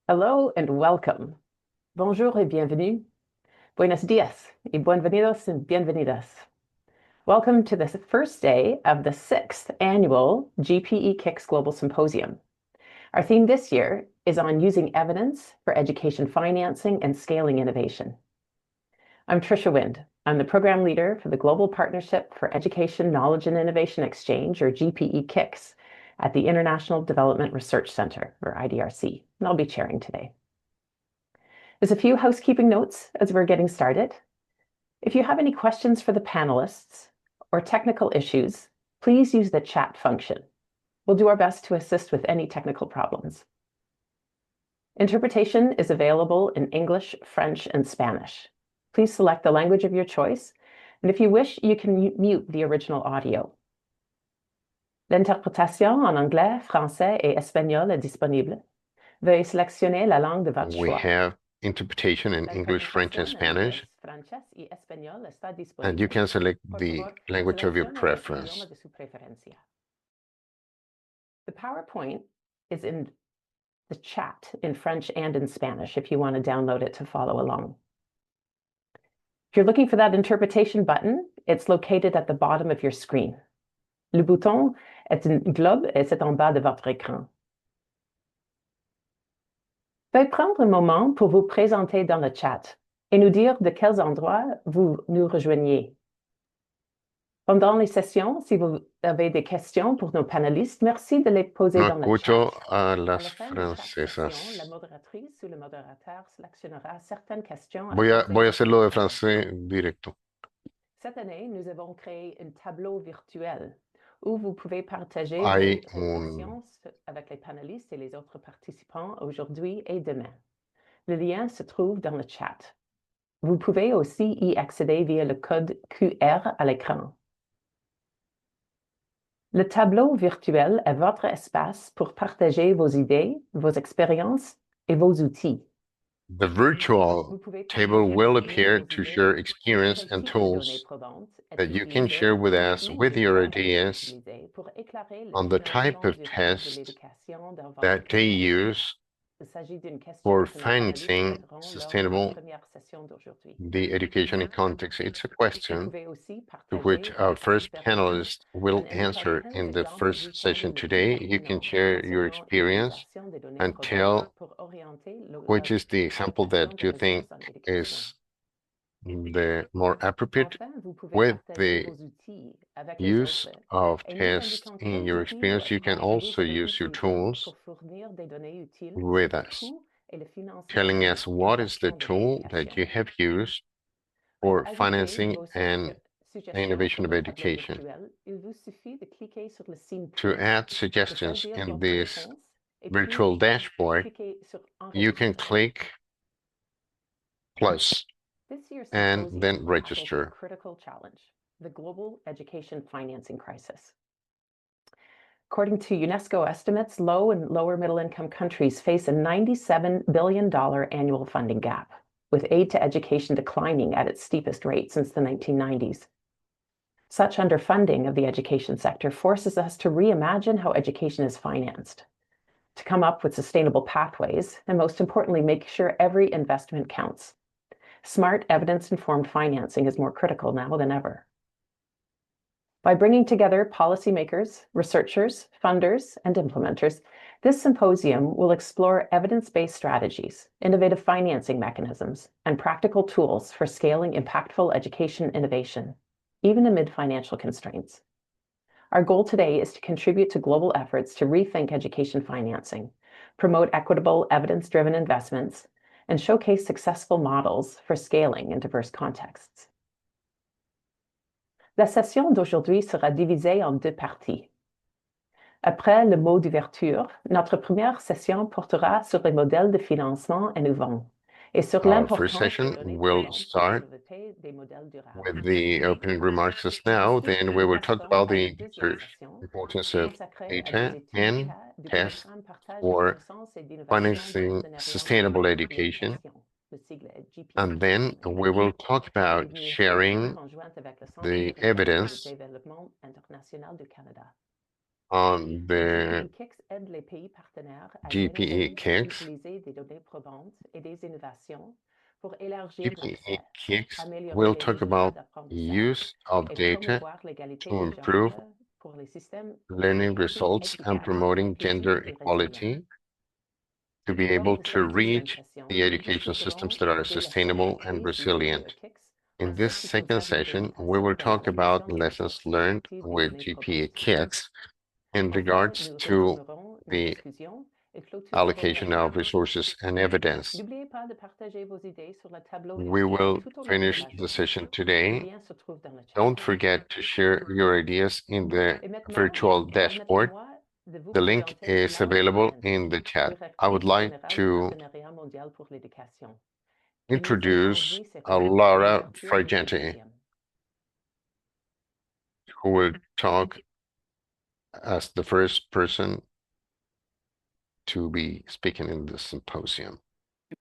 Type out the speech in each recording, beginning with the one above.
Hello and welcome. Bonjour et bienvenue. Buenos dias y bienvenidos and bienvenidas. Welcome to the first day of the 6th annual GPE KIX Global Symposium. Our theme this year is on using evidence for education financing and scaling innovation. I'm Tricia Wind. I'm the program leader for the Global Partnership for Education, Knowledge and Innovation Exchange, or GPE KIX, at the International Development Research Center, or IDRC, and I'll be chairing today. There's a few housekeeping notes as we're getting started. If you have any questions for the panelists or technical issues, please use the chat function. We'll do our best to assist with any technical problems. Interpretation is available in English, French, and Spanish. Please select the language of your choice, and if you wish, you can mute the original audio. L'interprétation en anglais, français et espagnol est disponible. Veuillez sélectionner la langue de votre choix. We have interpretation in English, French, and Spanish, and you can select the language of your preference. The PowerPoint is in the chat in French and in Spanish if you want to download it to follow along. If you're looking for that interpretation button, it's located at the bottom of your screen. Le bouton est un globe et c'est en bas de votre écran. Veuillez prendre un moment pour vous présenter dans le chat et nous dire de quels endroits vous nous rejoignez. Pendant les sessions, si vous avez des questions pour nos panélistes, merci de les poser dans le chat. A las À la fin de chaque francesas. session, la modératrice ou le modérateur sélectionnera certaines questions. Voy a hacerlo de francés directo. Cette année, nous avons créé un tableau virtuel où vous pouvez partager Hay vos présentations avec les panélistes et les autres participants aujourd'hui et demain. Le lien se trouve dans le chat. Vous pouvez aussi y accéder via le code QR à l'écran. Le tableau virtuel est votre espace pour partager vos idées, vos expériences et vos outils. The virtual table will appear to share experience and tools that you can share with us with your ideas on the type of test that they use for financing sustainable the education in context. It's a question to which our first panelist will answer in the first session today. You can share your experience and tell which is the example that you think is the more appropriate with the use of tests in your experience. You can also use your tools with us, telling us what is the tool that you have used for financing and innovation of education. To add suggestions in this virtual dashboard, you can click plus and then register. Critical challenge, the global education financing crisis. According to UNESCO estimates, low and lower middle income countries face a $97 billion annual funding gap, with aid to education declining at its steepest rate since the 1990s. Such underfunding of the education sector forces us to reimagine how education is financed, to come up with sustainable pathways, and most importantly, make sure every investment counts. Smart, evidence-informed financing is more critical now than ever. By bringing together policymakers, researchers, funders, and implementers, this symposium will explore evidence-based strategies, innovative financing mechanisms, and practical tools for scaling impactful education innovation, even amid financial constraints. Our goal today is to contribute to global efforts to rethink education financing, promote equitable, evidence-driven investments, and showcase successful models for scaling in diverse contexts. La session d'aujourd'hui sera divisée en deux parties. Après le mot d'ouverture, notre première session portera sur les modèles de financement innovants et sur l'importance. First session will start with the opening remarks as now. Then we will talk about the importance of data and tests for financing sustainable education. And then we will talk about sharing the evidence on the GPE KIX. GPE KIX will talk about use of data to improve learning results and promoting gender equality, to be able to reach the education systems that are sustainable and resilient. In this second session, we will talk about lessons learned with GPE KIX in regards to the allocation of resources and evidence. We will finish the session today. Don't forget to share your ideas in the virtual dashboard. The link is available in the chat. I would like to introduce Laura Fragenti, who will talk as the first person to be speaking in the symposium.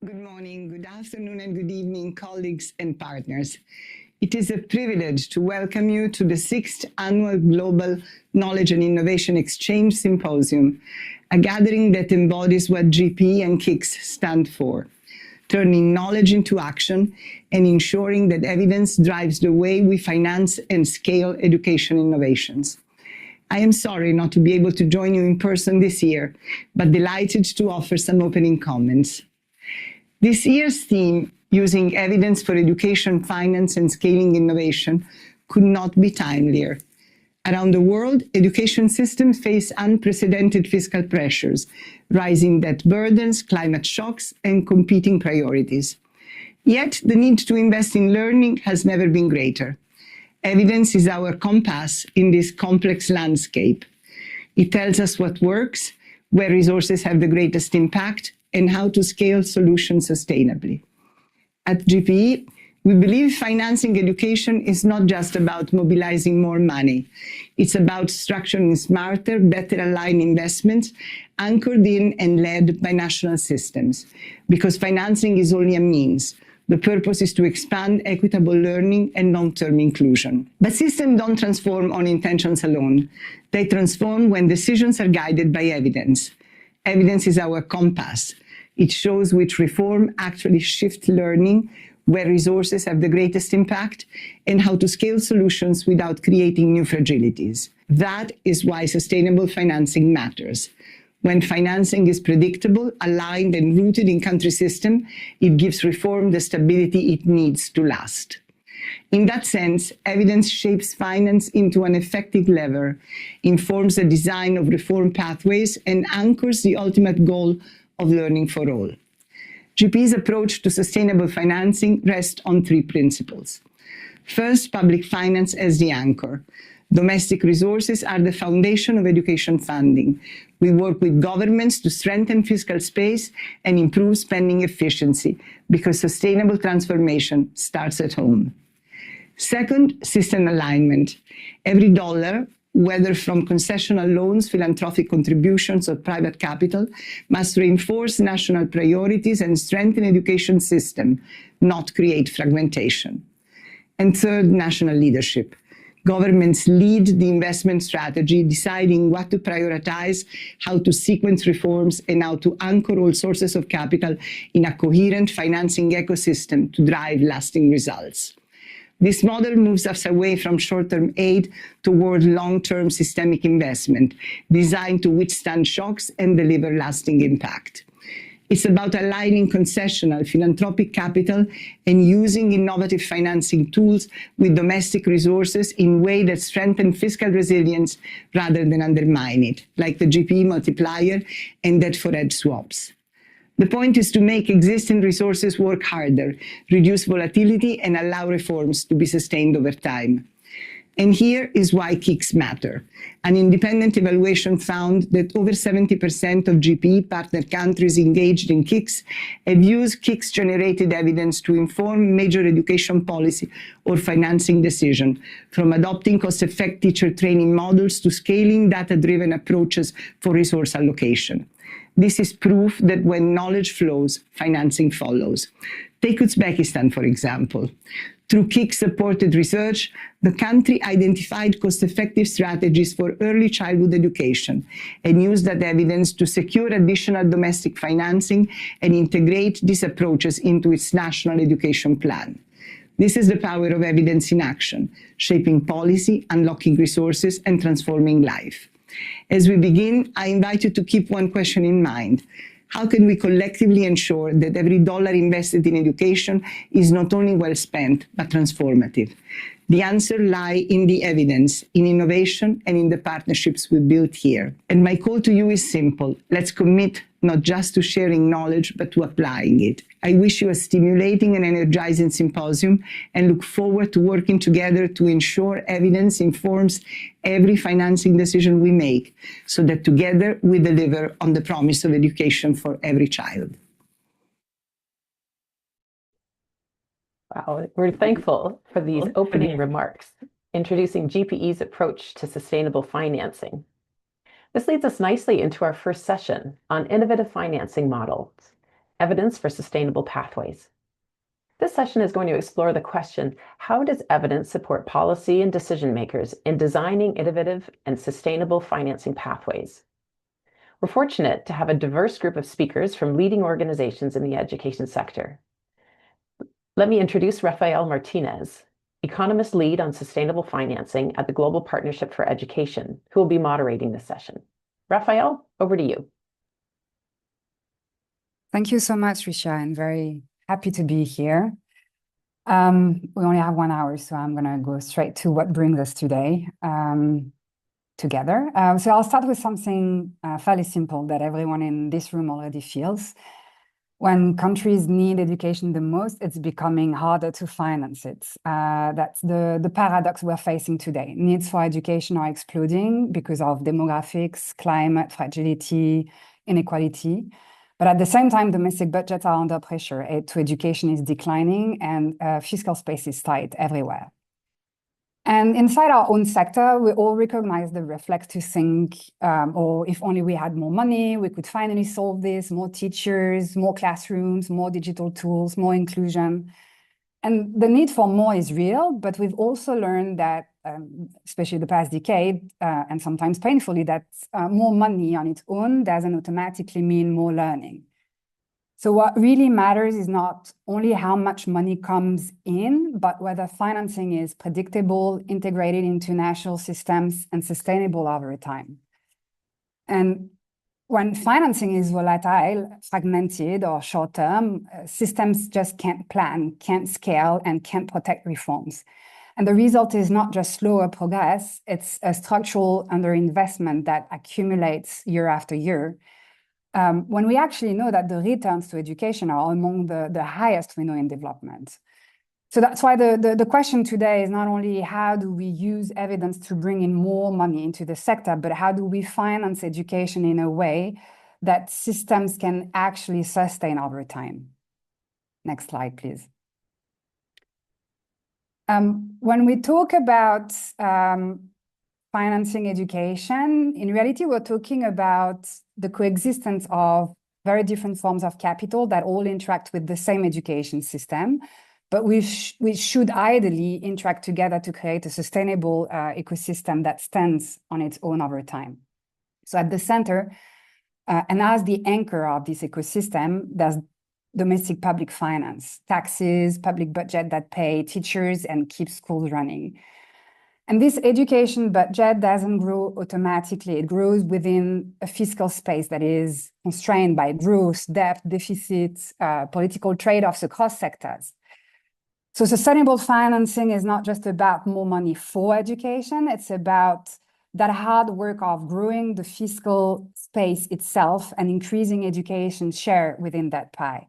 Good morning, good afternoon, and good evening, colleagues and partners. It is a privilege to welcome you to the 6th Annual Global Knowledge and Innovation Exchange Symposium, a gathering that embodies what GPE and KIX stand for: turning knowledge into action and ensuring that evidence drives the way we finance and scale education innovations. I am sorry not to be able to join you in person this year, but delighted to offer some opening comments. This year's theme, using evidence for education, finance, and scaling innovation, could not be timelier. Around the world, education systems face unprecedented fiscal pressures, rising debt burdens, climate shocks, and competing priorities. Yet, the need to invest in learning has never been greater. Evidence is our compass in this complex landscape. It tells us what works, where resources have the greatest impact, and how to scale solutions sustainably. At GPE, we believe financing education is not just about mobilizing more money. It's about structuring smarter, better aligned investments anchored in and led by national systems. Because financing is only a means. The purpose is to expand equitable learning and long-term inclusion. But systems don't transform on intentions alone. They transform when decisions are guided by evidence. Evidence is our compass. It shows which reform actually shift learning, where resources have the greatest impact, and how to scale solutions without creating new fragilities. That is why sustainable financing matters. When financing is predictable, aligned, and rooted in country system, it gives reform the stability it needs to last. In that sense, evidence shapes finance into an effective lever, informs the design of reform pathways, and anchors the ultimate goal of learning for all. GPE's approach to sustainable financing rests on 3 principles. First, public finance as the anchor. Domestic resources are the foundation of education funding. We work with governments to strengthen fiscal space and improve spending efficiency, because sustainable transformation starts at home. Second, system alignment. Every dollar, whether from concessional loans, philanthropic contributions, or private capital, must reinforce national priorities and strengthen education system, not create fragmentation. And third, national leadership. Governments lead the investment strategy, deciding what to prioritize, how to sequence reforms, and how to anchor all sources of capital in a coherent financing ecosystem to drive lasting results. This model moves us away from short-term aid toward long-term systemic investment, designed to withstand shocks and deliver lasting impact. It's about aligning concessional, philanthropic capital and using innovative financing tools with domestic resources in a way that strengthen fiscal resilience rather than undermine it, like the GPE multiplier and debt for ed swaps. The point is to make existing resources work harder, reduce volatility, and allow reforms to be sustained over time. And here is why KIX matter. An independent evaluation found that over 70% of GPE partner countries engaged in KIX have used KIX-generated evidence to inform major education policy or financing decisions, from adopting cost-effective teacher training models to scaling data-driven approaches for resource allocation. This is proof that when knowledge flows, financing follows. Take Uzbekistan, for example. Through KIX-supported research, the country identified cost-effective strategies for early childhood education and used that evidence to secure additional domestic financing and integrate these approaches into its national education plan. This is the power of evidence in action, shaping policy, unlocking resources, and transforming life. As we begin, I invite you to keep one question in mind. How can we collectively ensure that every dollar invested in education is not only well spent, but transformative? The answer lies in the evidence, in innovation, and in the partnerships we built here. And my call to you is simple. Let's commit not just to sharing knowledge, but to applying it. I wish you a stimulating and energizing symposium and look forward to working together to ensure evidence informs every financing decision we make, so that together we deliver on the promise of education for every child. Wow, we're thankful for these opening remarks, introducing GPE's approach to sustainable financing. This leads us nicely into our first session on innovative financing models, evidence for sustainable pathways. This session is going to explore the question, how does evidence support policy and decision makers in designing innovative and sustainable financing pathways? We're fortunate to have a diverse group of speakers from leading organizations in the education sector. Let me introduce Rafael Martinez, Economist Lead on Sustainable Financing at the Global Partnership for Education, who will be moderating this session. Rafael, over to you. Thank you so much, Risha. I'm very happy to be here. We only have 1 hour, so I'm going to go straight to what brings us today together. So I'll start with something fairly simple that everyone in this room already feels. When countries need education the most, it's becoming harder to finance it. That's the paradox we're facing today. Needs for education are exploding because of demographics, climate, fragility, inequality. But at the same time, domestic budgets are under pressure. Aid to education is declining and fiscal space is tight everywhere. And inside our own sector, we all recognize the reflex to think, or if only we had more money, we could finally solve this, more teachers, more classrooms, more digital tools, more inclusion. And the need for more is real, but we've also learned that, especially the past decade, and sometimes painfully, that more money on its own doesn't automatically mean more learning. So what really matters is not only how much money comes in, but whether financing is predictable, integrated into national systems, and sustainable over time. And when financing is volatile, fragmented, or short-term, systems just can't plan, can't scale, and can't protect reforms. And the result is not just slower progress, it's a structural underinvestment that accumulates year after year. When we actually know that the returns to education are among the highest we know in development. So that's why the question today is not only how do we use evidence to bring in more money into the sector, but how do we finance education in a way that systems can actually sustain over time. Next slide, please. When we talk about financing education, in reality, we're talking about the coexistence of very different forms of capital that all interact with the same education system, but we should ideally interact together to create a sustainable ecosystem that stands on its own over time. So at the center, and as the anchor of this ecosystem, there's domestic public finance, taxes, public budget that pay teachers and keep schools running. And this education budget doesn't grow automatically. It grows within a fiscal space that is constrained by growth, debt, deficits, political trade-offs across sectors. So sustainable financing is not just about more money for education, it's about that hard work of growing the fiscal space itself and increasing education share within that pie.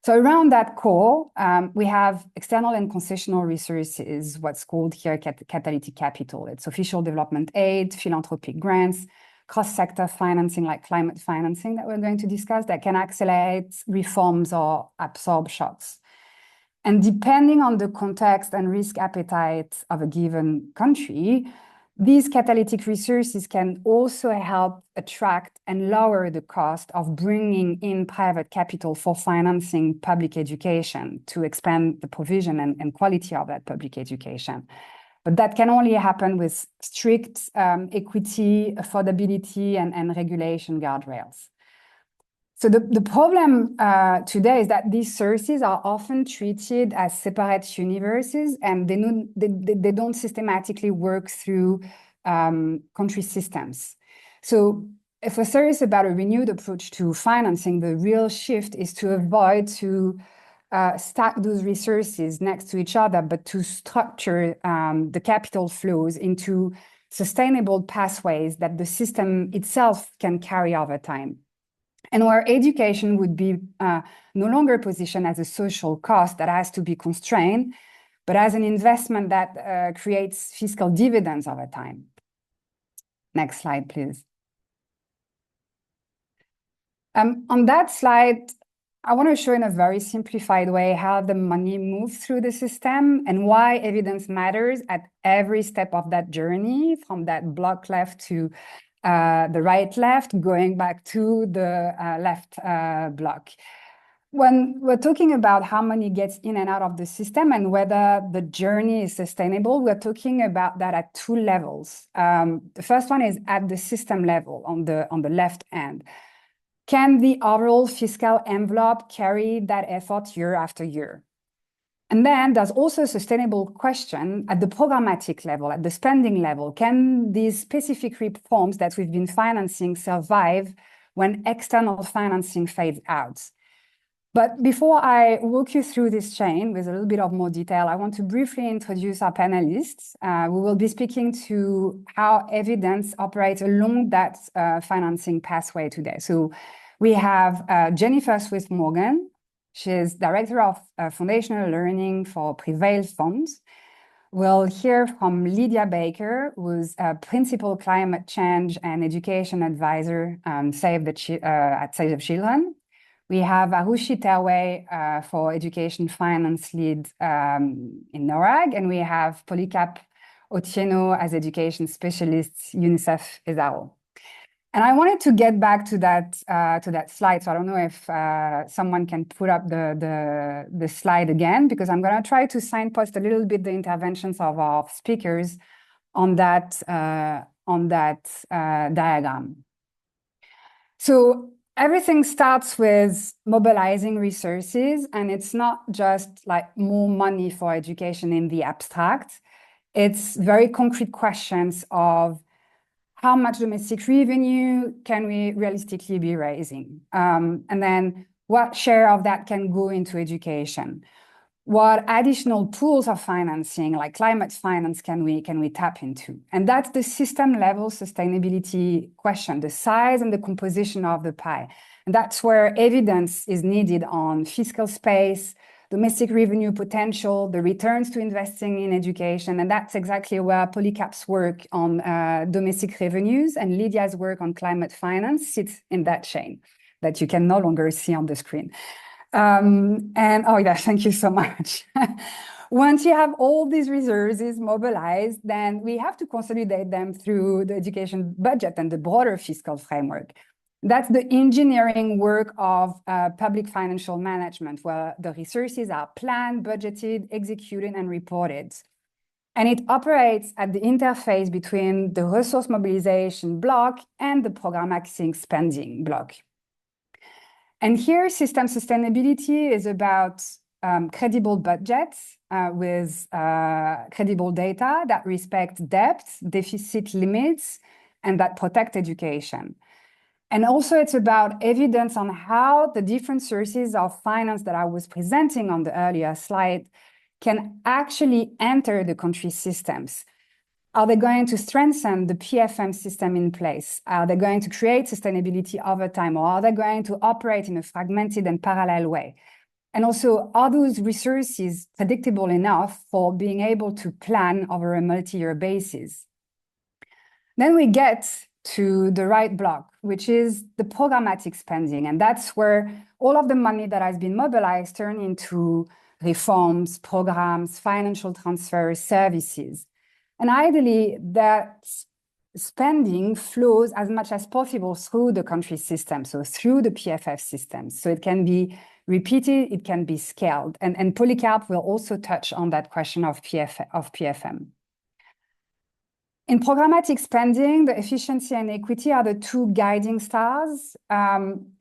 So around that core, we have external and concessional resources, what's called here catalytic capital. It's official development aid, philanthropic grants, cross-sector financing like climate financing that we're going to discuss that can accelerate reforms or absorb shocks. And depending on the context and risk appetite of a given country, These catalytic resources can also help attract and lower the cost of bringing in private capital for financing public education to expand the provision and quality of that public education. But that can only happen with strict equity, affordability, and regulation guardrails. So the problem today is that these sources are often treated as separate universes, and they don't systematically work through country systems. So if we're serious about a renewed approach to financing, the real shift is to avoid to stack those resources next to each other, but to structure the capital flows into sustainable pathways that the system itself can carry over time. And where education would be no longer positioned as a social cost that has to be constrained, but as an investment that creates fiscal dividends over time. Next slide, please. On that slide, I want to show in a very simplified way how the money moves through the system and why evidence matters at every step of that journey, from that block left to the right left, going back to the left block. When we're talking about how money gets in and out of the system and whether the journey is sustainable, we're talking about that at two levels. The first one is at the system level on the left end. Can the overall fiscal envelope carry that effort year after year? And then there's also a sustainable question at the programmatic level, at the spending level. Can these specific reforms that we've been financing survive when external financing fades out? But before I walk you through this chain with a little bit of more detail, I want to briefly introduce our panelists. We will be speaking to how evidence operates along that financing pathway today. So we have Jennifer Swift-Morgan. She's Director of Foundational Learning for Prevail Funds. We'll hear from Lydia Baker, who's a Principal Climate Change and Education Advisor at Save the Children. We have Arushi Terway for Education Finance Lead in NORAG, and we have Polycarp Otieno as Education Specialist, UNICEF ESAO. And I wanted to get back to that slide. So I don't know if someone can put up the slide again, because I'm going to try to signpost a little bit the interventions of our speakers on that diagram. So everything starts with mobilizing resources, and it's not just like more money for education in the abstract. It's very concrete questions of how much domestic revenue can we realistically be raising? And then what share of that can go into education? What additional pools of financing, like climate finance, can we tap into? And that's the system level sustainability question, the size and the composition of the pie. And that's where evidence is needed on fiscal space, domestic revenue potential, the returns to investing in education. And that's exactly where Polycarp's work on domestic revenues and Lydia's work on climate finance sits in that chain that you can no longer see on the screen. And oh yeah, thank you so much. Once you have all these resources mobilized, then we have to consolidate them through the education budget and the broader fiscal framework. That's the engineering work of public financial management, where the resources are planned, budgeted, executed, and reported. And it operates at the interface between the resource mobilization block and the programmatic spending block. And here, system sustainability is about credible budgets with credible data that respect depth, deficit limits, and that protect education. And also it's about evidence on how the different sources of finance that I was presenting on the earlier slide can actually enter the country systems. Are they going to strengthen the PFM system in place? Are they going to create sustainability over time? Or are they going to operate in a fragmented and parallel way? And also, are those resources predictable enough for being able to plan over a multi-year basis? Then we get to the right block, which is the programmatic spending. And that's where all of the money that has been mobilized turn into reforms, programs, financial transfers, services. And ideally, that spending flows as much as possible through the country system, so through the PFF system. So it can be repeated, it can be scaled. And Polycarp will also touch on that question of PFM. In programmatic spending, the efficiency and equity are the two guiding stars.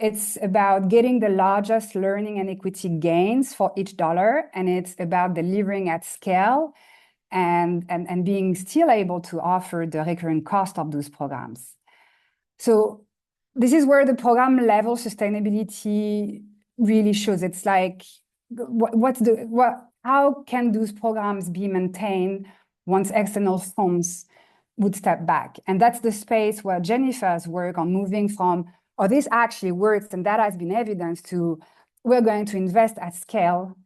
It's about getting the largest learning and equity gains for each dollar, and it's about delivering at scale and being still able to offer the recurring cost of those programs. So this is where the program level sustainability really shows. It's like, how can those programs be maintained once external funds would step back? And that's the space where Jennifer's work on moving from, oh, this actually works and that has been evidenced, to we're going to invest at scale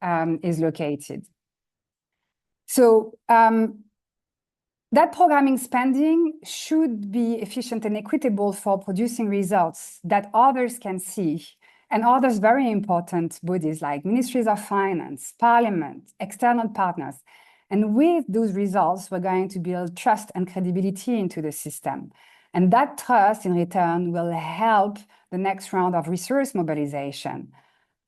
is located. So that programming spending should be efficient and equitable for producing results that others can see, and others very important bodies like ministries of finance, parliament, external partners. And with those results, we're going to build trust and credibility into the system. And that trust in return will help the next round of resource mobilization,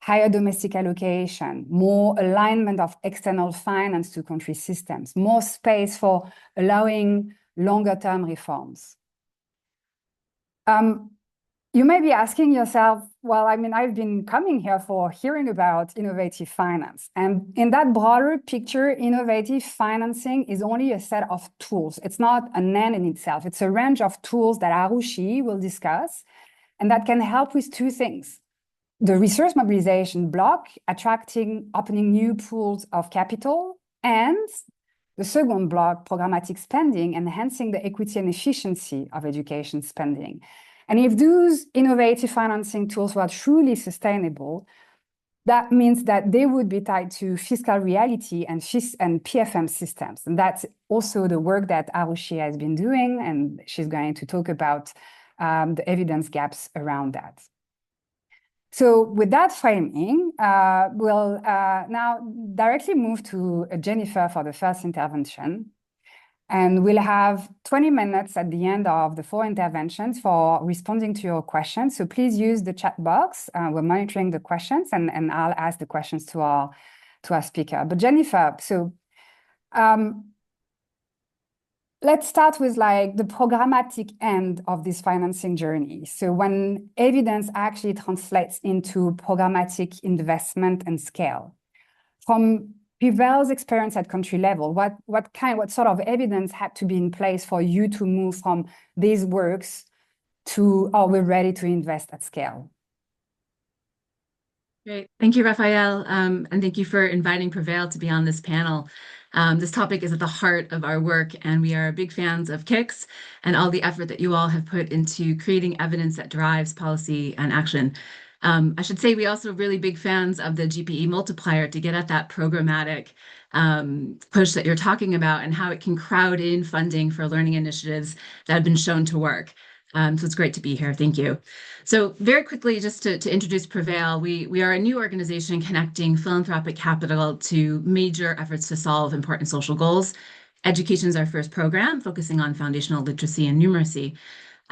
higher domestic allocation, more alignment of external finance to country systems, more space for allowing longer-term reforms. You may be asking yourself, well, I mean, I've been coming here for hearing about innovative finance. And in that broader picture, innovative financing is only a set of tools. It's not an end in itself. It's a range of tools that Arushi will discuss, and that can help with two things: the resource mobilization block, opening new pools of capital, and the second block, programmatic spending, enhancing the equity and efficiency of education spending. And if those innovative financing tools were truly sustainable, that means that they would be tied to fiscal reality and PFM systems. And that's also the work that Arushi has been doing, and she's going to talk about the evidence gaps around that. So with that framing, we'll now directly move to Jennifer for the first intervention. And we'll have 20 minutes at the end of the 4 interventions for responding to your questions. So please use the chat box. We're monitoring the questions, and I'll ask the questions to our speaker. But Jennifer, so let's start with like the programmatic end of this financing journey. So when evidence actually translates into programmatic investment and scale. From Prevail's experience at country level, what sort of evidence had to be in place for you to move from these works to, oh, we're ready to invest at scale? Great. Thank you, Raphael. And thank you for inviting Prevail to be on this panel. This topic is at the heart of our work, and we are big fans of KIX and all the effort that you all have put into creating evidence that drives policy and action. I should say we also really big fans of the GPE multiplier to get at that programmatic push that you're talking about and how it can crowd in funding for learning initiatives that have been shown to work. So it's great to be here. Thank you. So very quickly, just to introduce Prevail, we are a new organization connecting philanthropic capital to major efforts to solve important social goals. Education is our first program, focusing on foundational literacy and numeracy.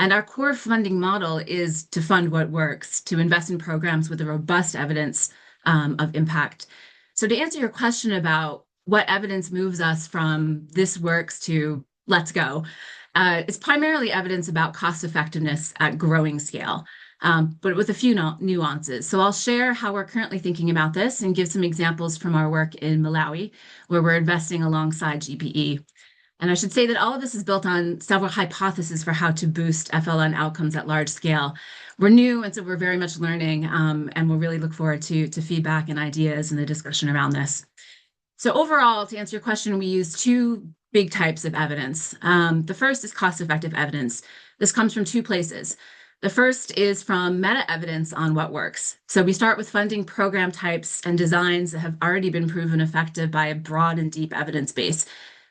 And our core funding model is to fund what works, to invest in programs with a robust evidence of impact. So to answer your question about what evidence moves us from this works to let's go, it's primarily evidence about cost effectiveness at growing scale, but with a few nuances. So I'll share how we're currently thinking about this and give some examples from our work in Malawi, where we're investing alongside GPE. And I should say that all of this is built on several hypotheses for how to boost FLN outcomes at large scale. We're new, and so we're very much learning, and we'll really look forward to feedback and ideas and the discussion around this. So overall, to answer your question, we use two big types of evidence. The first is cost-effective evidence. This comes from two places. The first is from meta-evidence on what works. So we start with funding program types and designs that have already been proven effective by a broad and deep evidence base.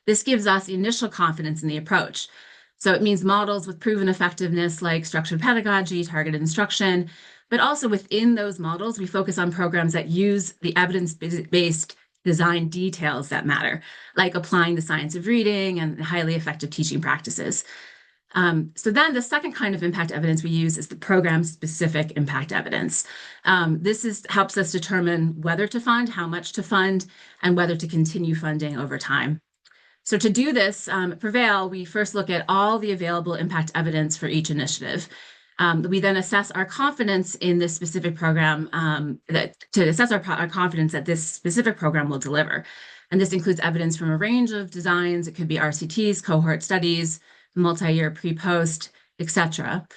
This gives us initial confidence in the approach. So it means models with proven effectiveness like structured pedagogy, targeted instruction, but also within those models, we focus on programs that use the evidence-based design details that matter, like applying the science of reading and highly effective teaching practices. So then the second kind of impact evidence we use is the program-specific impact evidence. This helps us determine whether to fund, how much to fund, and whether to continue funding over time. So to do this, at Prevail, we first look at all the available impact evidence for each initiative. We then assess our confidence in this specific program, to assess our confidence that this specific program will deliver. And this includes evidence from a range of designs. It could be RCTs, cohort studies, multi-year pre-post, etc.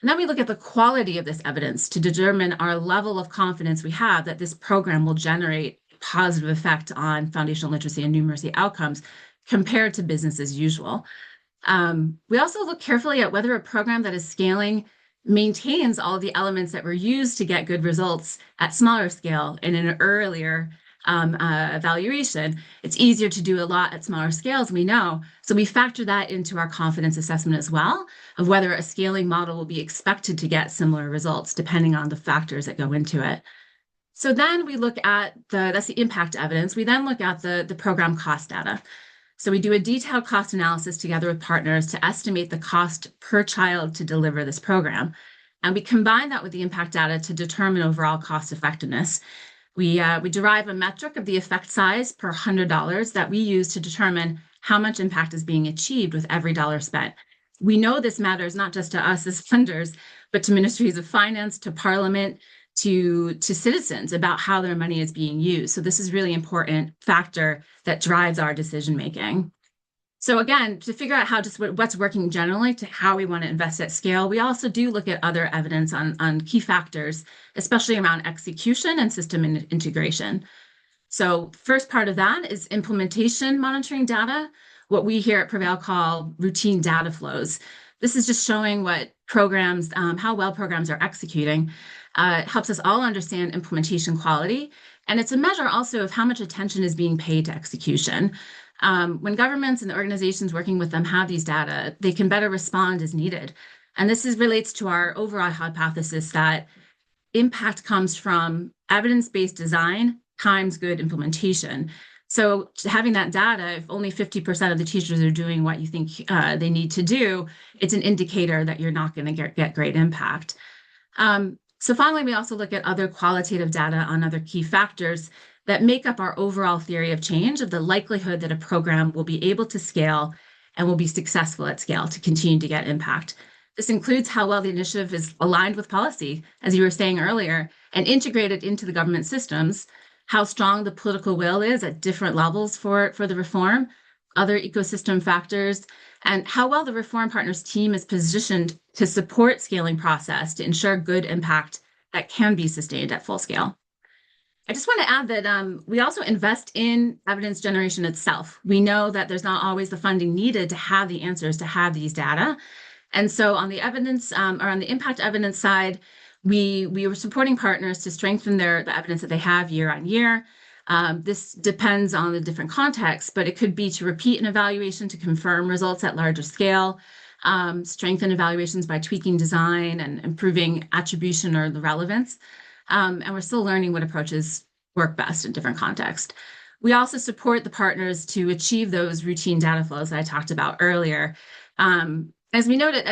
And then we look at the quality of this evidence to determine our level of confidence we have that this program will generate positive effect on foundational literacy and numeracy outcomes compared to business as usual. We also look carefully at whether a program that is scaling maintains all of the elements that were used to get good results at smaller scale and in an earlier evaluation. It's easier to do a lot at smaller scales, we know. So we factor that into our confidence assessment as well, of whether a scaling model will be expected to get similar results, depending on the factors that go into it. So then we look at that's the impact evidence. We then look at the program cost data. So we do a detailed cost analysis together with partners to estimate the cost per child to deliver this program. And we combine that with the impact data to determine overall cost effectiveness. We derive a metric of the effect size per $100 that we use to determine how much impact is being achieved with every dollar spent. We know this matters not just to us as funders, but to ministries of finance, to parliament, to citizens about how their money is being used. So this is really important factor that drives our decision making. So again, to figure out what's working generally to how we want to invest at scale, we also do look at other evidence on key factors, especially around execution and system integration. So first part of that is implementation monitoring data, what we here at Prevail call routine data flows. This is just showing what programs, how well programs are executing. It helps us all understand implementation quality. And it's a measure also of how much attention is being paid to execution. When governments and the organizations working with them have these data, they can better respond as needed. And this relates to our overall hypothesis that impact comes from evidence-based design times good implementation. So having that data, if only 50% of the teachers are doing what you think they need to do, it's an indicator that you're not going to get great impact. So finally, we also look at other qualitative data on other key factors that make up our overall theory of change of the likelihood that a program will be able to scale and will be successful at scale to continue to get impact. This includes how well the initiative is aligned with policy, as you were saying earlier, and integrated into the government systems, how strong the political will is at different levels for the reform, other ecosystem factors, and how well the Reform Partners team is positioned to support scaling process to ensure good impact that can be sustained at full scale. I just want to add that we also invest in evidence generation itself. We know that there's not always the funding needed to have the answers, to have these data. And so on the evidence, or on the impact evidence side, we were supporting partners to strengthen the evidence that they have year on year. This depends on the different contexts, but it could be to repeat an evaluation to confirm results at larger scale, strengthen evaluations by tweaking design and improving attribution or the relevance. And we're still learning what approaches work best in different contexts. We also support the partners to achieve those routine data flows that I talked about earlier. As we noted,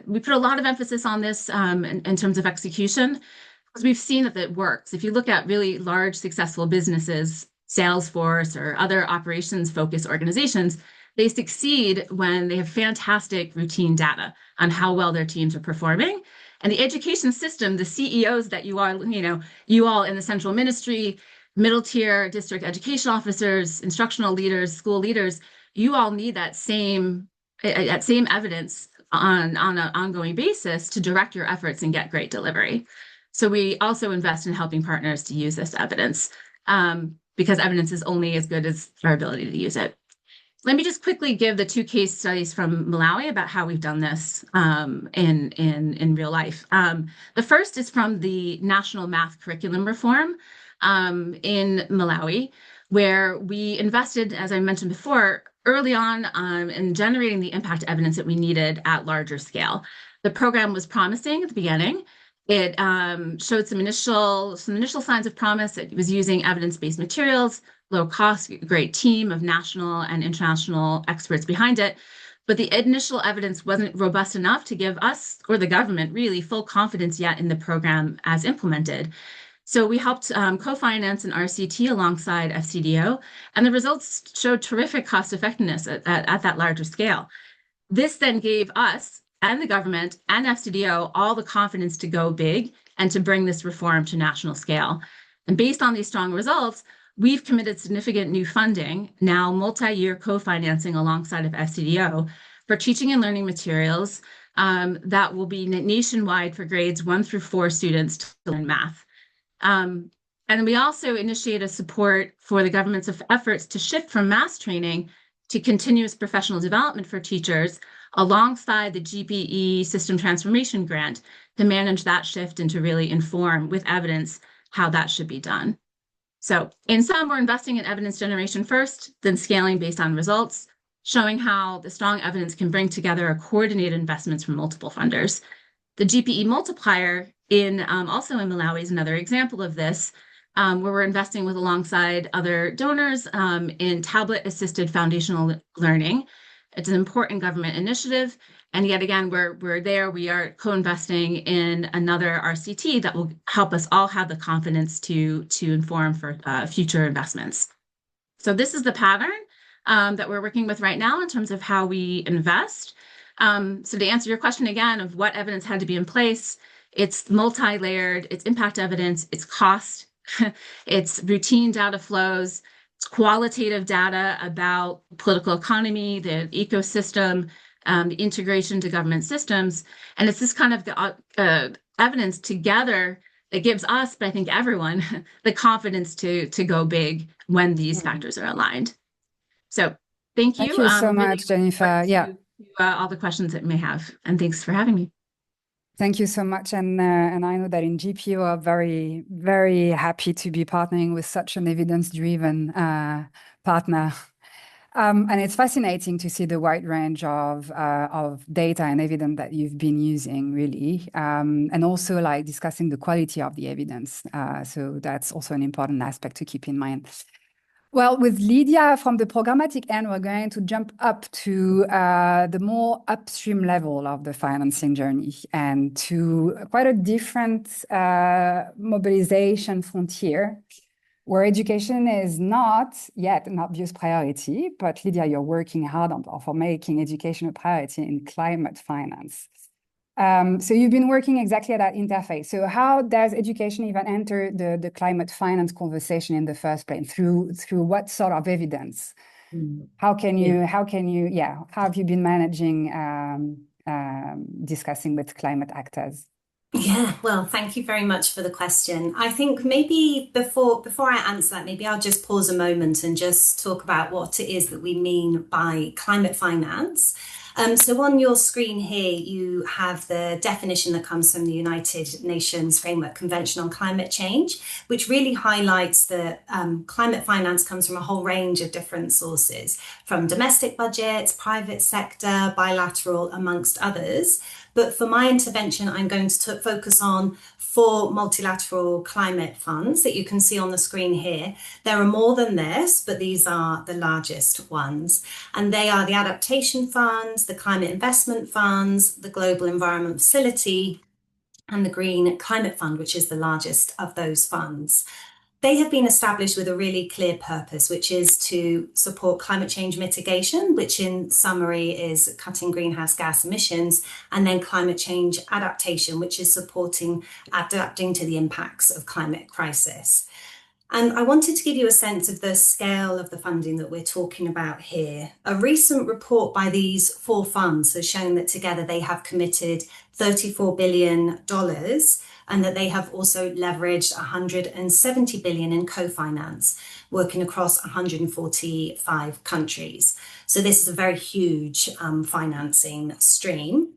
we put a lot of emphasis on this in terms of execution, because we've seen that it works. If you look at really large, successful businesses, Salesforce or other operations-focused organizations, they succeed when they have fantastic routine data on how well their teams are performing. And the education system, the CEOs that you all in the central ministry, middle tier district education officers, instructional leaders, school leaders, you all need that same evidence on an ongoing basis to direct your efforts and get great delivery. So we also invest in helping partners to use this evidence because evidence is only as good as our ability to use it. Let me just quickly give the 2 case studies from Malawi about how we've done this in real life. The first is from the national math curriculum reform in Malawi, where we invested, as I mentioned before, early on in generating the impact evidence that we needed at larger scale. The program was promising at the beginning, It showed some initial signs of promise. It was using evidence-based materials, low cost, great team of national and international experts behind it. But the initial evidence wasn't robust enough to give us or the government really full confidence yet in the program as implemented. So we helped co-finance an RCT alongside FCDO, and the results showed terrific cost effectiveness at that larger scale. This then gave us and the government and FCDO all the confidence to go big and to bring this reform to national scale. And based on these strong results, we've committed significant new funding, now multi-year co-financing alongside of FCDO, for teaching and learning materials that will be nationwide for grades 1 through 4 students to learn math. And we also initiated support for the government's efforts to shift from math training to continuous professional development for teachers alongside the GPE System Transformation Grant to manage that shift and to really inform with evidence how that should be done. So in sum, we're investing in evidence generation first, then scaling based on results, showing how the strong evidence can bring together a coordinated investments from multiple funders. The GPE multiplier also in Malawi is another example of this, where we're investing with alongside other donors in tablet-assisted foundational learning. It's an important government initiative. And yet again, we are co-investing in another RCT that will help us all have the confidence to inform for future investments. So this is the pattern that we're working with right now in terms of how we invest. So to answer your question again of what evidence had to be in place, it's multi-layered, it's impact evidence, it's cost, it's routine data flows, it's qualitative data about political economy, the ecosystem, the integration to government systems. And it's this kind of the evidence together that gives us, but I think everyone, the confidence to go big when these factors are aligned. So thank you. Thank you so much, Jennifer. Yeah. All the questions that you may have. And thanks for having me. Thank you so much. And I know that in GPE, we are very, very happy to be partnering with such an evidence-driven partner. And it's fascinating to see the wide range of data and evidence that you've been using, really, and also like discussing the quality of the evidence. So that's also an important aspect to keep in mind. Well, with Lydia from the programmatic end, we're going to jump up to the more upstream level of the financing journey and to quite a different mobilization frontier, where education is not yet an obvious priority, but Lydia, you're working hard for making education a priority in climate finance. So you've been working exactly at that interface. So how does education even enter the climate finance conversation in the first place? Through what sort of evidence? How have you been managing discussing with climate actors? Yeah, well, thank you very much for the question. I think maybe before I answer that, maybe I'll just pause a moment and just talk about what it is that we mean by climate finance. So on your screen here, you have the definition that comes from the United Nations Framework Convention on Climate Change, which really highlights that climate finance comes from a whole range of different sources, from domestic budgets, private sector, bilateral, amongst others. But for my intervention, I'm going to focus on 4 multilateral climate funds that you can see on the screen here. There are more than this, but these are the largest ones. And they are the Adaptation Funds, the Climate Investment Funds, the Global Environment Facility, and the Green Climate Fund, which is the largest of those funds. They have been established with a really clear purpose, which is to support climate change mitigation, which in summary is cutting greenhouse gas emissions, and then climate change adaptation, which is adapting to the impacts of climate crisis. And I wanted to give you a sense of the scale of the funding that we're talking about here. A recent report by these 4 funds has shown that together they have committed $34 billion, and that they have also leveraged $170 billion in co-finance, working across 145 countries. So this is a very huge financing stream.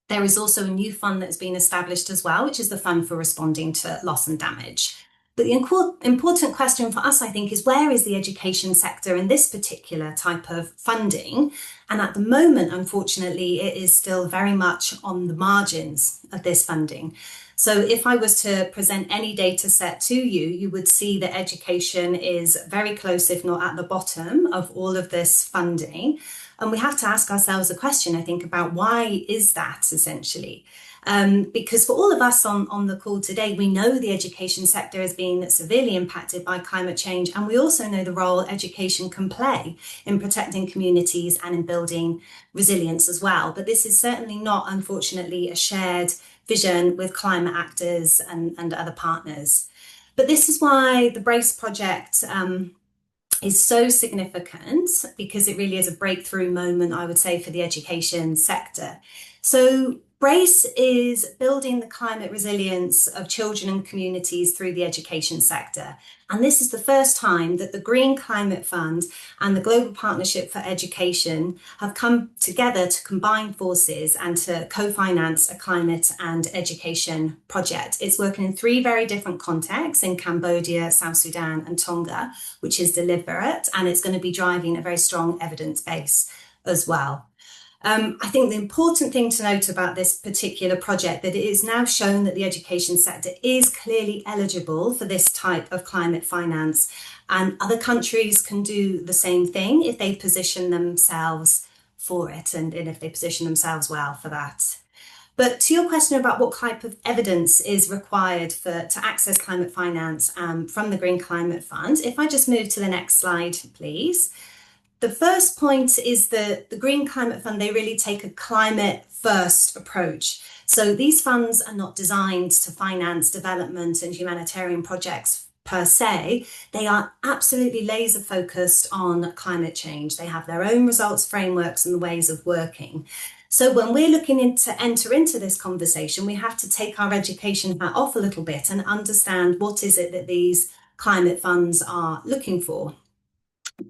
There is also a new fund that's been established as well, which is the Fund for Responding to Loss and Damage. But the important question for us, I think, is where is the education sector in this particular type of funding? And at the moment, unfortunately, it is still very much on the margins of this funding. So if I was to present any data set to you, you would see that education is very close, if not at the bottom of all of this funding. And we have to ask ourselves a question, I think, about why is that essentially? Because for all of us on the call today, we know the education sector has been severely impacted by climate change, and we also know the role education can play in protecting communities and in building resilience as well. But this is certainly not, unfortunately, a shared vision with climate actors and other partners. But this is why the BRACE project is so significant, because it really is a breakthrough moment, I would say, for the education sector. So BRACE is building the climate resilience of children and communities through the education sector. And this is the first time that the Green Climate Fund and the Global Partnership for Education have come together to combine forces and to co-finance a climate and education project. It's working in 3 very different contexts in Cambodia, South Sudan and Tonga, which is deliberate, and it's going to be driving a very strong evidence base as well. I think the important thing to note about this particular project that it is now shown that the education sector is clearly eligible for this type of climate finance, and other countries can do the same thing if they position themselves for it and if they position themselves well for that. But to your question about what type of evidence is required to access climate finance from the Green Climate Fund, if I just move to the next slide, please. The first point is that the Green Climate Fund, they really take a climate first approach. So these funds are not designed to finance development and humanitarian projects per se. They are absolutely laser focused on climate change. They have their own results frameworks and the ways of working. So when we're looking to enter into this conversation, we have to take our education hat off a little bit and understand what is it that these climate funds are looking for.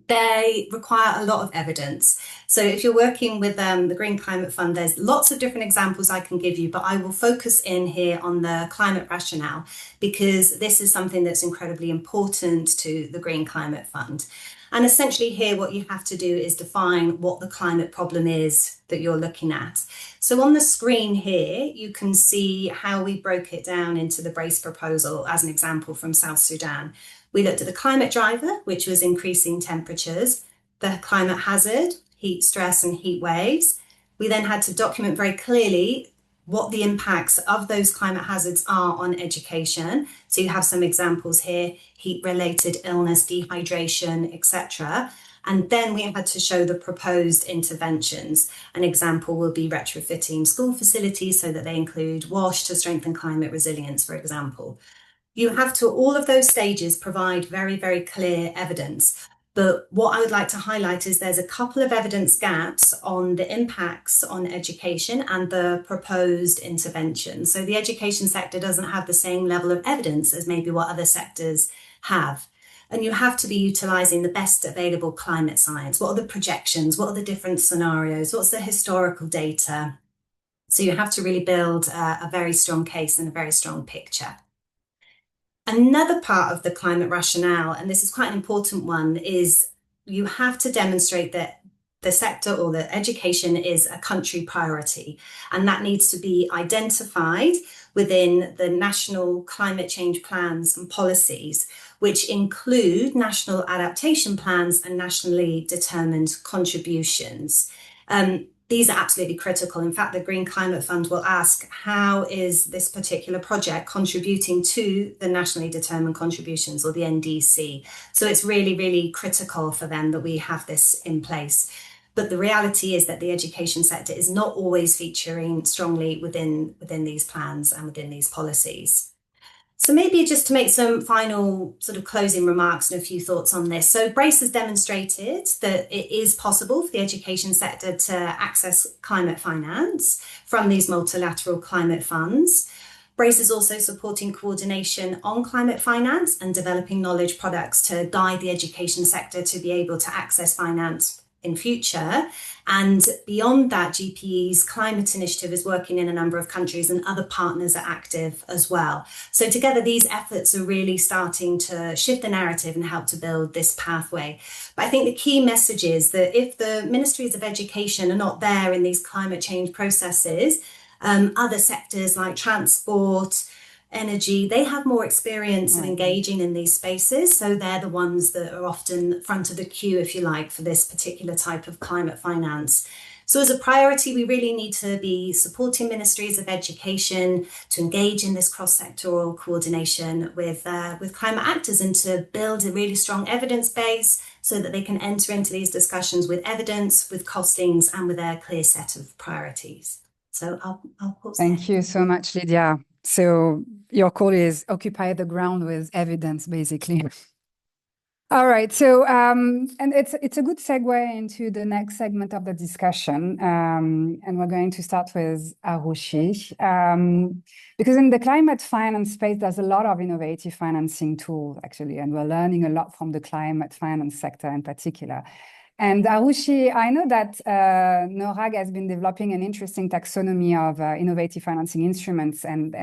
They require a lot of evidence. So if you're working with the Green Climate Fund, there's lots of different examples I can give you, but I will focus in here on the climate rationale, because this is something that's incredibly important to the Green Climate Fund. And essentially here, what you have to do is define what the climate problem is that you're looking at. So on the screen here, you can see how we broke it down into the BRACE proposal as an example from South Sudan. We looked at the climate driver, which was increasing temperatures, the climate hazard, heat stress and heat waves. We then had to document very clearly what the impacts of those climate hazards are on education. So you have some examples here, heat-related illness, dehydration, etc. And then we had to show the proposed interventions. An example will be retrofitting school facilities so that they include WASH to strengthen climate resilience, for example. You have to, all of those stages, provide very, very clear evidence. But what I would like to highlight is there's a couple of evidence gaps on the impacts on education and the proposed intervention. So the education sector doesn't have the same level of evidence as maybe what other sectors have. And you have to be utilising the best available climate science. What are the projections? What are the different scenarios? What's the historical data? So you have to really build a very strong case and a very strong picture. Another part of the climate rationale, and this is quite an important one, is you have to demonstrate that the sector or the education is a country priority, and that needs to be identified within the national climate change plans and policies, which include national adaptation plans and nationally determined contributions. These are absolutely critical. In fact, the Green Climate Fund will ask, how is this particular project contributing to the nationally determined contributions, or the NDC? So it's really, really critical for them that we have this in place. But the reality is that the education sector is not always featuring strongly within these plans and within these policies. So maybe just to make some final sort of closing remarks and a few thoughts on this. So BRACE has demonstrated that it is possible for the education sector to access climate finance from these multilateral climate funds. BRACE is also supporting coordination on climate finance and developing knowledge products to guide the education sector to be able to access finance in future. And beyond that, GPE's climate initiative is working in a number of countries, and other partners are active as well. So together, these efforts are really starting to shift the narrative and help to build this pathway. But I think the key message is that if the ministries of education are not there in these climate change processes, Other sectors like transport, energy, they have more experience in engaging in these spaces. So they're the ones that are often front of the queue, if you like, for this particular type of climate finance. So as a priority, we really need to be supporting ministries of education to engage in this cross-sectoral coordination with climate actors and to build a really strong evidence base so that they can enter into these discussions with evidence, with costings, and with a clear set of priorities. So I'll pause there. Thank you so much, Lydia. So your call is occupy the ground with evidence, basically. All right. So, and it's a good segue into the next segment of the discussion. And we're going to start with Arushi. Because in the climate finance space, there's a lot of innovative financing tools, actually, and we're learning a lot from the climate finance sector in particular. And Arushi, I know that NORAG has been developing an interesting taxonomy of innovative financing instruments, and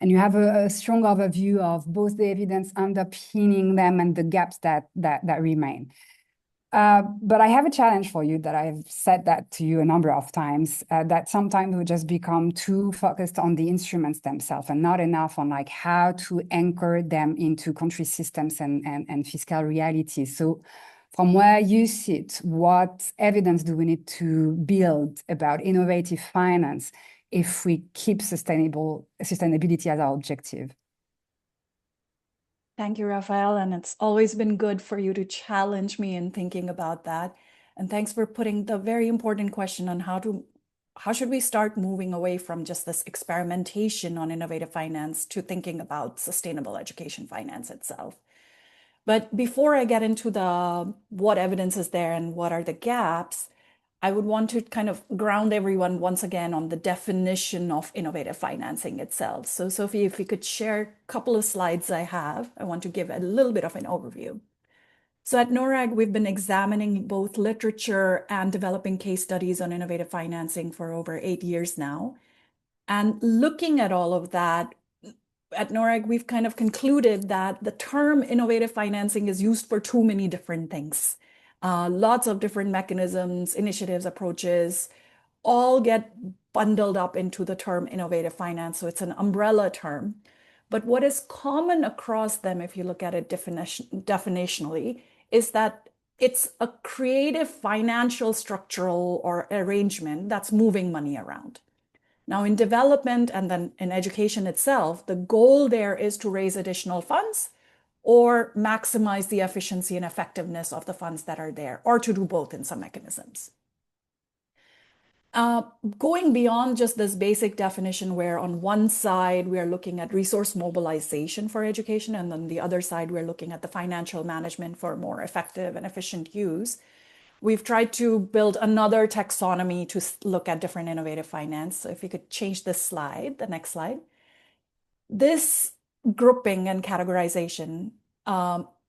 you have a strong overview of both the evidence underpinning them and the gaps that remain. But I have a challenge for you that I've said that to you a number of times, that sometimes we just become too focused on the instruments themselves and not enough on like how to anchor them into country systems and fiscal realities. So from where you sit, what evidence do we need to build about innovative finance if we keep sustainability as our objective? Thank you, Raphael. And it's always been good for you to challenge me in thinking about that. And thanks for putting the very important question on how should we start moving away from just this experimentation on innovative finance to thinking about sustainable education finance itself. But before I get into what evidence is there and what are the gaps, I would want to kind of ground everyone once again on the definition of innovative financing itself. So Sophie, if we could share a couple of slides I want to give a little bit of an overview. So at NORAG, we've been examining both literature and developing case studies on innovative financing for over 8 years now. And looking at all of that, at NORAG, we've kind of concluded that the term innovative financing is used for too many different things. Lots of different mechanisms, initiatives, approaches, all get bundled up into the term innovative finance. So it's an umbrella term. But what is common across them, if you look at it definitionally, is that it's a creative financial structural or arrangement that's moving money around. Now, in development and then in education itself, the goal there is to raise additional funds or maximize the efficiency and effectiveness of the funds that are there, or to do both in some mechanisms. Going beyond just this basic definition where on one side we are looking at resource mobilization for education, and on the other side we're looking at the financial management for more effective and efficient use, we've tried to build another taxonomy to look at different innovative finance. So if you could change this slide, the next slide. This grouping and categorization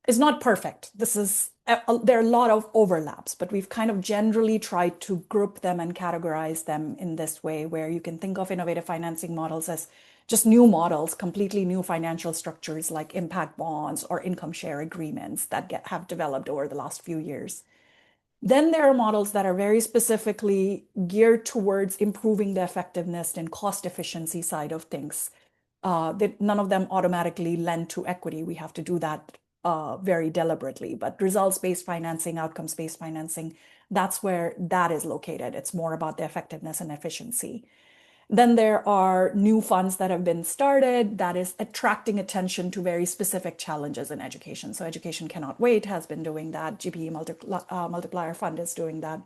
is not perfect. There are a lot of overlaps, but we've kind of generally tried to group them and categorize them in this way, where you can think of innovative financing models as just new models, completely new financial structures like impact bonds or income share agreements that have developed over the last few years. Then there are models that are very specifically geared towards improving the effectiveness and cost efficiency side of things. None of them automatically lend to equity. We have to do that very deliberately. But results-based financing, outcomes-based financing, that's where that is located. It's more about the effectiveness and efficiency. Then there are new funds that have been started that is attracting attention to very specific challenges in education. So Education Cannot Wait has been doing that. GPE Multiplier Fund is doing that.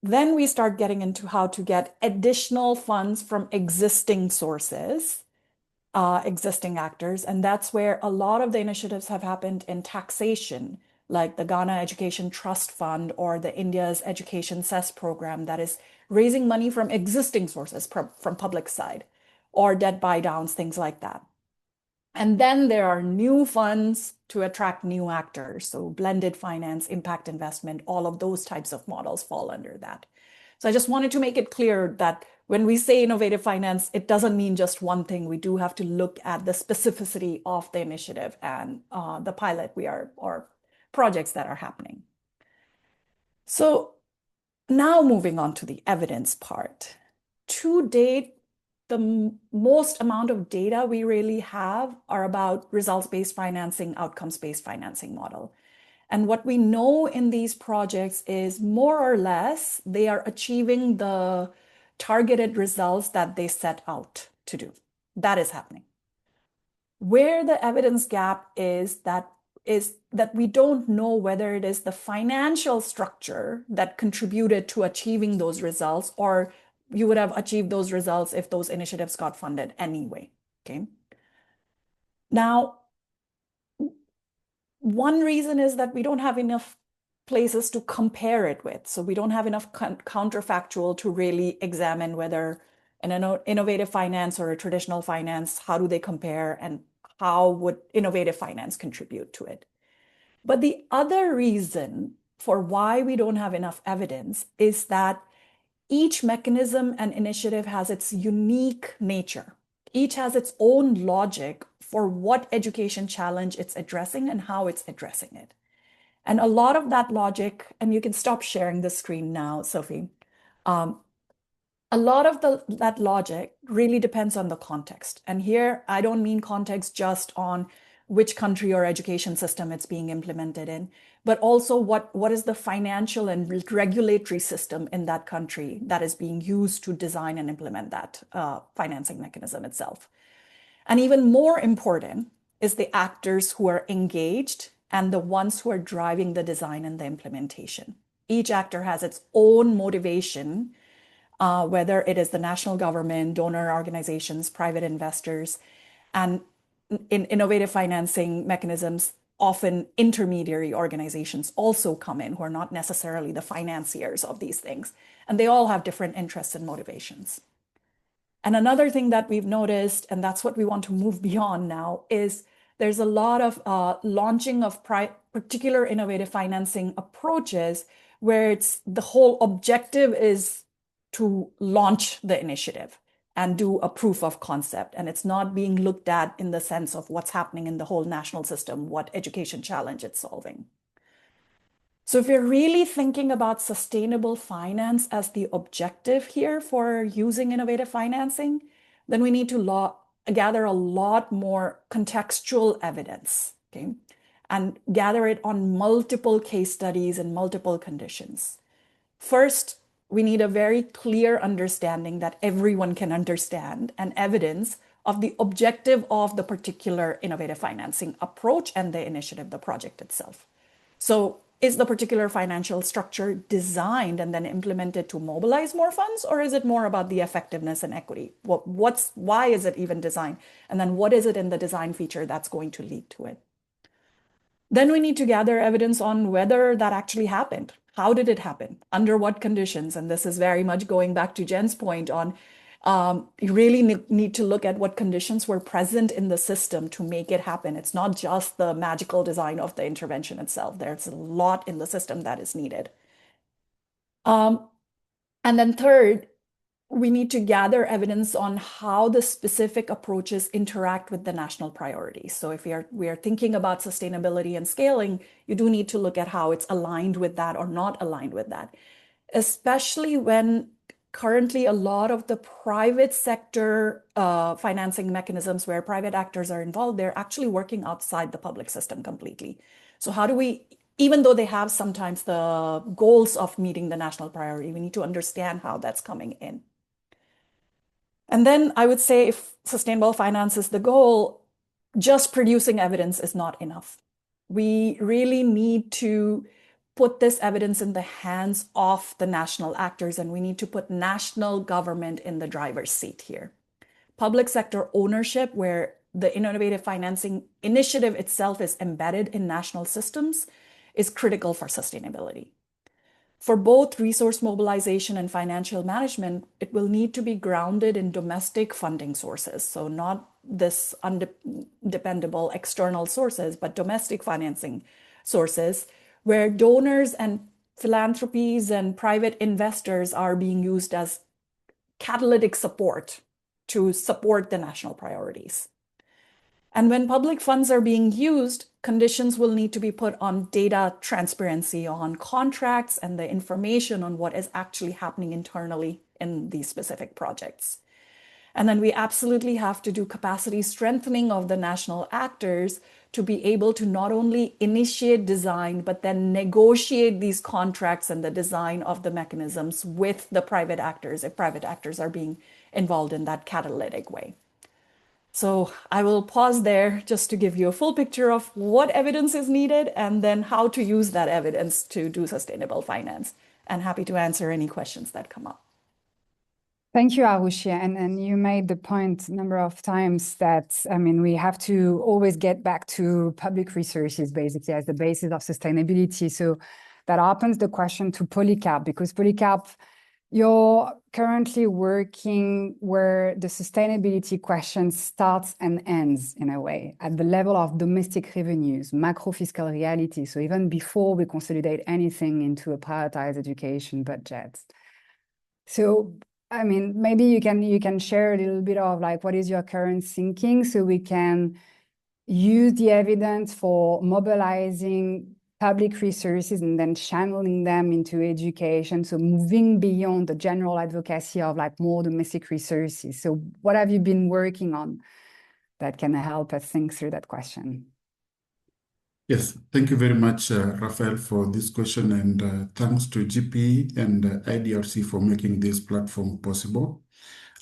Then we start getting into how to get additional funds from existing sources, existing actors. And that's where a lot of the initiatives have happened in taxation, like the Ghana Education Trust Fund or the India's Education Cess program that is raising money from existing sources, from public side, or debt buy downs, things like that. And then there are new funds to attract new actors. So blended finance, impact investment, all of those types of models fall under that. So I just wanted to make it clear that when we say innovative finance, it doesn't mean just one thing. We do have to look at the specificity of the initiative and the pilot or projects that are happening. So now moving on to the evidence part. To date, the most amount of data we really have are about results-based financing, outcomes-based financing model. And what we know in these projects is more or less they are achieving the targeted results that they set out to do. That is happening. Where the evidence gap is that we don't know whether it is the financial structure that contributed to achieving those results, or you would have achieved those results if those initiatives got funded anyway. Okay. Now, one reason is that we don't have enough places to compare it with. So we don't have enough counterfactual to really examine whether an innovative finance or a traditional finance, how do they compare, and how would innovative finance contribute to it? But the other reason for why we don't have enough evidence is that each mechanism and initiative has its unique nature. Each has its own logic for what education challenge it's addressing and how it's addressing it. And a lot of that logic, and you can stop sharing the screen now, Sophie. A lot of that logic really depends on the context. And here, I don't mean context just on which country or education system it's being implemented in, but also what is the financial and regulatory system in that country that is being used to design and implement that financing mechanism itself. And even more important is the actors who are engaged and the ones who are driving the design and the implementation. Each actor has its own motivation, whether it is the national government, donor organizations, private investors, and in innovative financing mechanisms, often intermediary organizations also come in who are not necessarily the financiers of these things. And they all have different interests and motivations. And another thing that we've noticed, and that's what we want to move beyond now, is there's a lot of launching of particular innovative financing approaches where it's the whole objective is to launch the initiative and do a proof of concept. And it's not being looked at in the sense of what's happening in the whole national system, what education challenge it's solving. So if you're really thinking about sustainable finance as the objective here for using innovative financing, then we need to gather a lot more contextual evidence, okay? And gather it on multiple case studies and multiple conditions. First, we need a very clear understanding that everyone can understand and evidence of the objective of the particular innovative financing approach and the initiative, the project itself. So is the particular financial structure designed and then implemented to mobilize more funds, or is it more about the effectiveness and equity? Why is it even designed? And then what is it in the design feature that's going to lead to it? Then we need to gather evidence on whether that actually happened. How did it happen? Under what conditions? And this is very much going back to Jen's point on you really need to look at what conditions were present in the system to make it happen. It's not just the magical design of the intervention itself. There's a lot in the system that is needed. And then third, we need to gather evidence on how the specific approaches interact with the national priorities. So if we are thinking about sustainability and scaling, you do need to look at how it's aligned with that or not aligned with that, especially when currently a lot of the private sector financing mechanisms where private actors are involved, they're actually working outside the public system completely. So how do we, even though they have sometimes the goals of meeting the national priority, we need to understand how that's coming in. And then I would say if sustainable finance is the goal, just producing evidence is not enough. We really need to put this evidence in the hands of the national actors, and we need to put national government in the driver's seat here. Public sector ownership, where the innovative financing initiative itself is embedded in national systems, is critical for sustainability. For both resource mobilization and financial management, it will need to be grounded in domestic funding sources. So not this undependable external sources, but domestic financing sources where donors and philanthropies and private investors are being used as catalytic support to support the national priorities. And when public funds are being used, conditions will need to be put on data transparency on contracts and the information on what is actually happening internally in these specific projects. And then we absolutely have to do capacity strengthening of the national actors to be able to not only initiate design, but then negotiate these contracts and the design of the mechanisms with the private actors, if private actors are being involved in that catalytic way. So I will pause there just to give you a full picture of what evidence is needed and then how to use that evidence to do sustainable finance. And happy to answer any questions that come up. Thank you, Arushi. And you made the point a number of times that, I mean, we have to always get back to public resources, basically, as the basis of sustainability. So that opens the question to Polycarp, because Polycarp, you're currently working where the sustainability question starts and ends, in a way, at the level of domestic revenues, macro fiscal reality. So even before we consolidate anything into a prioritized education budget. So, I mean, maybe you can share a little bit of like, what is your current thinking, so we can use the evidence for mobilizing public resources and then channeling them into education. So moving beyond the general advocacy of like more domestic resources. So what have you been working on that can help us think through that question? Yes, thank you very much, Rafael, for this question, and thanks to GPE and IDRC for making this platform possible.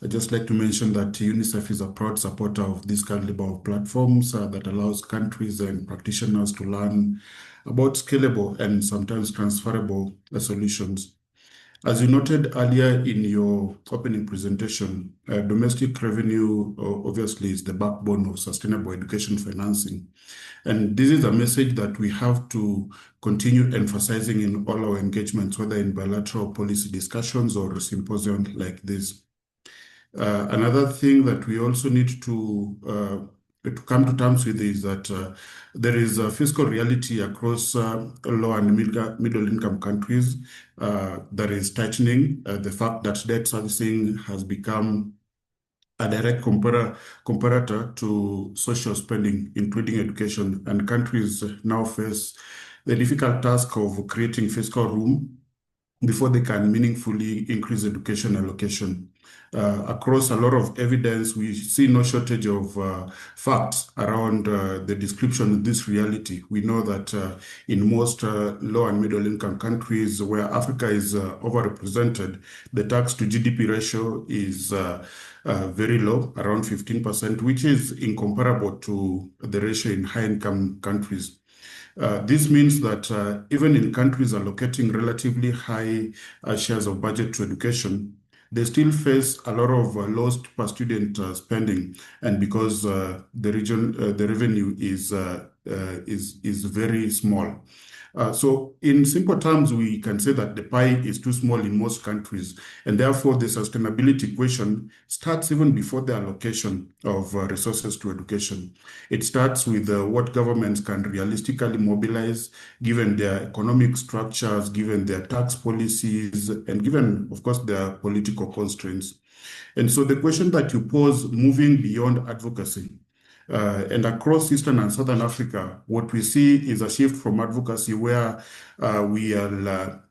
I'd just like to mention that UNICEF is a proud supporter of this caliber of platforms that allows countries and practitioners to learn about scalable and sometimes transferable solutions. As you noted earlier in your opening presentation, domestic revenue obviously is the backbone of sustainable education financing. And this is a message that we have to continue emphasizing in all our engagements, whether in bilateral policy discussions or symposiums like this. Another thing that we also need to come to terms with is that there is a fiscal reality across low and middle income countries that is tightening. The fact that debt servicing has become a direct comparator to social spending, including education, and countries now face the difficult task of creating fiscal room before they can meaningfully increase education allocation. Across a lot of evidence, we see no shortage of facts around the description of this reality. We know that in most low and middle income countries where Africa is overrepresented, the tax to GDP ratio is very low, around 15%, which is incomparable to the ratio in high income countries. This means that even in countries allocating relatively high shares of budget to education, they still face a lot of lost per student spending, and because the revenue is very small. So in simple terms, we can say that the pie is too small in most countries, and therefore the sustainability equation starts even before the allocation of resources to education. It starts with what governments can realistically mobilize, given their economic structures, given their tax policies, and given, of course, their political constraints. And so the question that you pose, moving beyond advocacy, and across Eastern and Southern Africa, what we see is a shift from advocacy where we are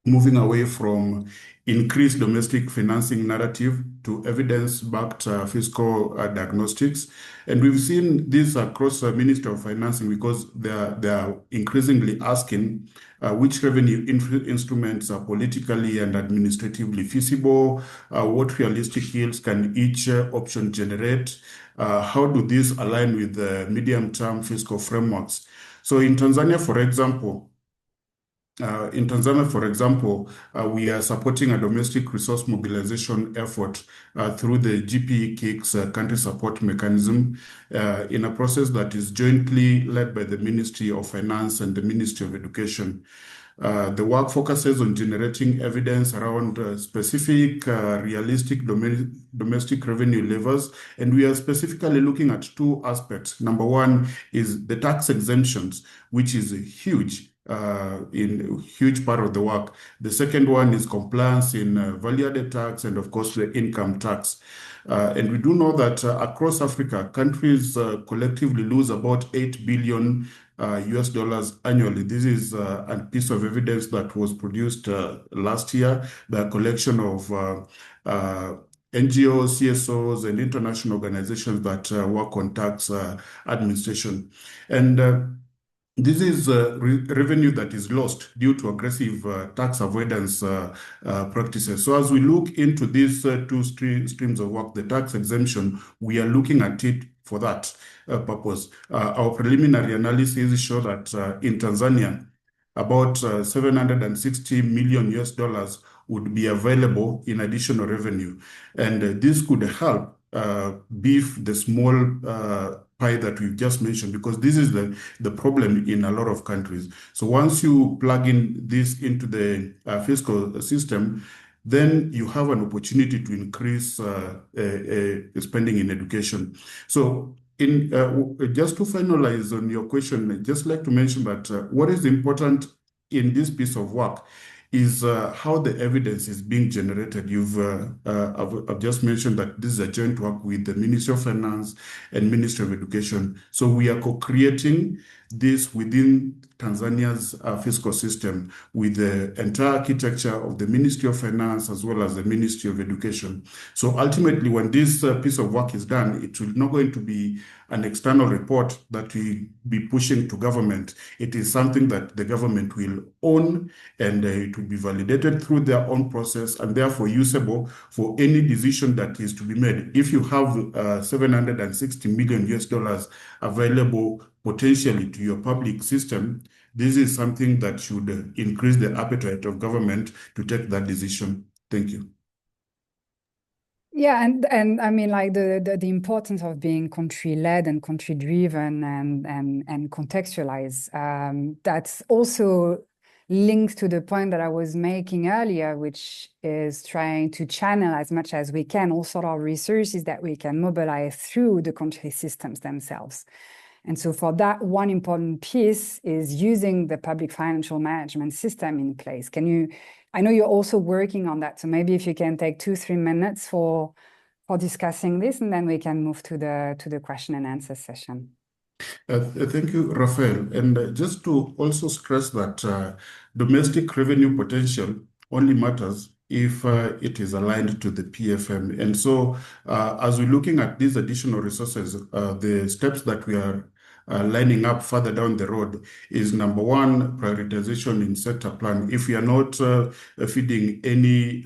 moving away from increased domestic financing narrative to evidence-backed fiscal diagnostics. And we've seen this across the Ministry of Financing because they are increasingly asking which revenue instruments are politically and administratively feasible, what realistic yields can each option generate, how do these align with the medium-term fiscal frameworks. So in Tanzania, for example, we are supporting a domestic resource mobilization effort through the GPE KIX country support mechanism in a process that is jointly led by the Ministry of Finance and the Ministry of Education. The work focuses on generating evidence around specific realistic domestic revenue levers, and we are specifically looking at two aspects. Number one is the tax exemptions, which is huge. In a huge part of the work. The second one is compliance in value-added tax and, of course, the income tax. And we do know that across Africa, countries collectively lose about 8 billion US dollars annually. This is a piece of evidence that was produced last year by a collection of NGOs, CSOs, and international organizations that work on tax administration. And this is revenue that is lost due to aggressive tax avoidance practices. So as we look into these two streams of work, the tax exemption, we are looking at it for that purpose. Our preliminary analysis show that in Tanzania, about 760 million US dollars would be available in additional revenue. And this could help beef the small pie that we've just mentioned, because this is the problem in a lot of countries. So once you plug in this into the fiscal system, then you have an opportunity to increase spending in education. So just to finalize on your question, I'd just like to mention that what is important in this piece of work is how the evidence is being generated. I've just mentioned that this is a joint work with the Ministry of Finance and Ministry of Education. So we are co-creating this within Tanzania's fiscal system with the entire architecture of the Ministry of Finance as well as the Ministry of Education. So ultimately, when this piece of work is done, it will not going to be an external report that we be pushing to government. It is something that the government will own, and it will be validated through their own process and therefore usable for any decision that is to be made. If you have 760 million US dollars available potentially to your public system, this is something that should increase the appetite of government to take that decision. Thank you. Yeah, and I mean, like the importance of being country-led and country-driven and contextualized. That's also linked to the point that I was making earlier, which is trying to channel as much as we can all sort of resources that we can mobilize through the country systems themselves. And so for that, one important piece is using the public financial management system in place. I know you're also working on that, so maybe if you can take 2-3 minutes for discussing this, and then we can move to the question and answer session. Thank you, Rafael. And just to also stress that domestic revenue potential only matters if it is aligned to the PFM. And so as we're looking at these additional resources, the steps that we are lining up further down the road is, number one, prioritization in sector plan. If we are not feeding any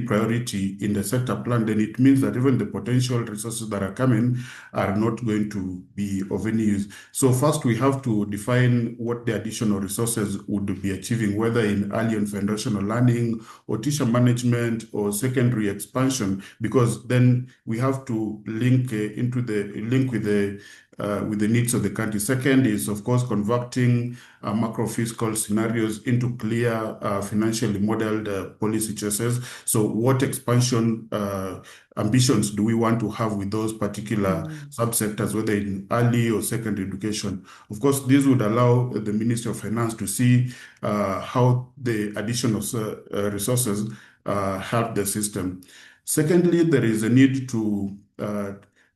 priority in the sector plan, then it means that even the potential resources that are coming are not going to be of any use. So first, we have to define what the additional resources would be achieving, whether in early and foundational learning or teacher management or secondary expansion, because then we have to link with the needs of the country. Second is, of course, converting macro fiscal scenarios into clear financially modeled policy choices. So what expansion ambitions do we want to have with those particular subsectors, whether in early or secondary education? Of course, this would allow the Ministry of Finance to see how the additional resources help the system. Secondly, there is a need to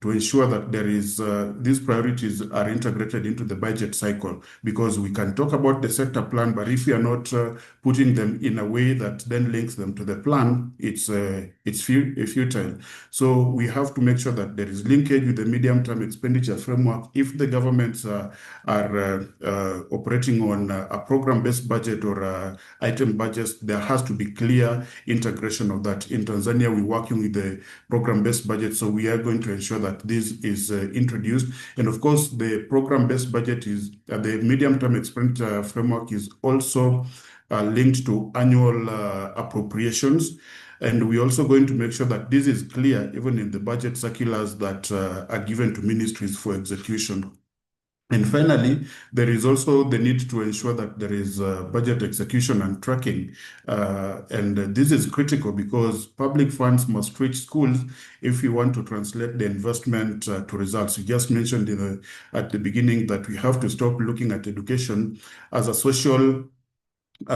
ensure that there is these priorities are integrated into the budget cycle, because we can talk about the sector plan, but if we are not putting them in a way that then links them to the plan, it's futile. So we have to make sure that there is linkage with the medium-term expenditure framework. If the governments are operating on a program-based budget or item budgets, there has to be clear integration of that. In Tanzania, we're working with the program-based budget, so we are going to ensure that this is introduced. And of course, the program-based budget is the medium-term expenditure framework is also linked to annual appropriations. And we're also going to make sure that this is clear even in the budget circulars that are given to ministries for execution. And finally, there is also the need to ensure that there is budget execution and tracking. And this is critical because public funds must reach schools if we want to translate the investment to results. You just mentioned at the beginning that we have to stop looking at education as a social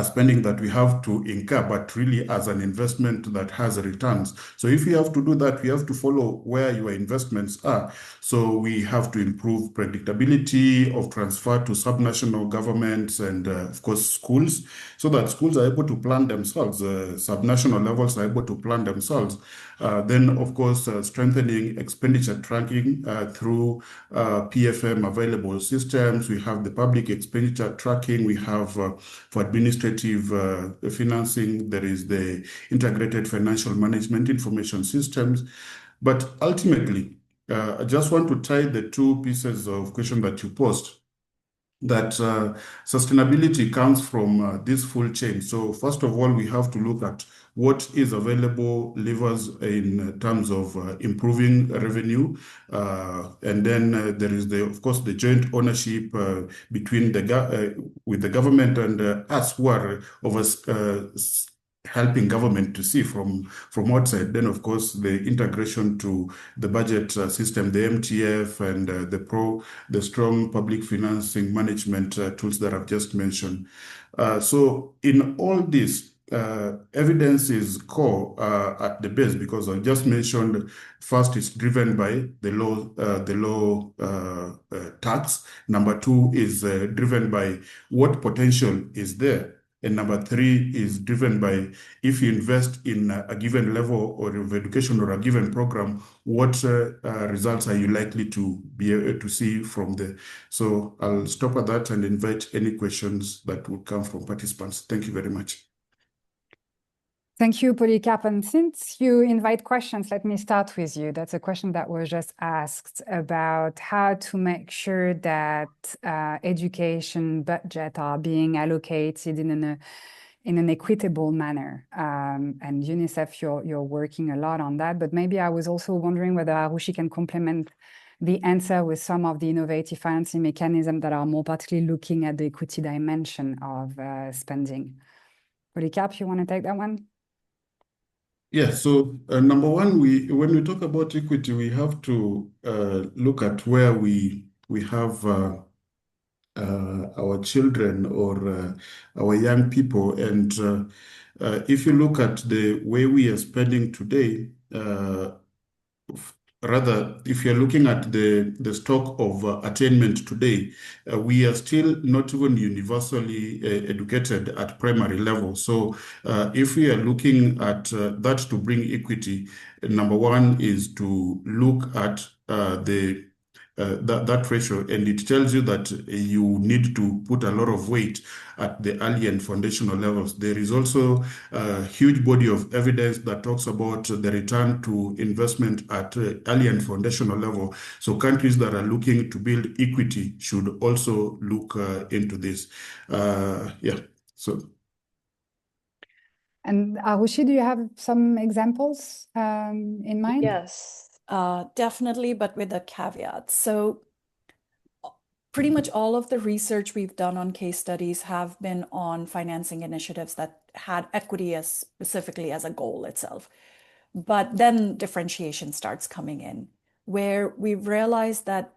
spending that we have to incur, but really as an investment that has returns. So if you have to do that, we have to follow where your investments are. So we have to improve predictability of transfer to subnational governments and, of course, schools, so that schools are able to plan themselves, subnational levels are able to plan themselves. Then, of course, strengthening expenditure tracking through PFM available systems. We have the public expenditure tracking. We have for administrative financing, there is the integrated financial management information systems. But ultimately, I just want to tie the two pieces of question that you posed, that sustainability comes from this full chain. So first of all, we have to look at what is available levers in terms of improving revenue. And then there is, of course, the joint ownership between with the government and us who are helping government to see from outside. Then, of course, the integration to the budget system, the MTF, and the strong public financing management tools that I've just mentioned. So in all this, evidence is core at the base, because I just mentioned first it's driven by the low tax. Number two is driven by what potential is there. And number three is driven by, if you invest in a given level or of education or a given program, what results are you likely to be able to see from there? So I'll stop at that and invite any questions that would come from participants. Thank you very much. Thank you, Polycarp. And since you invite questions, let me start with you. That's a question that was just asked about how to make sure that education budget are being allocated in an equitable manner. And UNICEF, you're working a lot on that. But maybe I was also wondering whether Arushi can complement the answer with some of the innovative financing mechanisms that are more particularly looking at the equity dimension of spending. Polycarp, you want to take that one? Yeah, so number one, when we talk about equity, we have to look at where we have our children or our young people. And if you look at the way we are spending today, rather, if you're looking at the stock of attainment today, we are still not even universally educated at primary level. So if we are looking at that to bring equity, number one is to look at that ratio, and it tells you that you need to put a lot of weight at the early and foundational levels. There is also a huge body of evidence that talks about the return to investment at early and foundational level. So countries that are looking to build equity should also look into this. Yeah, so. And Arushi, do you have some examples in mind? Yes, definitely, but with a caveat. So pretty much all of the research we've done on case studies have been on financing initiatives that had equity as specifically as a goal itself. But then differentiation starts coming in, where we've realized that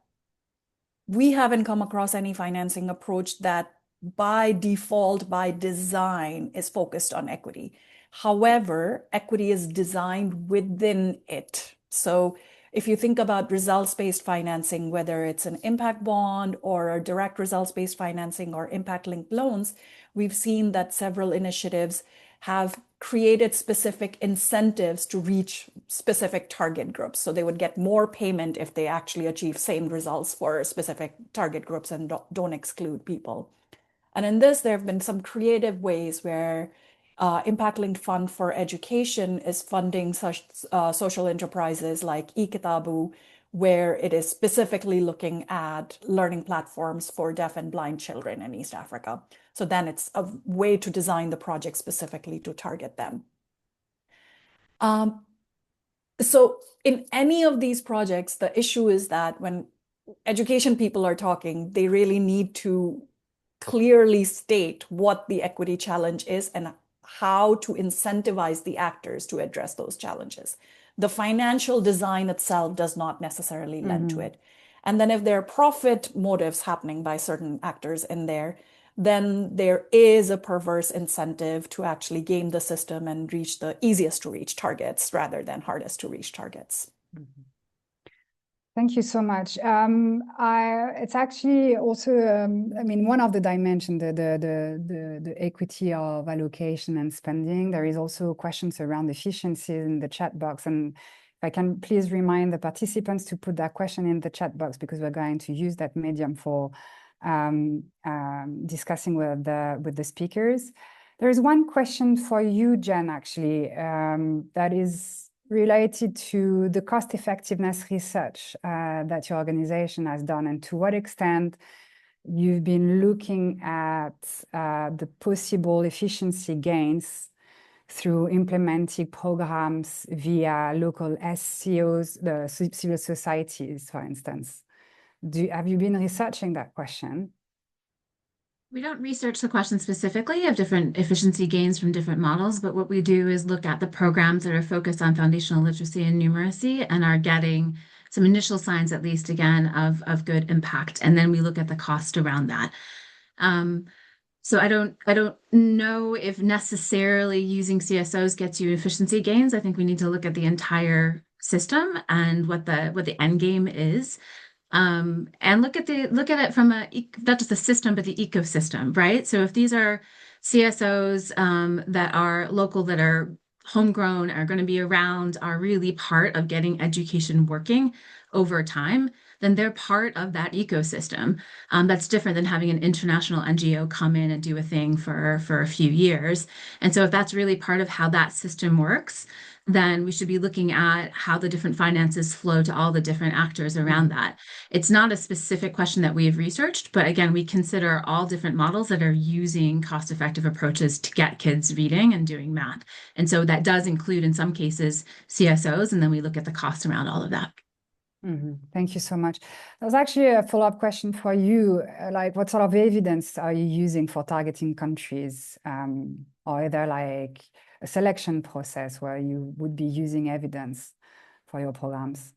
we haven't come across any financing approach that by default, by design, is focused on equity. However, equity is designed within it. So if you think about results-based financing, whether it's an impact bond or a direct results-based financing or impact-linked loans, we've seen that several initiatives have created specific incentives to reach specific target groups. So they would get more payment if they actually achieve same results for specific target groups and don't exclude people. And in this, there have been some creative ways where Impact-Linked Fund for Education is funding such social enterprises like iKitabu, where it is specifically looking at learning platforms for deaf and blind children in East Africa. So then it's a way to design the project specifically to target them. So in any of these projects, the issue is that when education people are talking, they really need to clearly state what the equity challenge is and how to incentivize the actors to address those challenges. The financial design itself does not necessarily lend to it. And then if there are profit motives happening by certain actors in there, then there is a perverse incentive to actually game the system and reach the easiest to reach targets rather than hardest to reach targets. Mm-hmm. Thank you so much. It's actually also, I mean, one of the dimensions, the equity of allocation and spending. There is also questions around efficiency in the chat box. And if I can please remind the participants to put that question in the chat box, because we're going to use that medium for discussing with the speakers. There is one question for you, Jen, actually, that is related to the cost effectiveness research that your organization has done, and to what extent you've been looking at the possible efficiency gains through implementing programs via local SCOs, the civil societies, for instance. Have you been researching that question? We don't research the question specifically of different efficiency gains from different models, but what we do is look at the programs that are focused on foundational literacy and numeracy and are getting some initial signs, at least again, of good impact. And then we look at the cost around that. So I don't know if necessarily using CSOs gets you efficiency gains. I think we need to look at the entire system and what the end game is. And look at it from not just the system, but the ecosystem, right? So if these are CSOs that are local, that are homegrown, are going to be around, are really part of getting education working over time, then they're part of that ecosystem. That's different than having an international NGO come in and do a thing for a few years. And so if that's really part of how that system works, then we should be looking at how the different finances flow to all the different actors around that. It's not a specific question that we have researched, but again, we consider all different models that are using cost-effective approaches to get kids reading and doing math. And so that does include, in some cases, CSOs, and then we look at the cost around all of that. Mm-hmm. Thank you so much. There's actually a follow-up question for you. Like, what sort of evidence are you using for targeting countries? Or either like a selection process where you would be using evidence for your programs?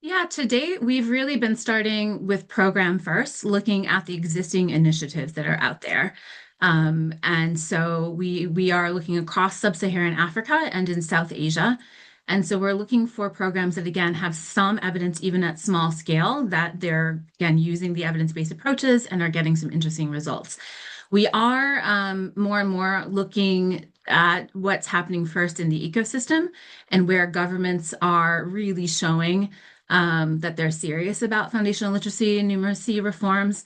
Yeah, to date, we've really been starting with program first, looking at the existing initiatives that are out there. And so we are looking across sub-Saharan Africa and in South Asia. And so we're looking for programs that, again, have some evidence, even at small scale, that they're, again, using the evidence-based approaches and are getting some interesting results. We are more and more looking at what's happening first in the ecosystem and where governments are really showing that they're serious about foundational literacy and numeracy reforms,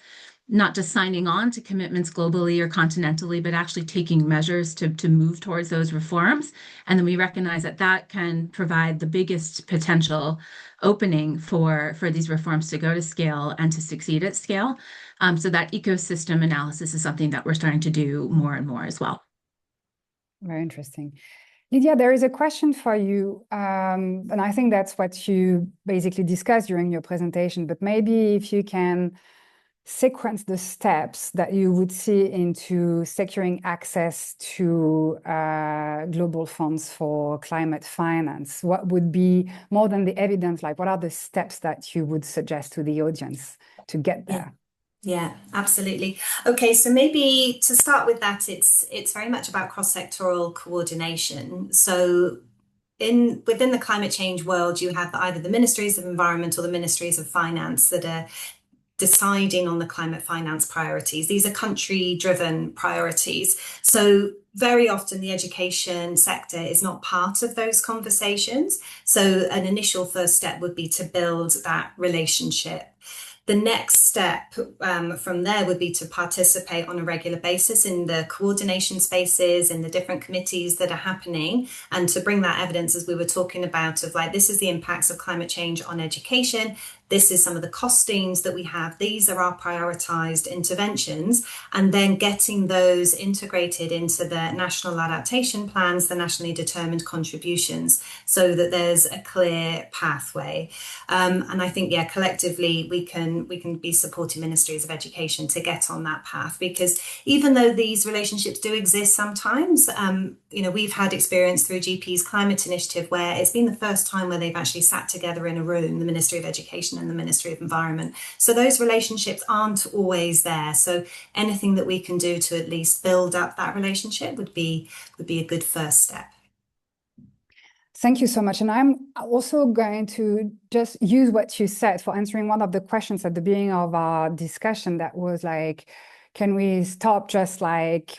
not just signing on to commitments globally or continentally, but actually taking measures to move towards those reforms. And then we recognize that that can provide the biggest potential opening for these reforms to go to scale and to succeed at scale. So that ecosystem analysis is something that we're starting to do more and more as well. Very interesting. Lydia, there is a question for you, and I think that's what you basically discussed during your presentation, but maybe if you can sequence the steps that you would see into securing access to global funds for climate finance. What would be, more than the evidence, like what are the steps that you would suggest to the audience to get there? Yeah, absolutely. Okay, so maybe to start with that, it's very much about cross-sectoral coordination. So within the climate change world, you have either the ministries of environment or the ministries of finance that are deciding on the climate finance priorities. These are country-driven priorities. So very often the education sector is not part of those conversations. So an initial first step would be to build that relationship. The next step from there would be to participate on a regular basis in the coordination spaces, in the different committees that are happening, and to bring that evidence, as we were talking about, of like, this is the impacts of climate change on education. This is some of the costings that we have. These are our prioritized interventions, and then getting those integrated into the national adaptation plans, the nationally determined contributions, so that there's a clear pathway. And I think, yeah, collectively we can be supporting ministries of education to get on that path, because even though these relationships do exist sometimes, we've had experience through GP's Climate Initiative where it's been the first time where they've actually sat together in a room, the Ministry of Education and the Ministry of Environment. So those relationships aren't always there. So anything that we can do to at least build up that relationship would be a good first step. Thank you so much. And I'm also going to just use what you said for answering one of the questions at the beginning of our discussion that was like, can we stop just like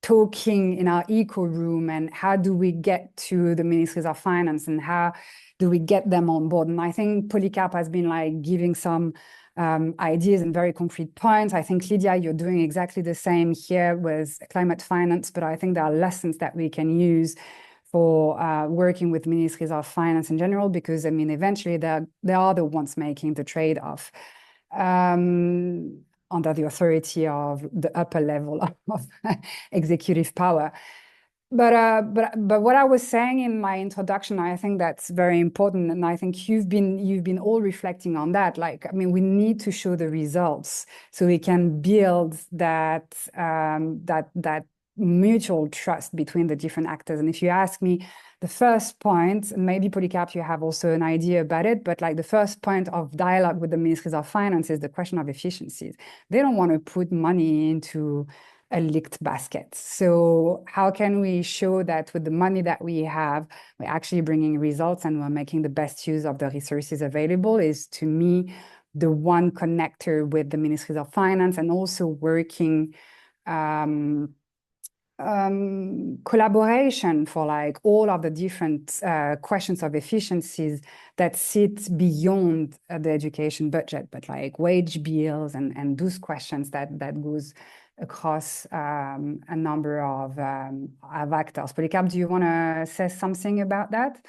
talking in our eco room, and how do we get to the ministries of finance and how do we get them on board? And I think Polycarp has been like giving some ideas and very concrete points. I think, Lydia, you're doing exactly the same here with climate finance, but I think there are lessons that we can use for working with ministries of finance in general, because I mean, eventually they are the ones making the trade-off under the authority of the upper level of executive power. But what I was saying in my introduction, I think that's very important, and I think you've been all reflecting on that. Like, I mean, we need to show the results so we can build that mutual trust between the different actors. And if you ask me, the first point, maybe Polycarp, you have also an idea about it, but like the first point of dialogue with the ministries of finance is the question of efficiencies. They don't want to put money into a licked basket. So how can we show that with the money that we have, we're actually bringing results and we're making the best use of the resources available, is to me the one connector with the ministries of finance, and also working collaboration for like all of the different questions of efficiencies that sit beyond the education budget, but like wage bills and those questions that goes across a number of actors. Polycarp, do you want to say something about that?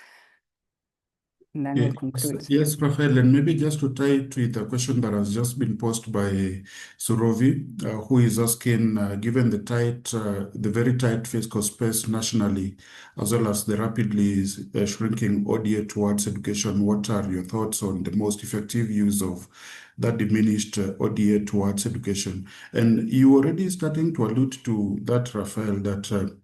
And then we'll conclude. Yes, Raphael, and maybe just to tie it with a question that has just been posed by Surovi, who is asking, given the very tight fiscal space nationally, as well as the rapidly shrinking ODA towards education, what are your thoughts on the most effective use of that diminished ODA towards education? And you already starting to allude to that, Raphael, that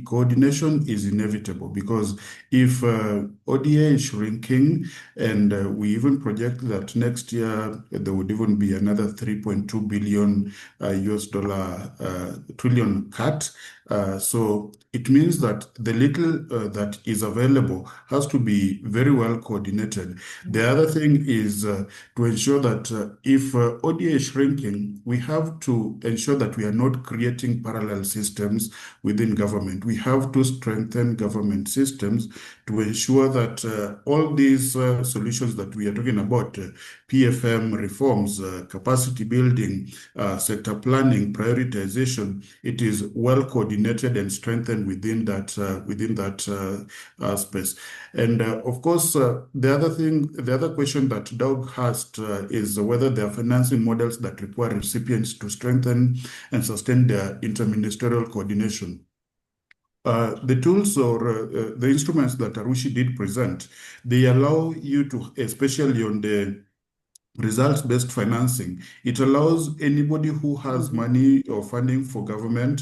coordination is inevitable, because if ODA is shrinking, and we even project that next year there would even be another 3.2 billion US dollar trillion cut. So it means that the little that is available has to be very well coordinated. The other thing is to ensure that if ODA is shrinking, we have to ensure that we are not creating parallel systems within government. We have to strengthen government systems to ensure that all these solutions that we are talking about, PFM reforms, capacity building, sector planning, prioritization, it is well coordinated and strengthened within that space. And of course, the other question that Doug asked is whether there are financing models that require recipients to strengthen and sustain their interministerial coordination. The tools or the instruments that Arushi did present, they allow you to, especially on the results-based financing, it allows anybody who has money or funding for government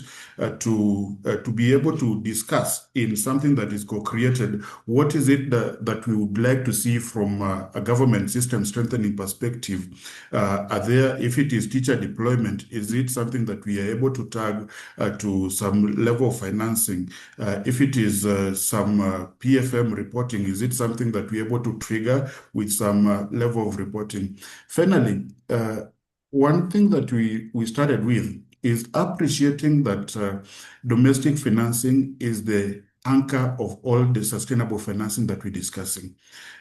to be able to discuss in something that is co-created, what is it that we would like to see from a government system strengthening perspective. If it is teacher deployment, is it something that we are able to tag to some level of financing? If it is some PFM reporting, is it something that we are able to trigger with some level of reporting? Finally, one thing that we started with is appreciating that domestic financing is the anchor of all the sustainable financing that we're discussing.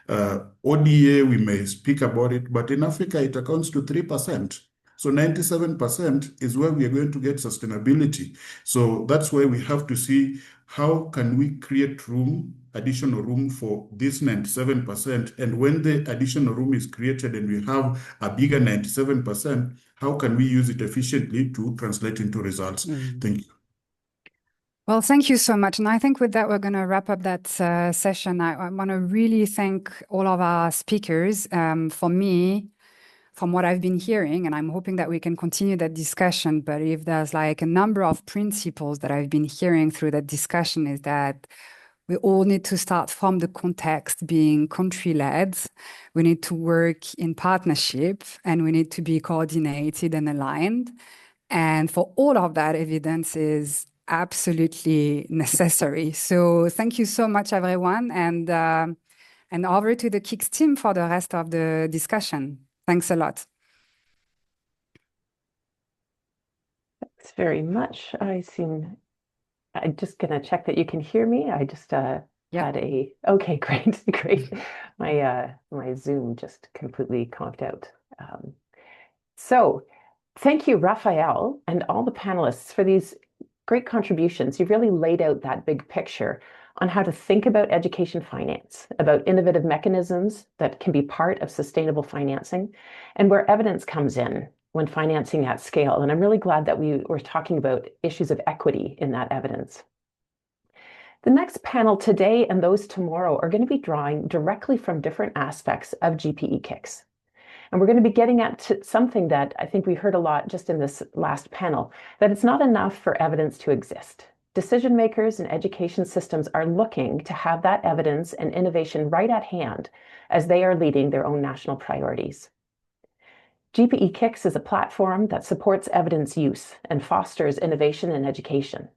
ODA, we may speak about it, but in Africa, it accounts to 3%. So 97% is where we are going to get sustainability. So that's why we have to see how can we create additional room for this 97%. And when the additional room is created and we have a bigger 97%, how can we use it efficiently to translate into results? Thank you. Well, thank you so much. And I think with that, we're going to wrap up that session. I want to really thank all of our speakers. For me, from what I've been hearing, and I'm hoping that we can continue that discussion, but if there's like a number of principles that I've been hearing through that discussion is that we all need to start from the context being country-led. We need to work in partnership, and we need to be coordinated and aligned. And for all of that, evidence is absolutely necessary. So thank you so much, everyone, and over to the KIX team for the rest of the discussion. Thanks a lot. Thanks very much. I'm just going to check that you can hear me. I just okay, great, great. My Zoom just completely conked out. So thank you, Raphael, and all the panelists for these great contributions. You've really laid out that big picture on how to think about education finance, about innovative mechanisms that can be part of sustainable financing, and where evidence comes in when financing at scale. And I'm really glad that we were talking about issues of equity in that evidence. The next panel today and those tomorrow are going to be drawing directly from different aspects of GPE KIX. And we're going to be getting at something that I think we heard a lot just in this last panel, that it's not enough for evidence to exist. Decision makers and education systems are looking to have that evidence and innovation right at hand as they are leading their own national priorities. GPE KIX is a platform that supports evidence use and fosters innovation in education.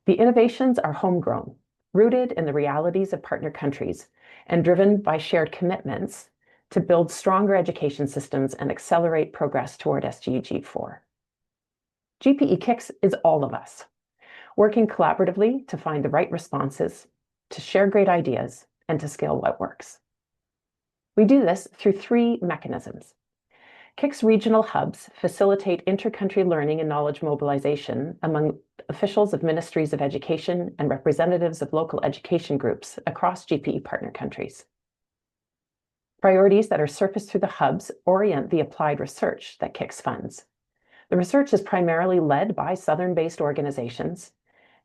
The innovations are homegrown, rooted in the realities of partner countries, and driven by shared commitments to build stronger education systems and accelerate progress toward SDG 4. GPE KIX is all of us, working collaboratively to find the right responses, to share great ideas, and to scale what works. We do this through 3 mechanisms. KIX regional hubs facilitate inter-country learning and knowledge mobilization among officials of ministries of education and representatives of local education groups across GPE partner countries. Priorities that are surfaced through the hubs orient the applied research that KIX funds. The research is primarily led by Southern-based organizations,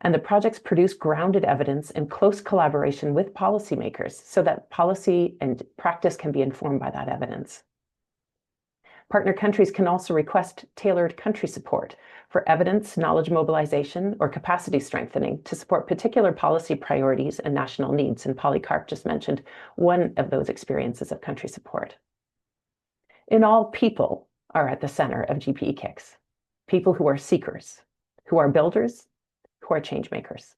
and the projects produce grounded evidence in close collaboration with policymakers so that policy and practice can be informed by that evidence. Partner countries can also request tailored country support for evidence, knowledge mobilization, or capacity strengthening to support particular policy priorities and national needs. And Polycarp just mentioned one of those experiences of country support. In all, people are at the center of GPE KIX. People who are seekers, who are builders, who are change makers.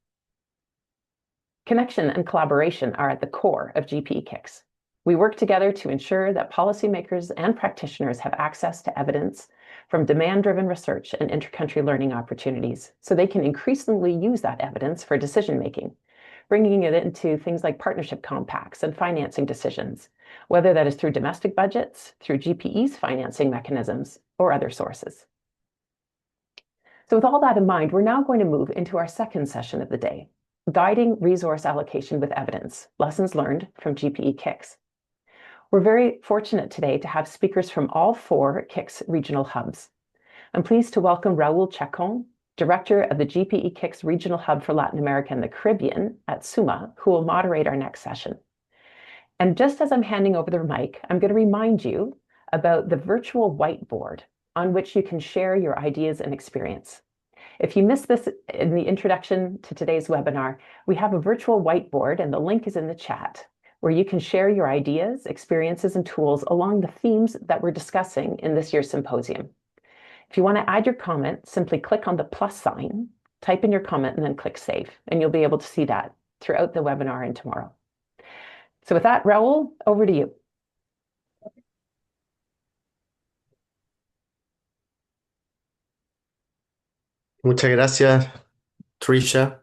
Connection and collaboration are at the core of GPE KIX. We work together to ensure that policymakers and practitioners have access to evidence from demand-driven research and inter-country learning opportunities so they can increasingly use that evidence for decision-making, bringing it into things like partnership compacts and financing decisions, whether that is through domestic budgets, through GPE's financing mechanisms, or other sources. So with all that in mind, we're now going to move into our second session of the day, Guiding Resource Allocation with Evidence, Lessons Learned from GPE KIX. We're very fortunate today to have speakers from all 4 KIX regional hubs. I'm pleased to welcome Raul Chacon, Director of the GPE KIX Regional Hub for Latin America and the Caribbean at SUMA, who will moderate our next session. And just as I'm handing over the mic, I'm going to remind you about the virtual whiteboard on which you can share your ideas and experience. If you missed this in the introduction to today's webinar, we have a virtual whiteboard, and the link is in the chat, where you can share your ideas, experiences, and tools along the themes that we're discussing in this year's symposium. If you want to add your comment, simply click on the plus sign, type in your comment, and then click Save, and you'll be able to see that throughout the webinar and tomorrow. So with that, Raul, over to you. Muchas gracias, Trisha.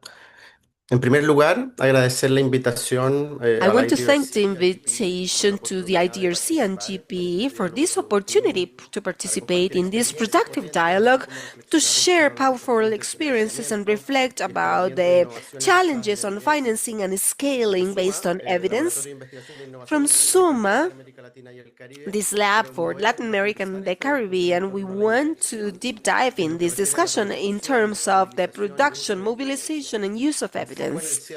En primer lugar, agradecer la invitación I want to thank the invitation to the IDRC and GPE for this opportunity to participate in this productive dialogue, to share powerful experiences and reflect about the challenges on financing and scaling based on evidence. From SUMA, this lab for Latin America and the Caribbean, we want to deep dive in this discussion in terms of the production, mobilization, and use of evidence. evidence,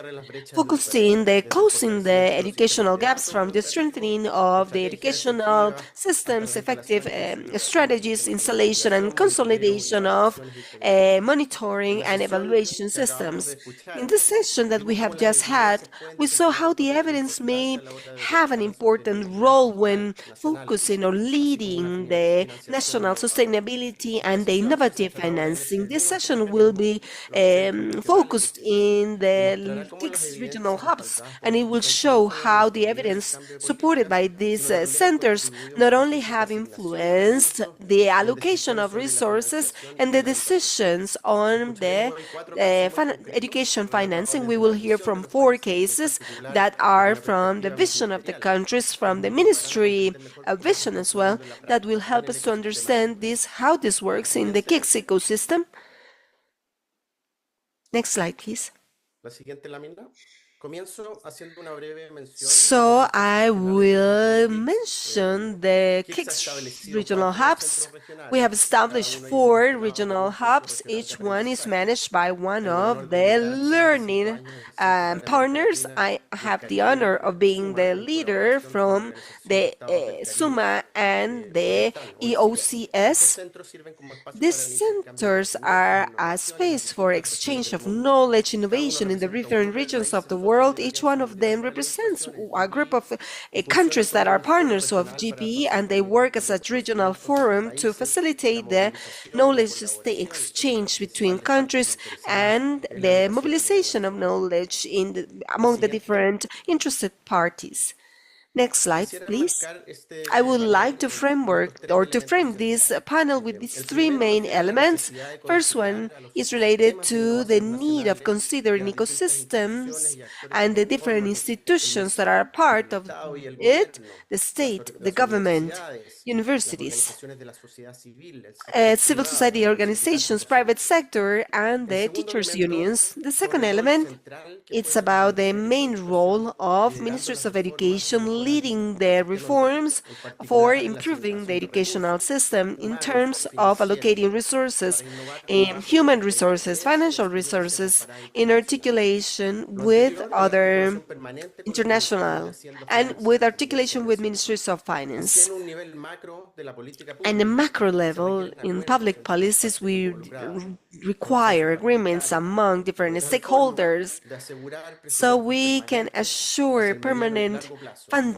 focusing the closing the educational gaps from the strengthening of the educational systems, effective strategies, installation and consolidation of monitoring and evaluation systems. In this session that we have just had, we saw how the evidence may have an important role when focusing or leading the national sustainability and the innovative financing. This session will be focused in the KIX regional hubs, and it will show how the evidence supported by these centers not only have influenced the allocation of resources and the decisions on the education financing. We will hear from 4 cases that are from the vision of the countries, from the ministry vision as well, that will help us to understand how this works in the KIX ecosystem. Next slide, please. So I will mention the KIX regional hubs. We have established 4 regional hubs. Each one is managed by one of the learning partners. I have the honor of being the leader from the SUMA and the EOCS. These centers are a space for exchange of knowledge, innovation in the different regions of the world. Each one of them represents a group of countries that are partners of GPE, and they work as a regional forum to facilitate the knowledge exchange between countries and the mobilization of knowledge among the different interested parties. Next slide, please. I would like to frame this panel with these 3 main elements. First one is related to the need of considering ecosystems and the different institutions that are part of it: the state, the government, universities, civil society organizations, private sector, and the teachers' unions. The second element, it's about the main role of ministries of education leading the reforms for improving the educational system in terms of allocating resources, human resources, financial resources, in articulation with other international and with articulation with ministries of finance. And the macro level, in public policies, we require agreements among different stakeholders so we can assure permanent funding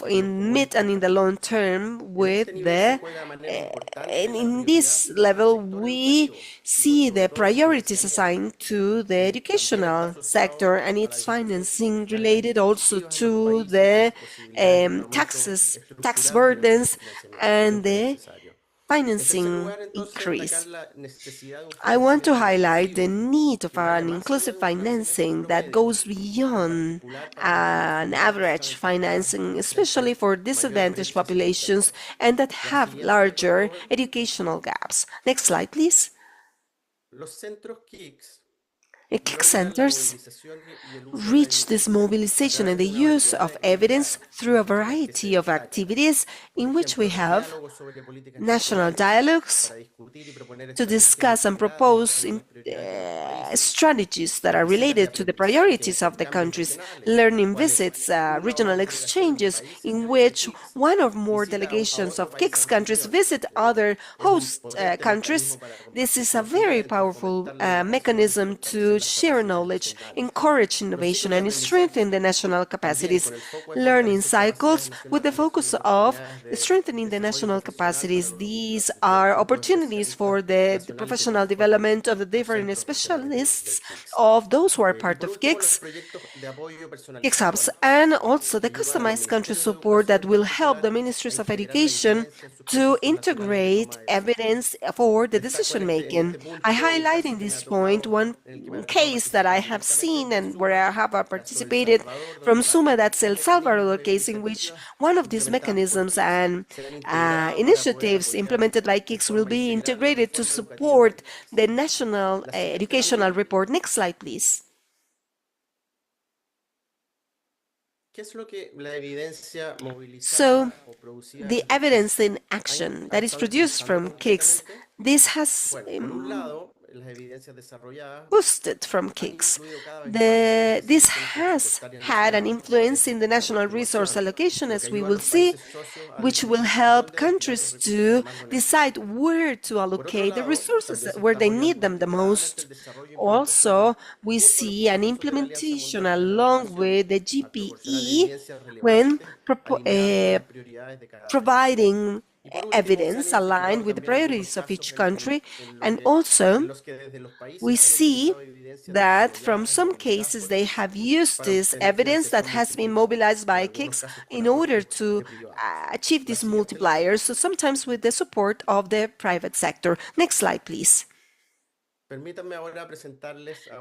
in mid and in the long term with and in this level we see the priorities assigned to the educational sector and its financing related also to the tax burdens and the financing increase. I want to highlight the need of an inclusive financing that goes beyond an average financing, especially for disadvantaged populations and that have larger educational gaps. Next slide, please. KIX centers reach this mobilization and the use of evidence through a variety of activities in which we have national dialogues to discuss and propose strategies that are related to the priorities of the countries, learning visits, regional exchanges in which one or more delegations of KIX countries visit other host countries. This is a very powerful mechanism to share knowledge, encourage innovation, and strengthen the national capacities. Learning cycles with the focus of strengthening the national capacities. These are opportunities for the professional development of the different specialists of those who are part of KIX hubs, and also the customized country support that will help the ministries of education to integrate evidence for the decision making. I highlight in this point one case that I have seen and where I have participated from SUMA, that's El Salvador case, in which one of these mechanisms and initiatives implemented by KIX will be integrated to support the national educational report. Next slide, please. So, the evidence in action that is produced from KIX, this has boosted from KIX. This has had an influence in the national resource allocation, as we will see, which will help countries to decide where to allocate the resources, where they need them the most. Also, we see an implementation along with the GPE when providing evidence aligned with the priorities of each country. And also, we see that from some cases they have used this evidence that has been mobilized by KIX in order to achieve these multipliers, so sometimes with the support of the private sector. Next slide, please.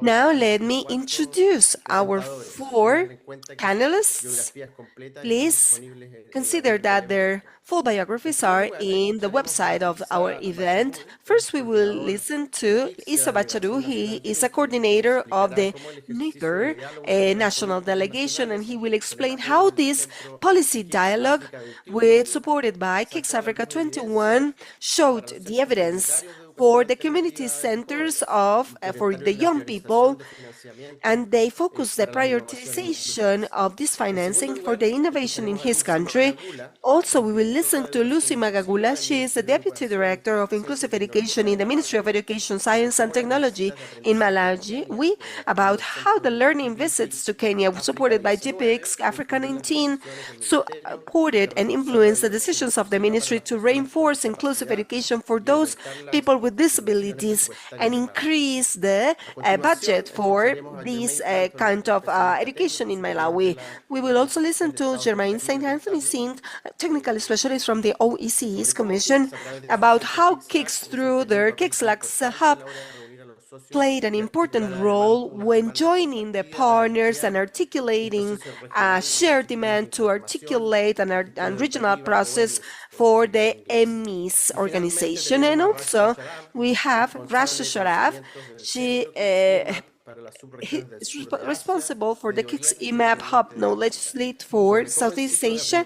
Now let me introduce our four panelists. Please consider that their full biographies are in the website of our event. First, we will listen to Isa Bacharu. He is a coordinator of the Niger national delegation, and he will explain how this policy dialogue, supported by KIX Africa 21, showed the evidence for the community centers for the young people, and they focus the prioritization of this financing for the innovation in his country. Also, we will listen to Lucy Magagula. She is the Deputy Director of Inclusive Education in the Ministry of Education, Science and Technology in Malawi, about how the learning visits to Kenya, supported by GPE KIX Africa 19, supported and influenced the decisions of the ministry to reinforce inclusive education for those people with disabilities and increase the budget for this kind of education in Malawi. We will also listen to Germaine St. Anthony Singh, technical specialist from the OECE's Commission, about how KIX, through their KIX Lux Hub, played an important role when joining the partners and articulating a shared demand to articulate an regional process for the EMIS organization. And also, we have Rasha Sharaf. She is responsible for the KIX EMAP Hub Knowledge Lead for Southeast Asia,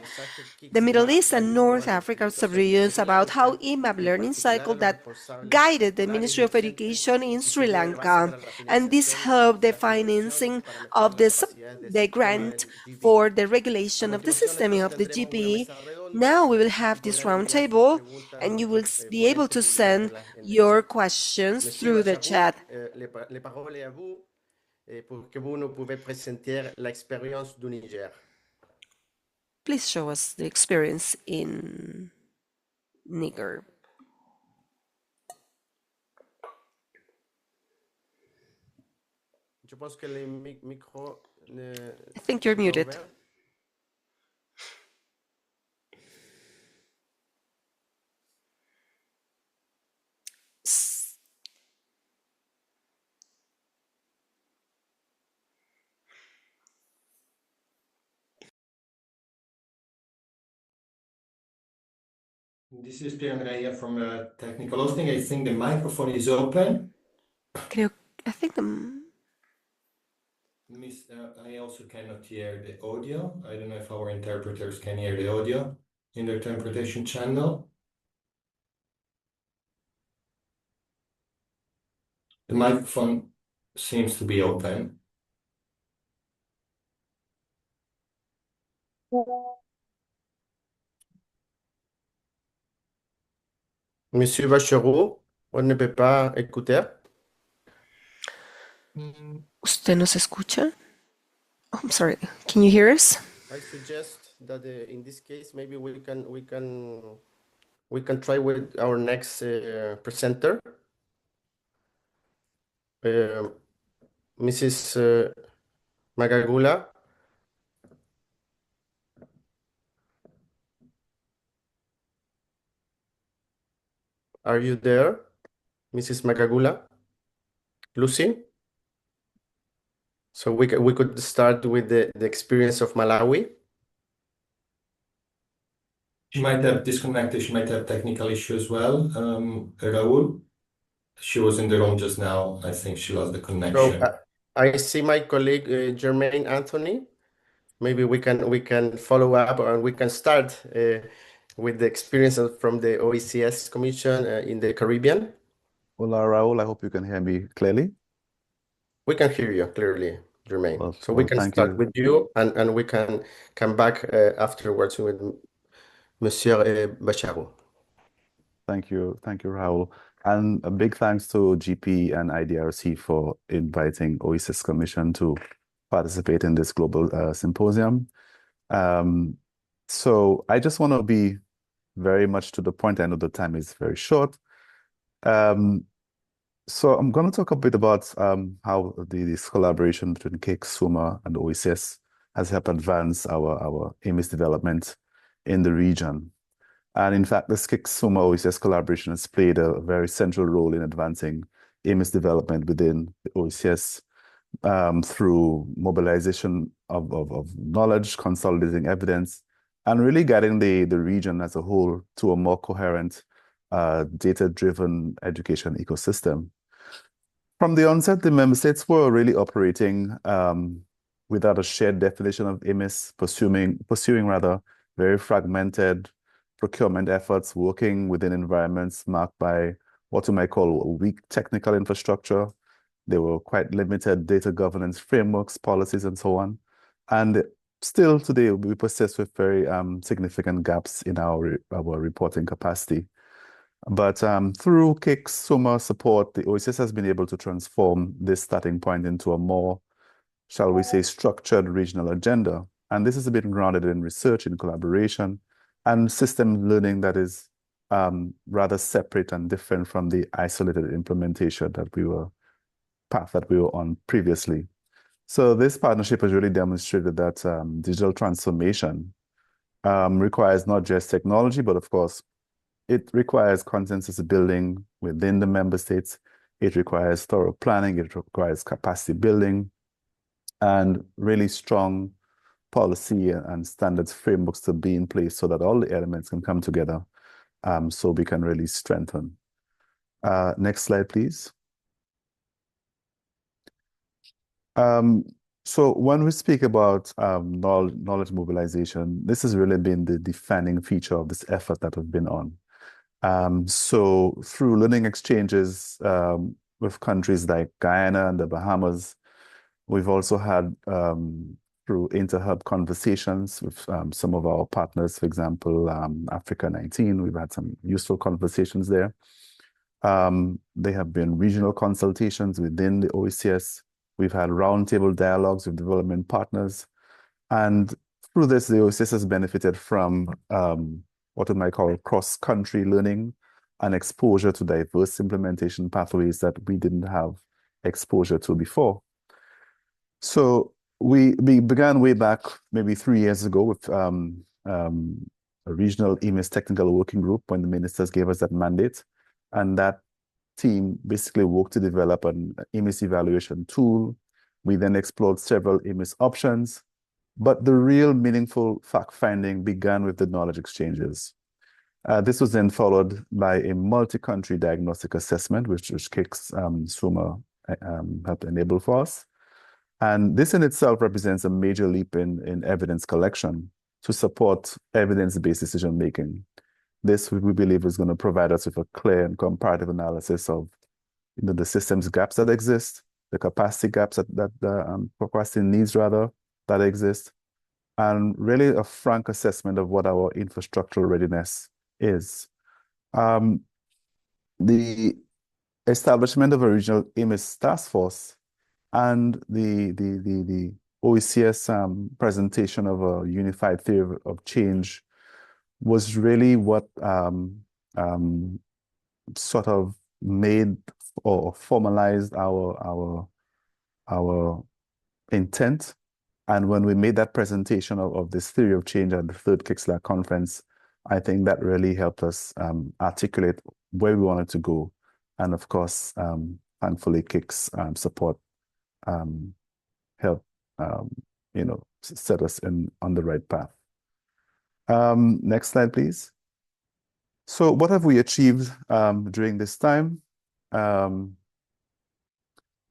the Middle East, and North Africa sub-regions, about how EMAP learning cycle that guided the Ministry of Education in Sri Lanka. And this helped the financing of the grant for the regulation of the system of the GPE. Now we will have this roundtable, and you will be able to send your questions through the chat. Please show us the experience in Niger. I think you're muted. This is Pierre from Technical Hosting. I think the microphone is open. I think I also cannot hear the audio. I don't know if our interpreters can hear the audio in the interpretation channel. The microphone seems to be open. Monsieur Vachereau, on ne peut pas écouter. ¿Usted nos escucha? Oh, I'm sorry. Can you hear us? I suggest that in this case, maybe we can try with our next presenter, Mrs. Magagula. Are you there, Mrs. Magagula? Lucy? So we could start with the experience of Malawi. She might have disconnected. She might have technical issue as well. Raul, she was in the room just now. I think she lost the connection. So I see my colleague Germaine Anthony. Maybe we can follow up, and we can start with the experience from the OECS Commission in the Caribbean. Hola, Raul. I hope you can hear me clearly. We can hear you clearly, Jermaine. Well, So we well, can thank start you. with you, and we can come back afterwards with Monsieur Bacharou. Thank you, Raul. And a big thanks to GP and IDRC for inviting OASIS Commission to participate in this global symposium. So I just want to be very much to the point. I know the time is very short. So I'm going to talk a bit about how this collaboration between KIX, SUMA, and OASIS has helped advance our AMIS development in the region. And in fact, this KIX, SUMA, OASIS collaboration has played a very central role in advancing AMIS development within the OASIS through mobilization of knowledge, consolidating evidence, and really getting the region as a whole to a more coherent, data-driven education ecosystem. From the onset, the member states were really operating without a shared definition of AMIS, pursuing rather very fragmented procurement efforts, working within environments marked by what you might call a weak technical infrastructure. There were quite limited data governance frameworks, policies, and so on. And still today, we persist with very significant gaps in our reporting capacity. But through KIX SUMA support, the OASIS has been able to transform this starting point into a more, shall we say, structured regional agenda. And this has been grounded in research, in collaboration, and system learning that is rather separate and different from the isolated implementation path that we were on previously. So this partnership has really demonstrated that digital transformation requires not just technology, but of course, it requires consensus building within the member states. It requires thorough planning. It requires capacity building and really strong policy and standards frameworks to be in place so that all the elements can come together so we can really strengthen. Next slide, please. So when we speak about knowledge mobilization, this has really been the defining feature of this effort that we've been on. So through learning exchanges with countries like Guyana and the Bahamas, we've also had through inter-hub conversations with some of our partners, for example, Africa 19, we've had some useful conversations there. There have been regional consultations within the OECS. We've had roundtable dialogues with development partners. And through this, the OECS has benefited from what we might call cross-country learning and exposure to diverse implementation pathways that we didn't have exposure to before. So we began way back maybe 3 years ago with a regional AMIS technical working group when the ministers gave us that mandate. And that team basically worked to develop an AMIS evaluation tool. We then explored several AMIS options. But the real meaningful fact-finding began with the knowledge exchanges. This was then followed by a multi-country diagnostic assessment, which KIX SUMA helped enable for us. And this in itself represents a major leap in evidence collection to support evidence-based decision-making. This, we believe, is going to provide us with a clear and comparative analysis of the system's gaps that exist, the capacity gaps that capacity needs, rather, that exist, and really a frank assessment of what our infrastructural readiness is. The establishment of a regional AMIS task force and the OECS presentation of a unified theory of change was really what sort of made or formalized our intent. And when we made that presentation of this theory of change at the third KIX conference, I think that really helped us articulate where we wanted to go. And of course, thankfully, KIX support helped set us on the right path. Next slide, please. So what have we achieved during this time?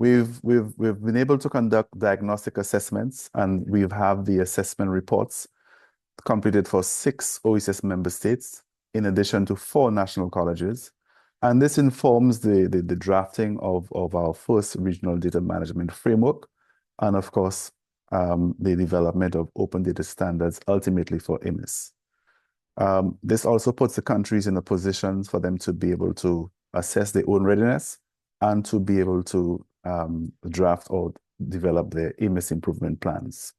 We've been able to conduct diagnostic assessments, and we have the assessment reports completed for 6 OECS member states, in addition to 4 national colleges. And this informs the drafting of our first regional data management framework, and of course, the development of open data standards ultimately for IMIS. This also puts the countries in a position for them to be able to assess their own readiness and to be able to draft or develop their IMIS improvement plans.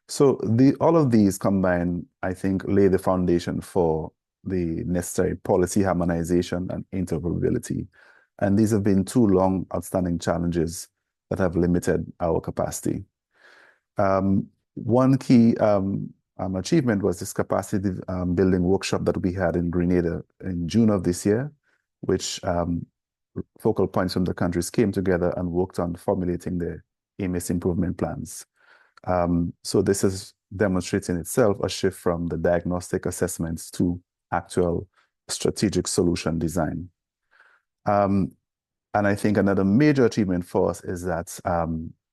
So all of these combined, I think, lay the foundation for the necessary policy harmonization and interoperability. And these have been two long outstanding challenges that have limited our capacity. One key achievement was this capacity building workshop that we had in Grenada in June of this year, which focal points from the countries came together and worked on formulating their IMIS improvement plans. So this is demonstrating itself a shift from the diagnostic assessments to actual strategic solution design. And I think another major achievement for us is that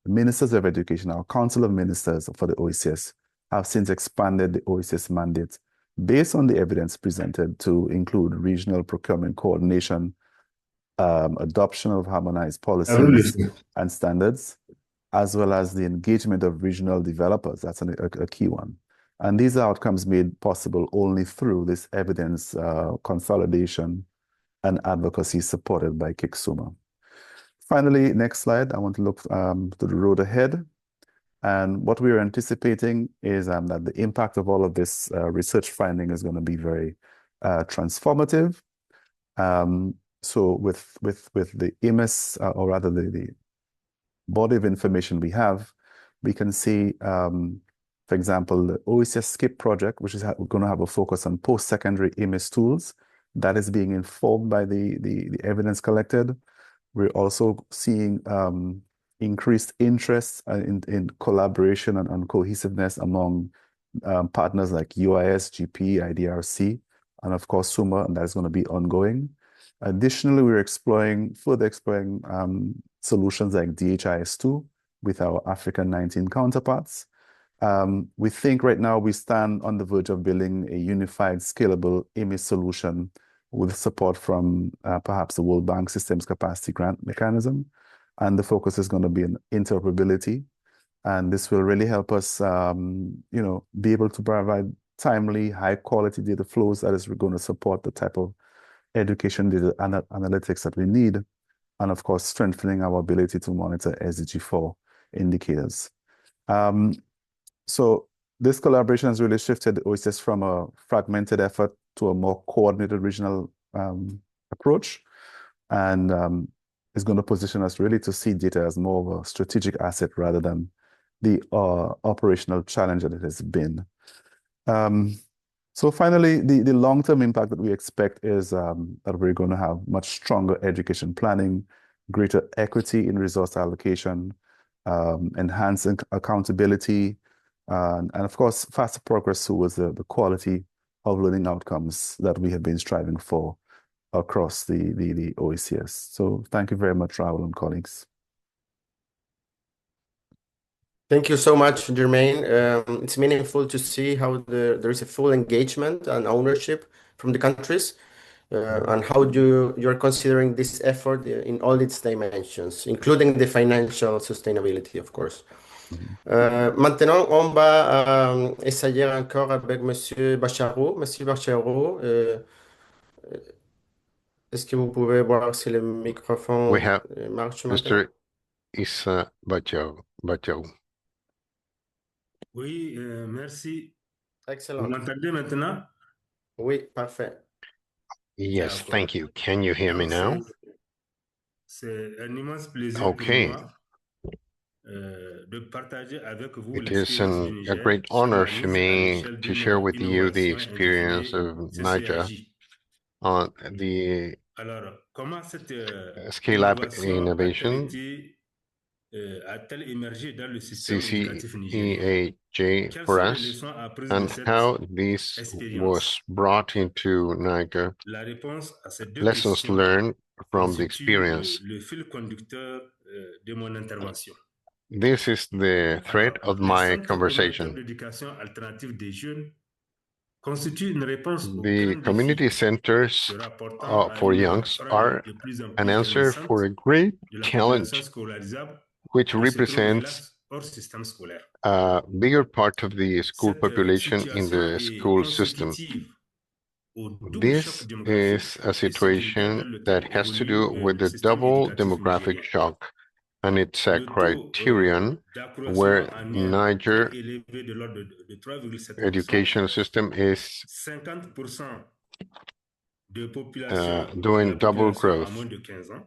Ministers of Education, our Council of Ministers for the OECS, have since expanded the OECS mandate based on the evidence presented to include regional procurement coordination, adoption of harmonized policies and standards, as well as the engagement of regional developers. That's a key one. And these are outcomes made possible only through this evidence consolidation and advocacy supported by KIX SUMA. Finally, next slide, I want to look to the road ahead. And what we're anticipating is that the impact of all of this research finding is going to be very transformative. So with the IMIS, or rather the body of information we have, we can see, for example, the OECS SKIP project, which is going to have a focus on post-secondary IMIS tools, that is being informed by the evidence collected. We're also seeing increased interest in collaboration and cohesiveness among partners like UIS, GPE, IDRC, and of course SUMA, and that's going to be ongoing. Additionally, we're further exploring solutions like DHIS2 with our African 19 counterparts. We think right now we stand on the verge of building a unified, scalable IMIS solution with support from perhaps the World Bank Systems Capacity Grant Mechanism. And the focus is going to be on interoperability. And this will really help us, be able to provide timely, high-quality data flows that is going to support the type of education data analytics that we need, and of course, strengthening our ability to monitor SDG 4 indicators. So this collaboration has really shifted the OECS from a fragmented effort to a more coordinated regional approach, and is going to position us really to see data as more of a strategic asset rather than the operational challenge that it has been. So finally, the long-term impact that we expect is that we're going to have much stronger education planning, greater equity in resource allocation, enhancing accountability, and of course, faster progress towards the quality of learning outcomes that we have been striving for across the OECS. So thank you very much, Raul and colleagues. Thank you so much, Jermaine. It's meaningful to see how there is a full engagement and ownership from the countries, and how you're considering this effort in all its dimensions, including the financial sustainability, of course. Maintenant, on va essayer encore avec Monsieur Bacharou. Monsieur Bacharou, est-ce que vous pouvez voir si le microphone marche maintenant? Mr. Issa Bacharou. Oui, merci. Excellent. Vous m'entendez maintenant? Oui, parfait. Yes, thank you. Can you hear me now? C'est un immense plaisir pour moi de partager avec vous It is l'expérience du a Niger great sur honor la for mise à me l'échelle to d'une share with you the innovation experience indéfinie of Niger CCIJ. on the Alors, comment cette scale-up innovation innovation a-t-elle émergé dans le système éducatif nigérien? CCEAJ Quelles for sont les us, leçons apprises and de cette how this expérience? was brought into Niger? La réponse à ces deux Lessons questions learned from the constitue experience. le fil conducteur de mon intervention. This is the thread Alors, of les my centres formateurs conversation. d'éducation alternative des jeunes constitue une réponse aux The grands community défis centers se rapportant à for une youngs frange are de plus en an plus answer for grandissante a great de la population challenge, scolarisable which qui se trouve represents hélas hors système scolaire. a bigger part of the school Cette population in situation the est school system. consécutive au double choc This démographique is a et sécuritaire dans situation lequel that has to évolue do with le the système double éducatif demographic nigérien. shock, and it's a Le taux criterion d'accroissement where annuel Niger très élevé de l'ordre de 3,7%, education system is 50% de population de doing la double population à growth, moins de 15 ans,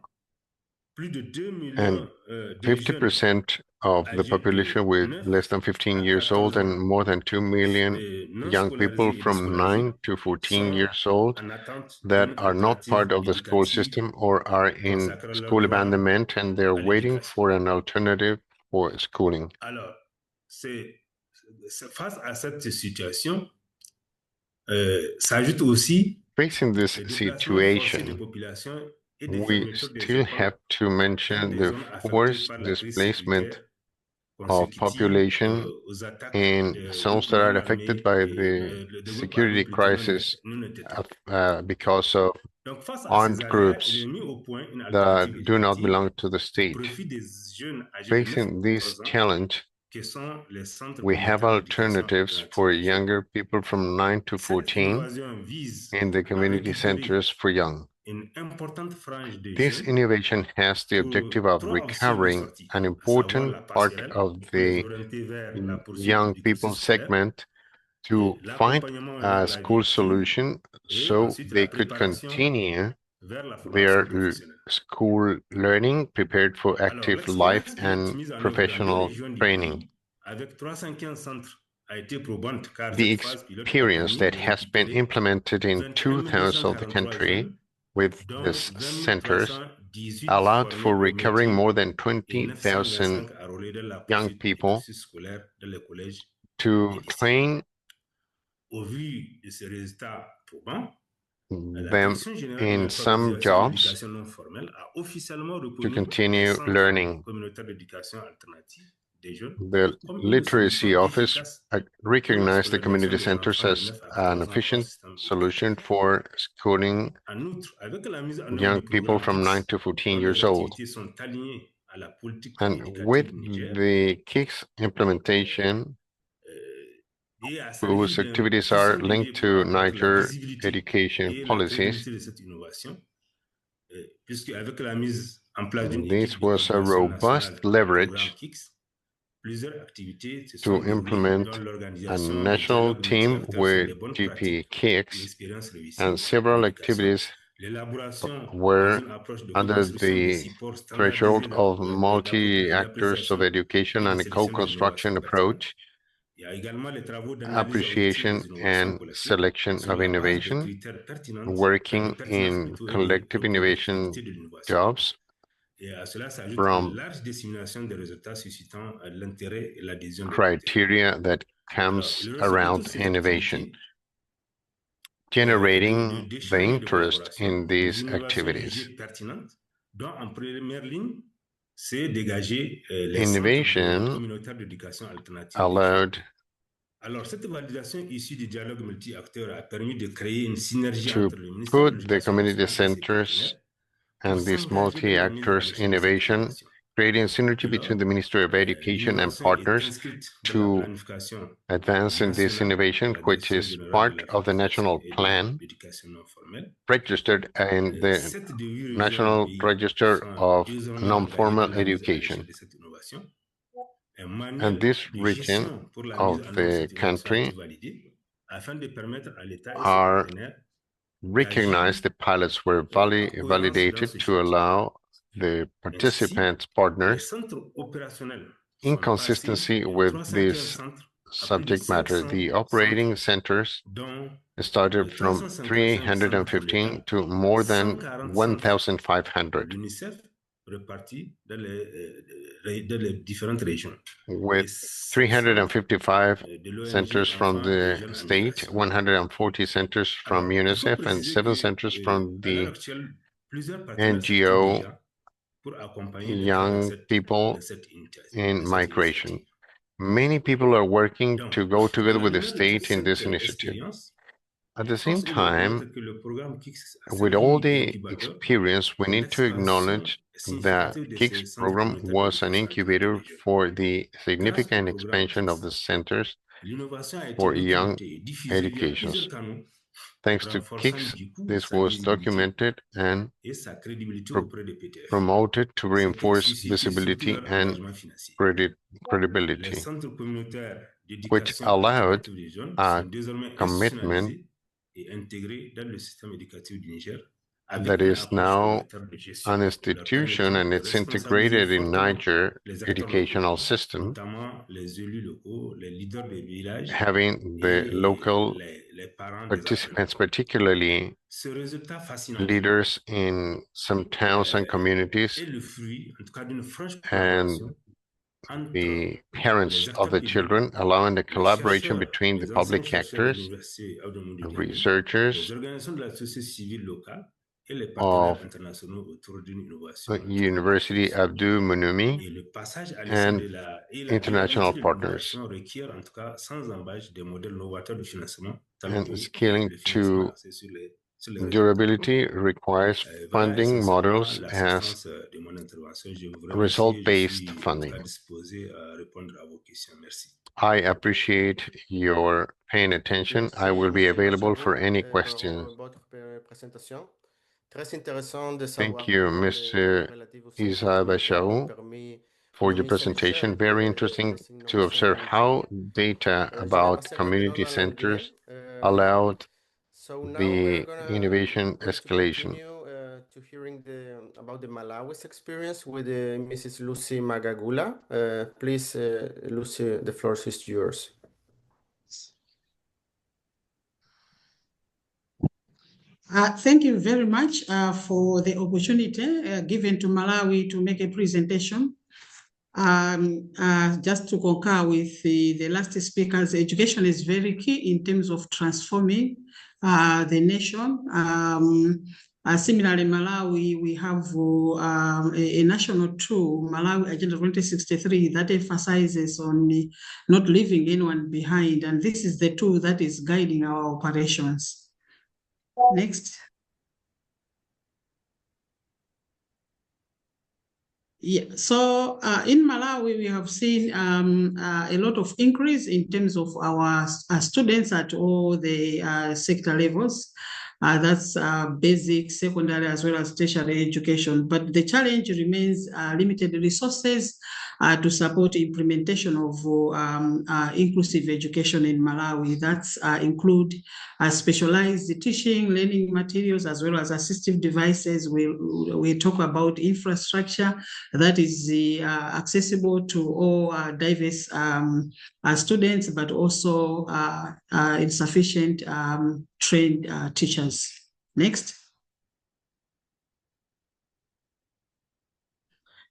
plus de 2 and millions de jeunes 50% of the âgés population de with 9 less than 15 à years 14 old and ans, more than 2 million non young people scolarisés et from déscolarisés, 9 to 14 sont years old en attente that d'une are not alternative part of the school éducative system or are in consacrant leur school droit abandonment, and they're à waiting l'éducation. for an alternative for schooling. Alors, face à cette situation, s'ajoute aussi Facing this le déplacement forcé des situation, populations et des we fermetures des still écoles have to dans mention des the zones affectées forced par la crise displacement sécuritaire of consécutive population aux attaques in de zones that are groupes affected armés by et the de groupes armés security plutôt crisis non étatés. because of Donc, face à ces armed aléas, il groups est mis au point une that alternative do not éducative belong to the au state. profit des jeunes âgés de 9 Facing à this 14 ans, challenge, qui sont les centres we have communautaires d'éducation alternatives for alternative des jeunes. younger people from 9 to Cette 14 innovation vise in the à community récupérer centers for young. une importante frange de This jeunes innovation has the pour objective of 3 options de recovering sortie, an à savoir important la part passerelle of pour les the orienter vers la poursuite young du people cursus scolaire segment et to find l'accompagnement a vers la vie school active solution et so ensuite they la could préparation continue vers la their formation professionnelle. school learning prepared for Alors, active life l'expérience and mise en œuvre dans 2 professional régions du training. pays avec 315 centres a été probante car The cette phase pilote a experience permis that de has been récupérer implemented in 21 two towns of the 243 country jeunes, with dont these 20 centers 318 allowed formés for au recovering métier more than et 20,000 925 enrôlés dans la young poursuite du people cursus scolaire dans les collèges to et lycées. train Au vu de ces résultats probants, la them Direction générale de in some l'alphabétisation et de jobs l'éducation non formelle a officiellement to reconnu les continue centres learning. communautaires d'éducation alternative des jeunes The comme une literacy solution office efficace recognized pour the la scolarisation community des centers enfants de as 9 à an 14 ans hors efficient système solution éducatif. for schooling En outre, avec la mise en œuvre young du people programme from 9 KIX, to 14 dont years les old. activités sont alignées à la politique And with éducative du Niger, the KIX implementation, et à whose s'agir d'un activities are puissant levier linked pour to accroître la Niger visibilité education et la policies, crédibilité de cette innovation, puisque avec la mise en place d'une this équipe de was a coordination nationale robust du programme leverage KIX, plusieurs activités se to sont déroulées dans implement a l'organisation de national dialogues team multi-acteurs sur with les bonnes GPE pratiques et KIX, expériences réussies and en several éducation, activities l'élaboration dans were une approche de under co-construction des the supports standardisés threshold of multi-actors of d'appropriation education et de and a sélection des innovations co-construction pertinentes. approach, Il y a également les travaux d'analyse objective appreciation des innovations and collectives selection sur of la base de innovation, critères working pertinence in plutôt et collective de innovation d'effectivité de l'innovation. jobs Et à cela s'ajoute une from large dissémination des résultats suscitant l'intérêt et l'adhésion des acteurs. criteria that Alors, comes le résumé de toutes around ces innovation, activités generating the d'échange et de interest collaboration, in des these innovations activities. jugées pertinentes, dont en première ligne, c'est dégager les centres Innovation communautaires d'éducation alternative des jeunes. allowed Alors, cette validation issue du dialogue multi-acteurs a permis de créer une synergie to entre le ministère de put the l'Éducation community nationale et ses centers partenaires pour and these s'engager dans la mise en multi-actors œuvre de cette innovation, innovation. creating synergy Alors, between the Ministry of Education and l'innovation est partners inscrite dans la to planification advance in this nationale innovation, de la which Direction is générale de part of the l'alphabétisation national et de plan l'éducation non formelle. registered in the 7 des 8 régions du National pays Register sont of désormais engagées dans Non-Formal la mise à l'échelle Education. de cette innovation. Un And manuel this de region gestion pour la mise of en œuvre de the cette innovation a été country validé afin de permettre à l'État et ses are partenaires recognized, the pilots were en cohérence dans validated ce to chantier. allow the Ainsi, participants, les partners, centres opérationnels in sont passés consistency de with 315 this centres à plus de subject matter. 500 The operating centres, centers dont started from 355 centres pour 315 l'État, to more than 140 centres pour 1,500, l'UNICEF répartis dans les différentes régions et with 7 centres 355 de l'ONG centers from Enfants et the Jeunes en state, Migration. 140 centers from Alors, il faut UNICEF, and préciser 7 que centers from à l'heure the actuelle, plusieurs partenaires s'activent NGO déjà pour accompagner l'État young people dans cette in migration. initiative. Many people are working Donc, to go together à la with the lumière de toute state in cette this initiative. expérience, At the same time, with all the experience, we need to acknowledge that KIX program was an incubator for the significant expansion of the centers for young educations. Thanks to KIX, this was documented and promoted to reinforce visibility and credibility, which allowed a commitment that is now an institution and it's integrated in Niger educational system, having the local participants, particularly leaders in some towns and communities, and the parents of the children, allowing the collaboration between the public actors, researchers of University Abdou Mounoumi, and international partners. And scaling to durability requires funding models as result-based funding. I appreciate your paying attention. I will be available for any questions. Thank you, Mr. Isa Bachau, for your presentation. Very interesting to observe how data about community centers allowed the innovation escalation. To hearing about the Malawi's experience with Mrs. Lucy Magagula. Please, Lucy, the floor is yours. Thank you very much for the opportunity given to Malawi to make a presentation. Just to concur with the last speakers, education is very key in terms of transforming the nation. Similarly, Malawi, we have a national tool, Malawi Agenda 2063, that emphasizes on not leaving anyone behind. And this is the tool that is guiding our operations. Next. Yeah, so in Malawi, we have seen a lot of increase in terms of our students at all the sector levels. That's basic, secondary, as well as tertiary education. But the challenge remains limited resources to support implementation of inclusive education in Malawi. That's include specialized teaching, learning materials, as well as assistive devices. We talk about infrastructure that is accessible to all diverse students, but also insufficient trained teachers. Next.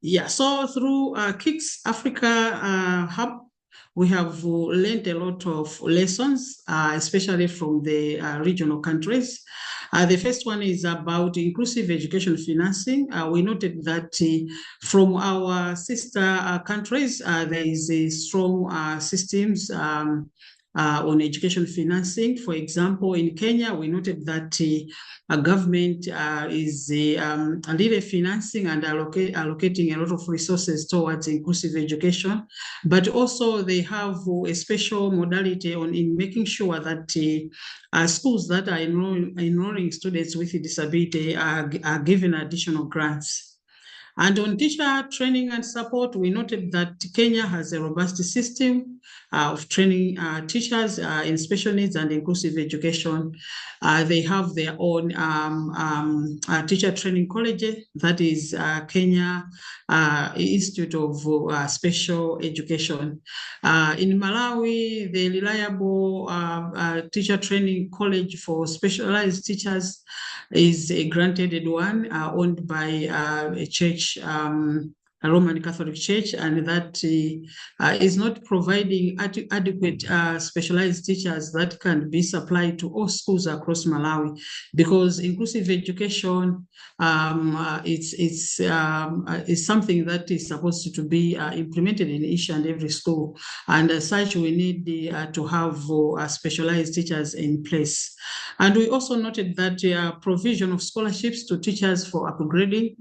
Yeah, so through KIX Africa Hub, we have learned a lot of lessons, especially from the regional countries. The first one is about inclusive education financing. We noted that from our sister countries, there is a strong systems on education financing. For example, in Kenya, we noted that a government is really financing and allocating a lot of resources towards inclusive education, but also they have a special modality in making sure that schools that are enrolling students with disability are given additional grants. And on teacher training and support, we noted that Kenya has a robust system of training teachers in special needs and inclusive education. They have their own teacher training college, that is Kenya Institute of Special Education. In Malawi, the reliable teacher training college for specialized teachers is a granted one owned by a church Roman Catholic Church, and that is not providing adequate specialized teachers that can be supplied to all schools across Malawi, because inclusive education is something that is supposed to be implemented in each and every school, and as such we need to have specialized teachers in place. And we also noted that provision of scholarships to teachers for upgrading.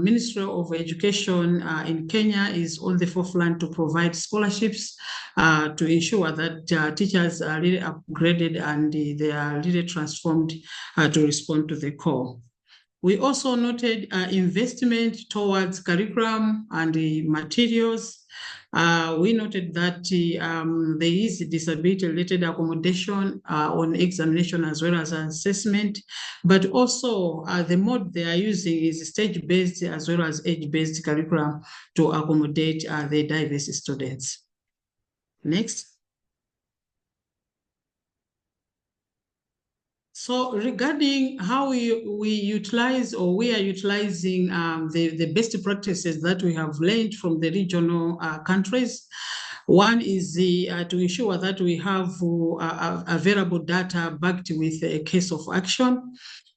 Ministry of Education in Kenya is on the forefront to provide scholarships to ensure that teachers are really upgraded and they are really transformed to respond to the call. We also noted investment towards curriculum and materials. We noted that there is disability-related accommodation on examination as well as assessment, but also the mode they are using is stage-based as well as age-based curriculum to accommodate the diverse students. Next. So regarding how we utilize, or we are utilizing the best practices that we have learned from the regional countries, one is to ensure that we have available data backed with a case of action.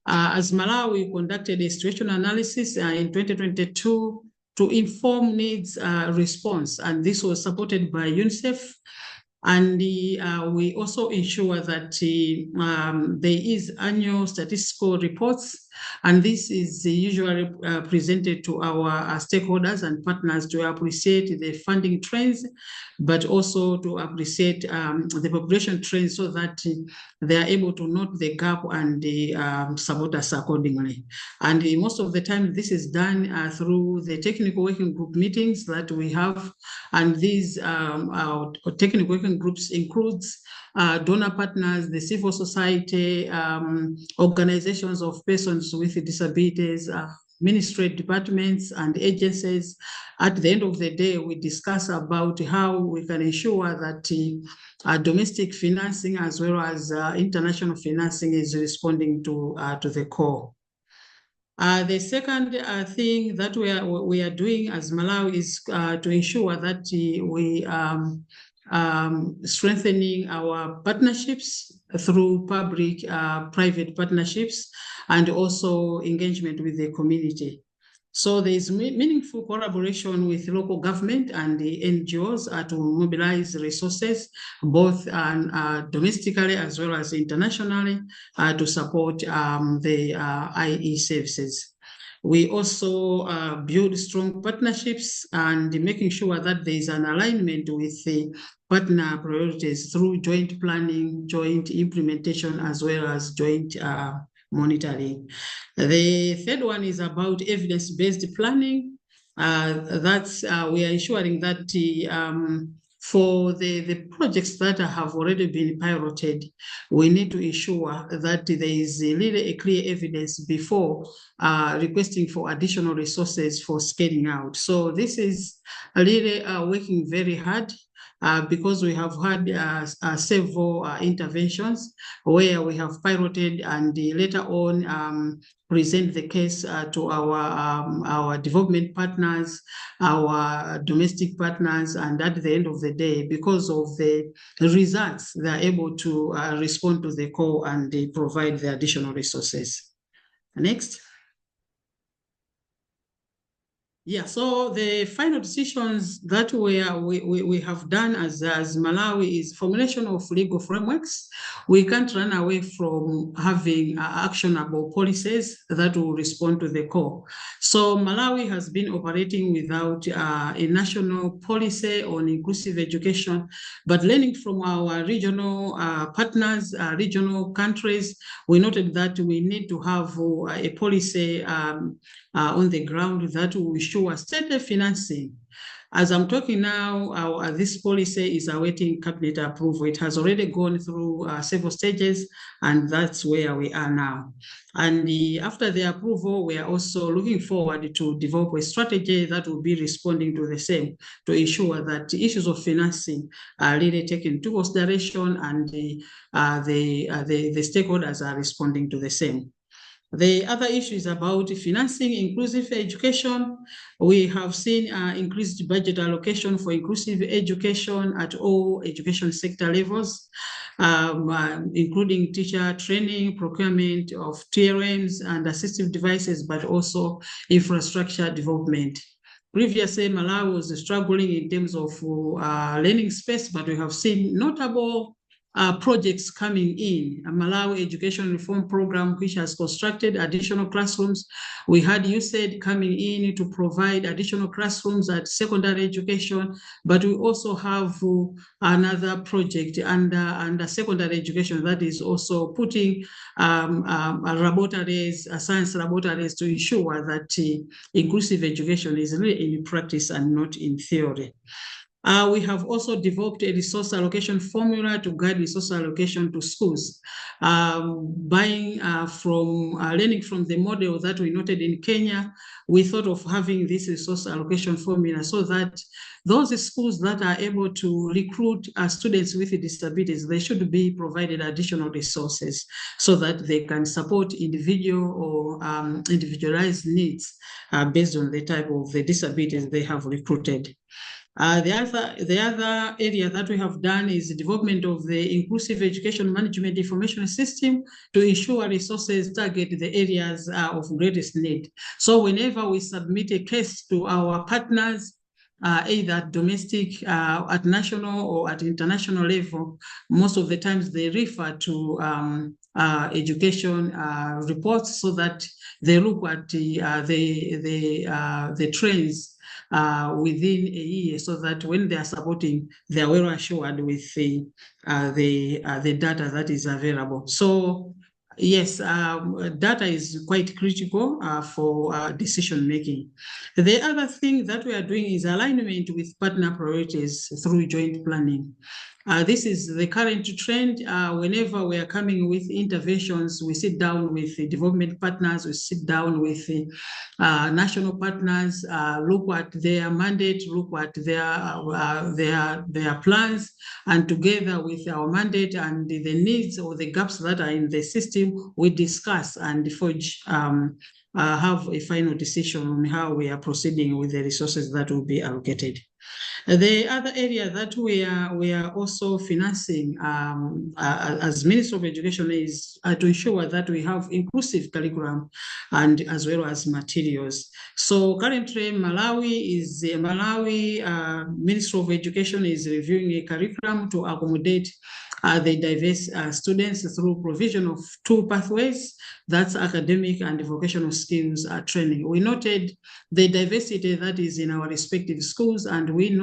As Malawi conducted a situation analysis in 2022 to inform needs response, and this was supported by UNICEF. And we also ensure that there is annual statistical reports, and this is usually presented to our stakeholders and partners to appreciate the funding trends, but also to appreciate the population trends so that they are able to note the gap and support us accordingly. And most of the time, this is done through the technical working group meetings that we have, and these technical working groups includes donor partners, the civil society, organizations of persons with disabilities, ministry departments and agencies. At the end of the day, we discuss about how we can ensure that domestic financing as well as international financing is responding to the call. The second thing that we are doing as Malawi is to ensure that we strengthening our partnerships through public-private partnerships and also engagement with the community. So there is meaningful collaboration with local government and the NGOs to mobilize resources, both domestically as well as internationally, to support the IE services. We also build strong partnerships and making sure that there is an alignment with the partner priorities through joint planning, joint implementation, as well as joint monitoring. The third one is about evidence-based planning. That's we are ensuring that for the projects that have already been piloted, we need to ensure that there is really a clear evidence before requesting for additional resources for scaling out. So this is really working very hard. Because we have had several interventions where we have piloted and later on present the case to our development partners, our domestic partners, and at the end of the day, because of the results, they are able to respond to the call and they provide the additional resources. Next. Yeah, so the final decisions that we have done as Malawi is formulation of legal frameworks. We can't run away from having actionable policies that will respond to the call. So Malawi has been operating without a national policy on inclusive education, but learning from our regional partners, regional countries, we noted that we need to have a policy on the ground that will ensure steady financing. As I'm talking now, this policy is awaiting cabinet approval. It has already gone through several stages, and that's where we are now. And after the approval, we are also looking forward to develop a strategy that will be responding to the same, to ensure that issues of financing are really taken into consideration and the stakeholders are responding to the same. The other issue is about financing inclusive education. We have seen increased budget allocation for inclusive education at all education sector levels, including teacher training, procurement of TRMs and assistive devices, but also infrastructure development. Previously, Malawi was struggling in terms of learning space, but we have seen notable projects coming in. A Malawi Education Reform Program, which has constructed additional classrooms. We had USAID coming in to provide additional classrooms at secondary education, but we also have another project under secondary education that is also putting laboratories, science laboratories to ensure that inclusive education is really in practice and not in theory. We have also developed a resource allocation formula to guide resource allocation to schools, learning from the model that we noted in Kenya. We thought of having this resource allocation formula so that those schools that are able to recruit students with disabilities, they should be provided additional resources so that they can support individual or individualized needs based on the type of the disabilities they have recruited. The other area that we have done is the development of the inclusive education management information system to ensure resources target the areas of greatest need. So whenever we submit a case to our partners, either domestic, at national or at international level, most of the times they refer to education reports so that they look at the trends within a year, so that when they are supporting, they are well assured with the data that is available. So yes, data is quite critical for decision making. The other thing that we are doing is alignment with partner priorities through joint planning. This is the current trend. Whenever we are coming with interventions, we sit down with the development partners, we sit down with the national partners, look at their mandate, look at their plans, and together with our mandate and the needs or the gaps that are in the system, we discuss and forge have a final decision on how we are proceeding with the resources that will be allocated. The other area that we are also financing as Minister of Education is to ensure that we have inclusive curriculum and as well as materials. So currently Malawi Minister of Education is reviewing a curriculum to accommodate the diverse students through provision of 2 pathways, that's academic and vocational skills training. We noted the diversity that is in our respective schools, and we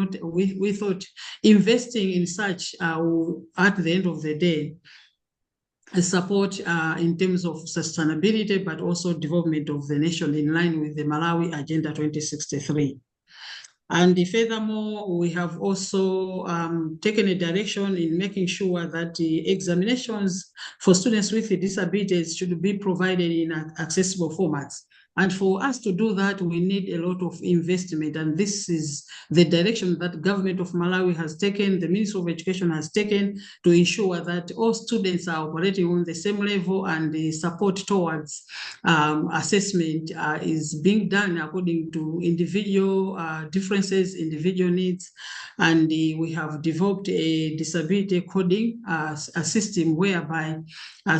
thought investing in such at the end of the day support in terms of sustainability, but also development of the nation in line with the Malawi Agenda 2063. And furthermore, we have also taken a direction in making sure that the examinations for students with disabilities should be provided in accessible formats. And for us to do that, we need a lot of investment. And this is the direction that government of Malawi has taken, the Ministry of Education has taken to ensure that all students are operating on the same level and the support towards assessment is being done according to individual differences, individual needs. And we have developed a disability coding a system whereby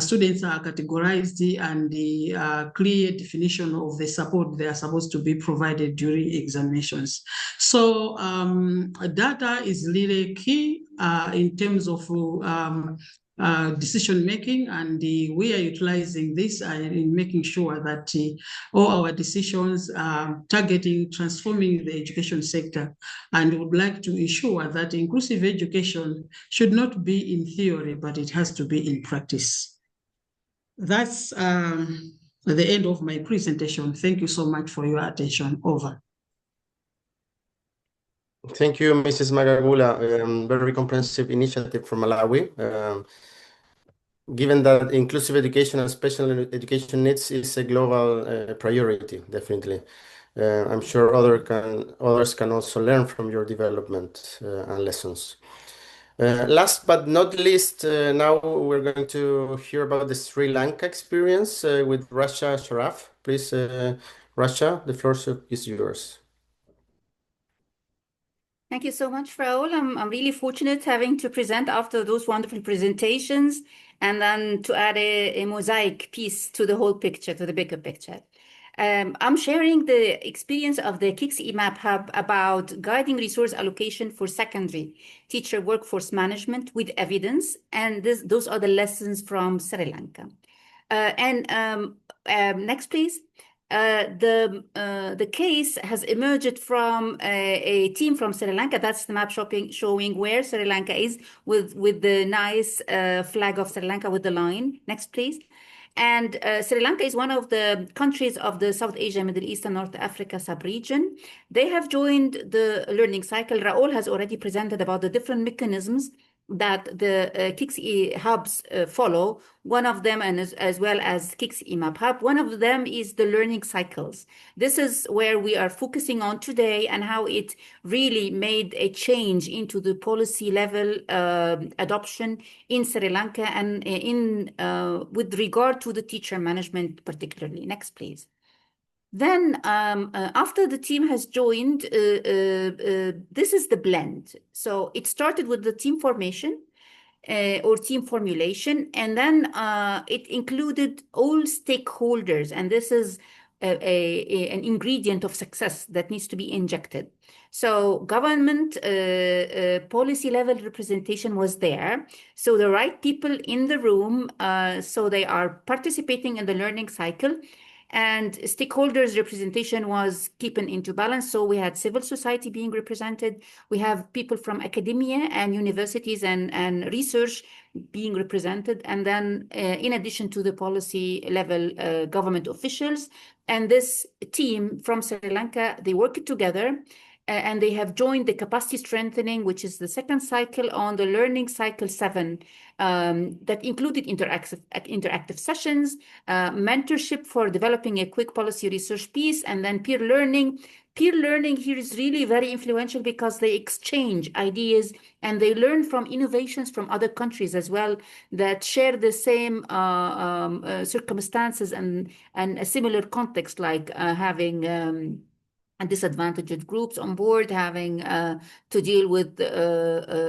students are categorized and the clear definition of the support they are supposed to be provided during examinations. So data is really key in terms of decision making, and we are utilizing this in making sure that all our decisions are targeting transforming the education sector, and would like to ensure that inclusive education should not be in theory, but it has to be in practice. That's the end of my presentation. Thank you so much for your attention. Over. Thank you, Mrs. Magagula. Very comprehensive initiative from Malawi. Given that inclusive education and special education needs is a global priority, definitely. I'm sure others can also learn from your development and lessons. Last but not least, now we're going to hear about the Sri Lanka experience with Rasha Sharaf. Please, Rasha, the floor is yours. Thank you so much, Raul. I'm really fortunate having to present after those wonderful presentations and then to add a mosaic piece to the whole picture, to the bigger picture. I'm sharing the experience of the KIX EMAP Hub about guiding resource allocation for secondary teacher workforce management with evidence, and those are the lessons from Sri Lanka. Next, please. The case has emerged from a team from Sri Lanka. That's the map showing where Sri Lanka is with the nice flag of Sri Lanka with the line. Next, please. And Sri Lanka is one of the countries of the South Asia, Middle East, and North Africa sub-region. They have joined the learning cycle. Raul has already presented about the different mechanisms that the KIX hubs follow. One of them, and as well as KIX EMAP Hub, one of them is the learning cycles. This is where we are focusing on today and how it really made a change into the policy level adoption in Sri Lanka and with regard to the teacher management particularly. Next, please. Then after the team has joined, this is the blend. So it started with the team formation or team formulation, and then it included all stakeholders, and this is an ingredient of success that needs to be injected. So government policy level representation was there. So the right people in the room, so they are participating in the learning cycle. And stakeholders representation was keeping into balance. So we had civil society being represented. We have people from academia and universities and research being represented. And then in addition to the policy level government officials. And this team from Sri Lanka, they worked together and they have joined the capacity strengthening, which is the second cycle on the learning cycle 7 that included interactive sessions, mentorship for developing a quick policy research piece, and then peer learning. Peer learning here is really very influential because they exchange ideas and they learn from innovations from other countries as well that share the same circumstances and a similar context, like having and disadvantaged groups on board, having to deal with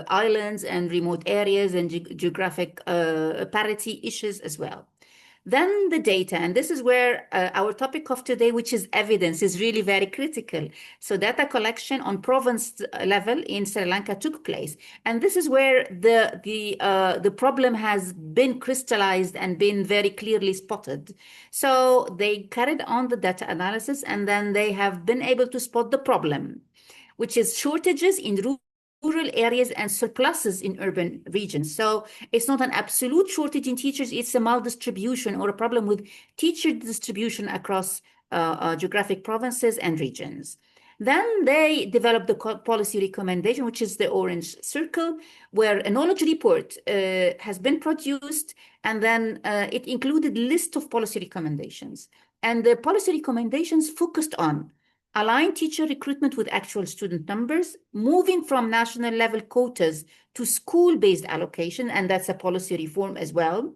islands and remote areas and geographic parity issues as well. Then the data, and this is where our topic of today, which is evidence, is really very critical. So data collection on province level in Sri Lanka took place. And this is where the problem has been crystallized and been very clearly spotted. So they carried on the data analysis, and then they have been able to spot the problem, which is shortages in rural areas and surpluses in urban regions. So it's not an absolute shortage in teachers, it's a maldistribution or a problem with teacher distribution across geographic provinces and regions. Then they developed the policy recommendation, which is the orange circle, where a knowledge report has been produced, and then it included a list of policy recommendations. And the policy recommendations focused on align teacher recruitment with actual student numbers, moving from national level quotas to school-based allocation, and that's a policy reform as well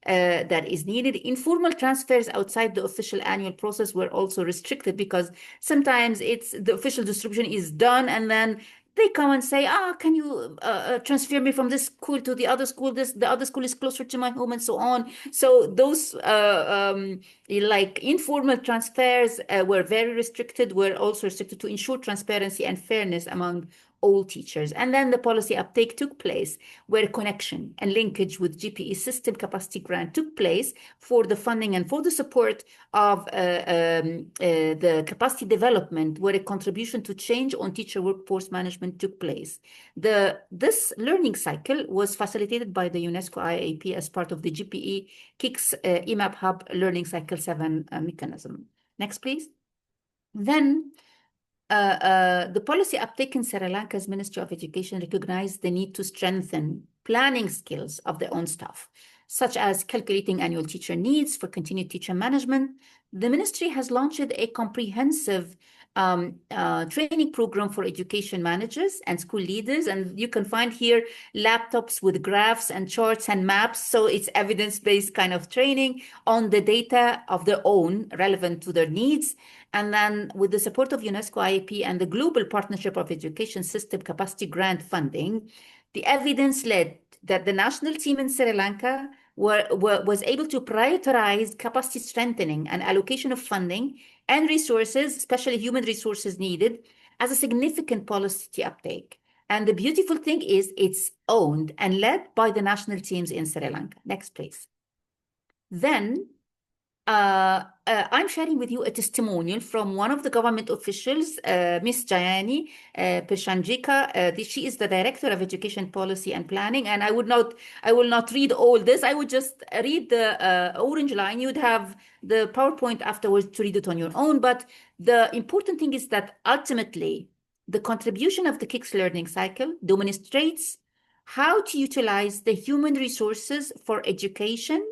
that is needed. Informal transfers outside the official annual process were also restricted because sometimes the official distribution is done and then they come and say, can you transfer me from this school to the other school? The other school is closer to my home and so on. So those like informal transfers were very restricted, were also restricted to ensure transparency and fairness among all teachers. And then the policy uptake took place where connection and linkage with GPE system capacity grant took place for the funding and for the support of the capacity development, where a contribution to change on teacher workforce management took place. This learning cycle was facilitated by the UNESCO IAP as part of the GPE KIX EMAP Hub Learning Cycle 7 mechanism. Next, please. Then the policy uptake in Sri Lanka's Ministry of Education recognized the need to strengthen planning skills of their own staff, such as calculating annual teacher needs for continued teacher management. The ministry has launched a comprehensive training program for education managers and school leaders. And you can find here laptops with graphs and charts and maps. So it's evidence-based kind of training on the data of their own relevant to their needs. And then with the support of UNESCO IAP and the Global Partnership of Education System Capacity Grant Funding, the evidence led that the national team in Sri Lanka was able to prioritize capacity strengthening and allocation of funding and resources, especially human resources needed, as a significant policy uptake. And the beautiful thing is it's owned and led by the national teams in Sri Lanka. Next, please. Then I'm sharing with you a testimonial from one of the government officials, Ms. Jayani Peshanjika. She is the Director of Education Policy and Planning. And I will not read all this. I would just read the orange line. You'd have the PowerPoint afterwards to read it on your own. But the important thing is that ultimately, the contribution of the KIX learning cycle demonstrates how to utilize the human resources for education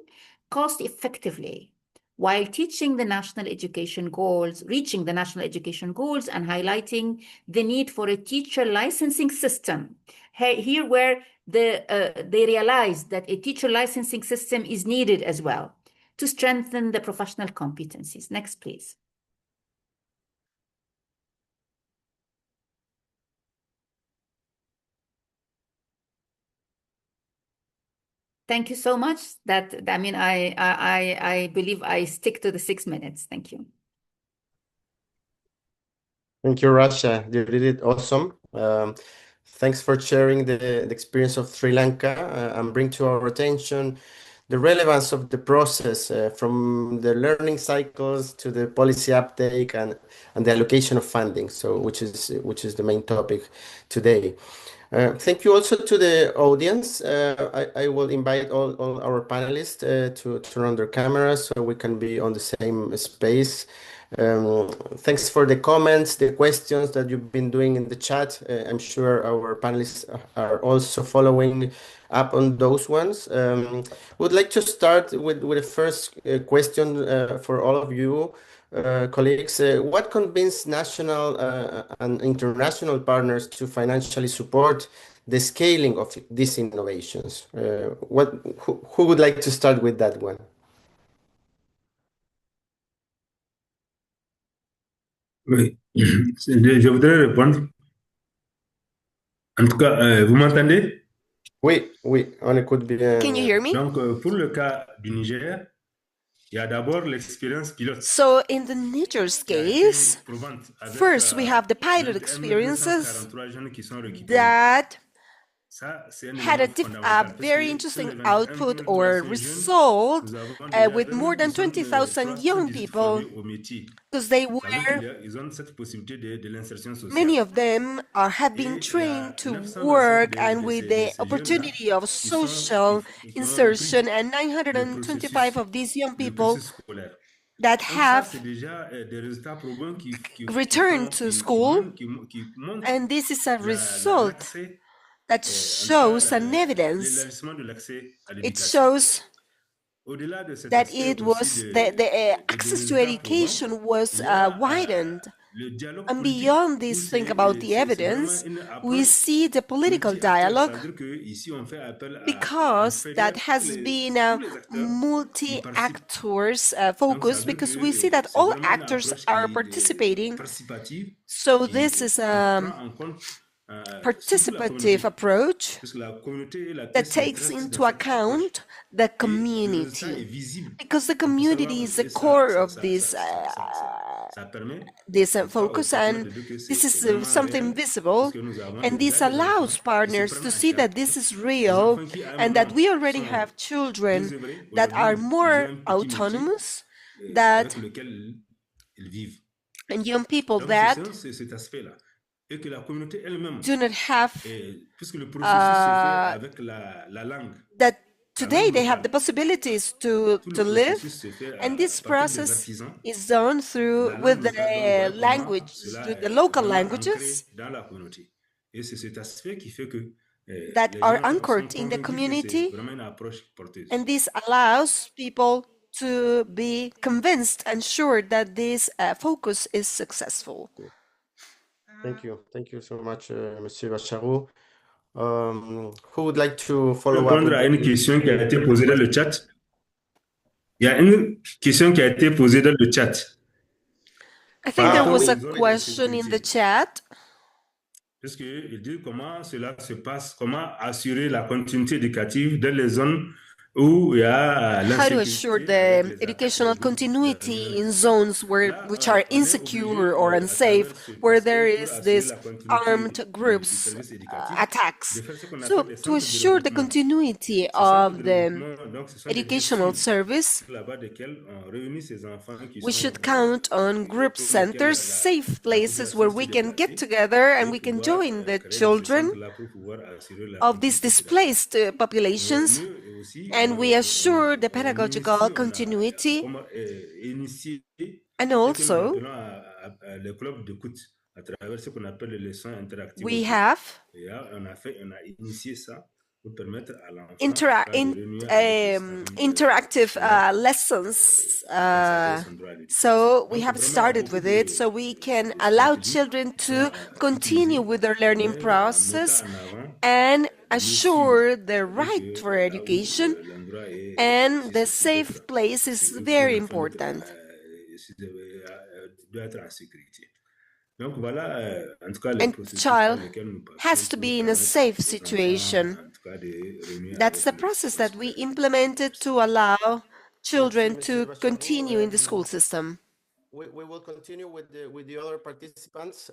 cost effectively, while teaching the national education goals, reaching the national education goals, and highlighting the need for a teacher licensing system. Here where they realized that a teacher licensing system is needed as well to strengthen the professional competencies. Next, please. Thank you so much. I believe I stick to the 6 minutes. Thank you. Thank you, Rasha. You did it awesome. Thanks for sharing the experience of Sri Lanka and bring to our attention the relevance of the process from the learning cycles to the policy uptake and the allocation of funding. So, which is the main topic today. Thank you also to the audience. I will invite all our panelists to turn on their cameras so we can be on the same space. Thanks for the comments, the questions that you've been doing in the chat. I'm sure our panelists are also following up on those ones. Would like to start with the first question for all of you. Colleagues, what convinced national and international partners to financially support the scaling of these innovations? Who would like to start with that one? Oui, je voudrais répondre. En tout cas, vous m'entendez? Oui, on écoute bien. Can you hear me? Donc, pour le cas du Niger, il y a d'abord l'expérience pilote. So in the Niger's case, first we have the pilot experiences that had a very interesting output or result with more than 20,000 young people, because many of them have been trained to work and with the opportunity of social insertion, and 925 of these young people that have returned to school, and this is a result that shows an evidence. It shows that it was the access to education was widened. And beyond this thing about the evidence, we see the political dialogue, because that has been a multi-actors focus, because we see that all actors are participating. So this is a participative approach that takes into account the community, because the community is the core of this focus, and this is something visible, and this allows partners to see that this is real and that we already have children that are more autonomous, and young people that do not have that today they have the possibilities to live, and this process is done through with the language, through the local languages that are anchored in the community, and this allows people to be convinced and sure that this focus is successful. Thank you. Thank you so much, Monsieur Bacharou. Who would like to follow up? Répondre à une question qui a été posée dans le chat. Il y a une question qui a été posée dans le chat. I think there was a question in the chat. Parce qu'il dit comment cela se passe, comment assurer la continuité éducative dans les zones où il y a how to assure the educational continuity in zones which are insecure or unsafe, where there is this armed groups attacks. So to assure the continuity of the educational service, we should count on group centers, safe places where we can get together and we can join the children of these displaced populations, and we assure the pedagogical continuity, and also we have interactive lessons. So we have started with it so we can allow children to continue with their learning process and assure the right for education, and the safe place is very important. And the child has to be in a safe situation. That's the process that we implemented to allow children to continue in the school system. We will continue with the other participants.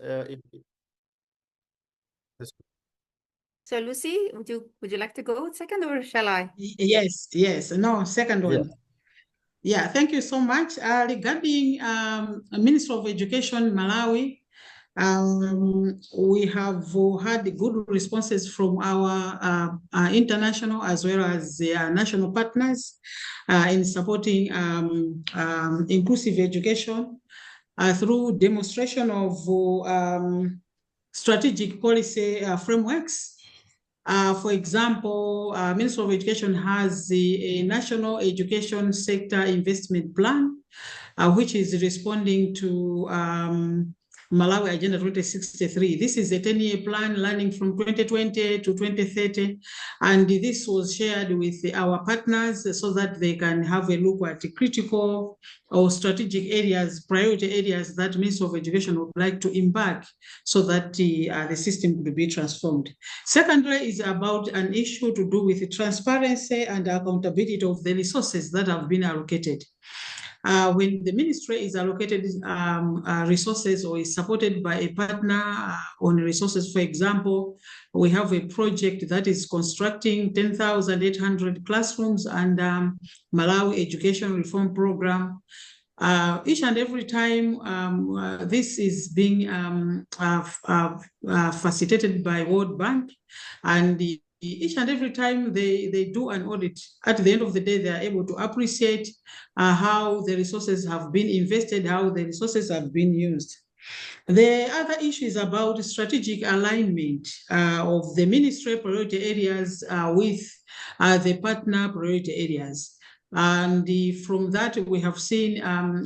So Lucy, would you like to go second, or shall I? Yes, no, second one. Yeah, thank you so much. Regarding Minister of Education, Malawi, we have had good responses from our international as well as national partners in supporting inclusive education through demonstration of strategic policy frameworks. For example, Ministry of Education has a National Education Sector Investment Plan, which is responding to Malawi Agenda 2063. This is a 10-year plan running from 2020 to 2030, and this was shared with our partners so that they can have a look at critical or strategic areas, priority areas that Ministry of Education would like to embark so that the system could be transformed. Secondly is about an issue to do with the transparency and accountability of the resources that have been allocated. When the ministry is allocated resources or is supported by a partner on resources, for example, we have a project that is constructing 10,800 classrooms and Malawi Education Reform Program. Each and every time this is being facilitated by World Bank, and each and every time they do an audit, at the end of the day, they are able to appreciate how the resources have been invested, how the resources have been used. The other issue is about strategic alignment of the ministry priority areas with the partner priority areas. And from that, we have seen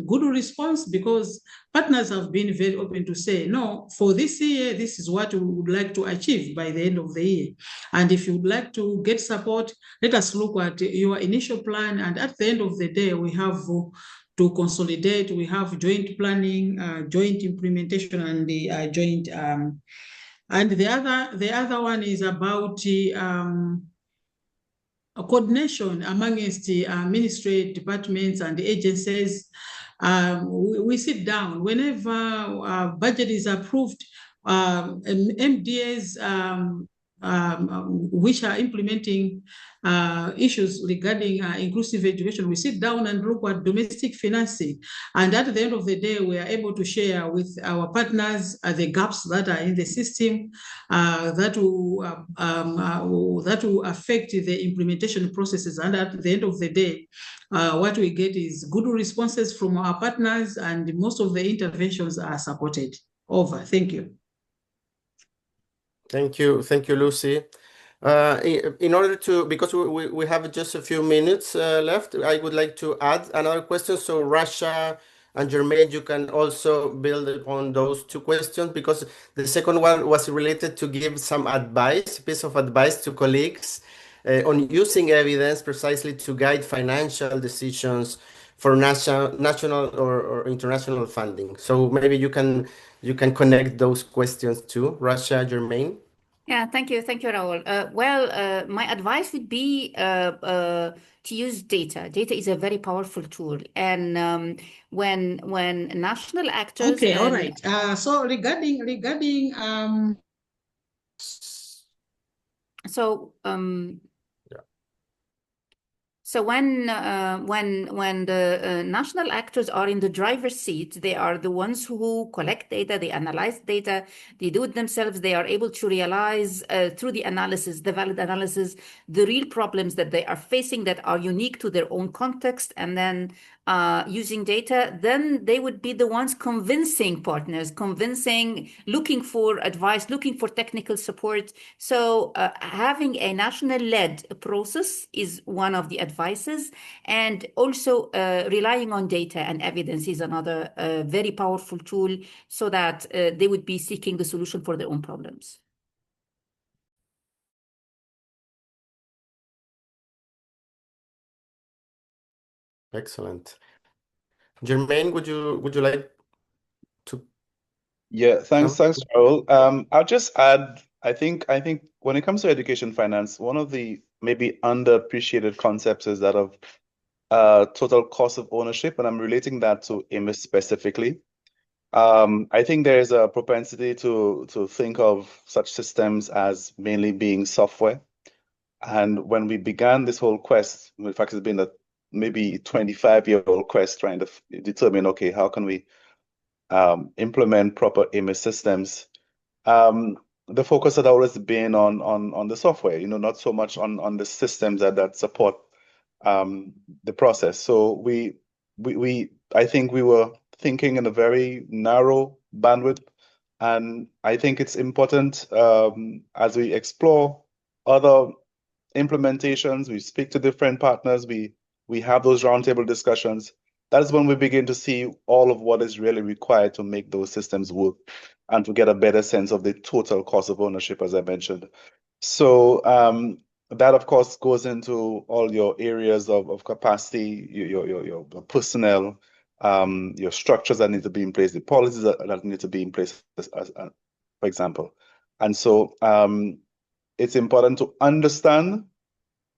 good response because partners have been very open to say, no, for this year, this is what we would like to achieve by the end of the year. And if you would like to get support, let us look at your initial plan. And at the end of the day, we have to consolidate. We have joint planning, joint implementation, and the joint. And the other one is about a coordination amongst the ministry, departments, and the agencies. We sit down whenever budget is approved. MDAs which are implementing issues regarding inclusive education, we sit down and look at domestic financing. And at the end of the day, we are able to share with our partners the gaps that are in the system that will affect the implementation processes. And at the end of the day, what we get is good responses from our partners, and most of the interventions are supported. Over. Thank you. Thank you, Lucy. In order to, because we have just a few minutes left, I would like to add another question. So Russia and Jermaine, you can also build upon those two questions, because the second one was related to give some advice, piece of advice to colleagues on using evidence precisely to guide financial decisions for national or international funding. So maybe you can connect those questions to Russia, Jermaine. Yeah, thank you, Raul. My advice would be to use data. Data is a very powerful tool, and when national actors Okay, all right. So regarding So when the national actors are in the driver's seat, they are the ones who collect data, they analyze data, they do it themselves. They are able to realize through the analysis, the valid analysis, the real problems that they are facing that are unique to their own context, and then using data, then they would be the ones convincing partners, looking for advice, looking for technical support. So having a national-led process is one of the advices, and also relying on data and evidence is another very powerful tool, so that they would be seeking the solution for their own problems. Excellent. Jermaine, would you like to? Yeah, thanks, Raul. I'll just add, I think when it comes to education finance, one of the maybe underappreciated concepts is that of total cost of ownership, and I'm relating that to IMIS specifically. I think there is a propensity to think of such systems as mainly being software. And when we began this whole quest, in fact, it's been a maybe 25-year-old quest trying to determine, okay, how can we implement proper IMIS systems? The focus had always been on the software, not so much on the systems that support the process. So I think we were thinking in a very narrow bandwidth, and I think it's important as we explore other implementations, we speak to different partners, we have those roundtable discussions. That is when we begin to see all of what is really required to make those systems work and to get a better sense of the total cost of ownership, as I mentioned. So that, of course, goes into all your areas of capacity, your personnel, your structures that need to be in place, the policies that need to be in place, for example. And so it's important to understand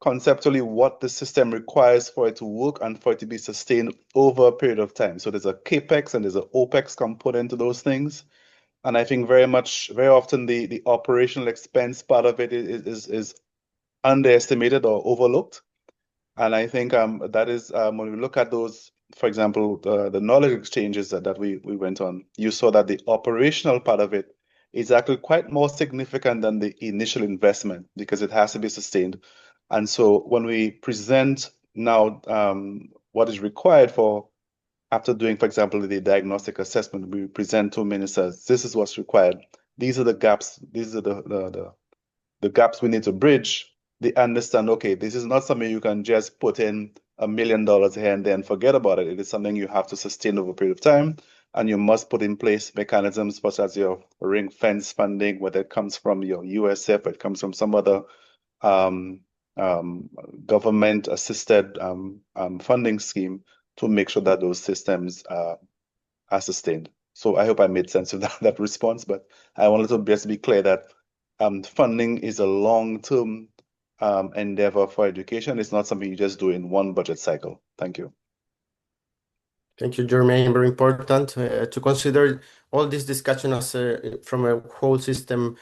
conceptually what the system requires for it to work and for it to be sustained over a period of time. So there's a CAPEX and there's an OPEX component to those things. And I think very often the operational expense part of it is underestimated or overlooked. And I think that is when we look at those, for example, the knowledge exchanges that we went on, you saw that the operational part of it is actually quite more significant than the initial investment, because it has to be sustained. And so when we present now what is required for, after doing, for example, the diagnostic assessment, we present to ministers, this is what's required. These are the gaps. These are the gaps we need to bridge. They understand, okay, this is not something you can just put in $1 million here and there and forget about it. It is something you have to sustain over a period of time, and you must put in place mechanisms such as your ring fence funding, whether it comes from your USF, it comes from some other government-assisted funding scheme, to make sure that those systems are sustained. So I hope I made sense of that response, but I wanted to just be clear that funding is a long-term endeavor for education. It's not something you just do in one budget cycle. Thank you. Thank you, Jermaine. Very important to consider all this discussion as from a whole system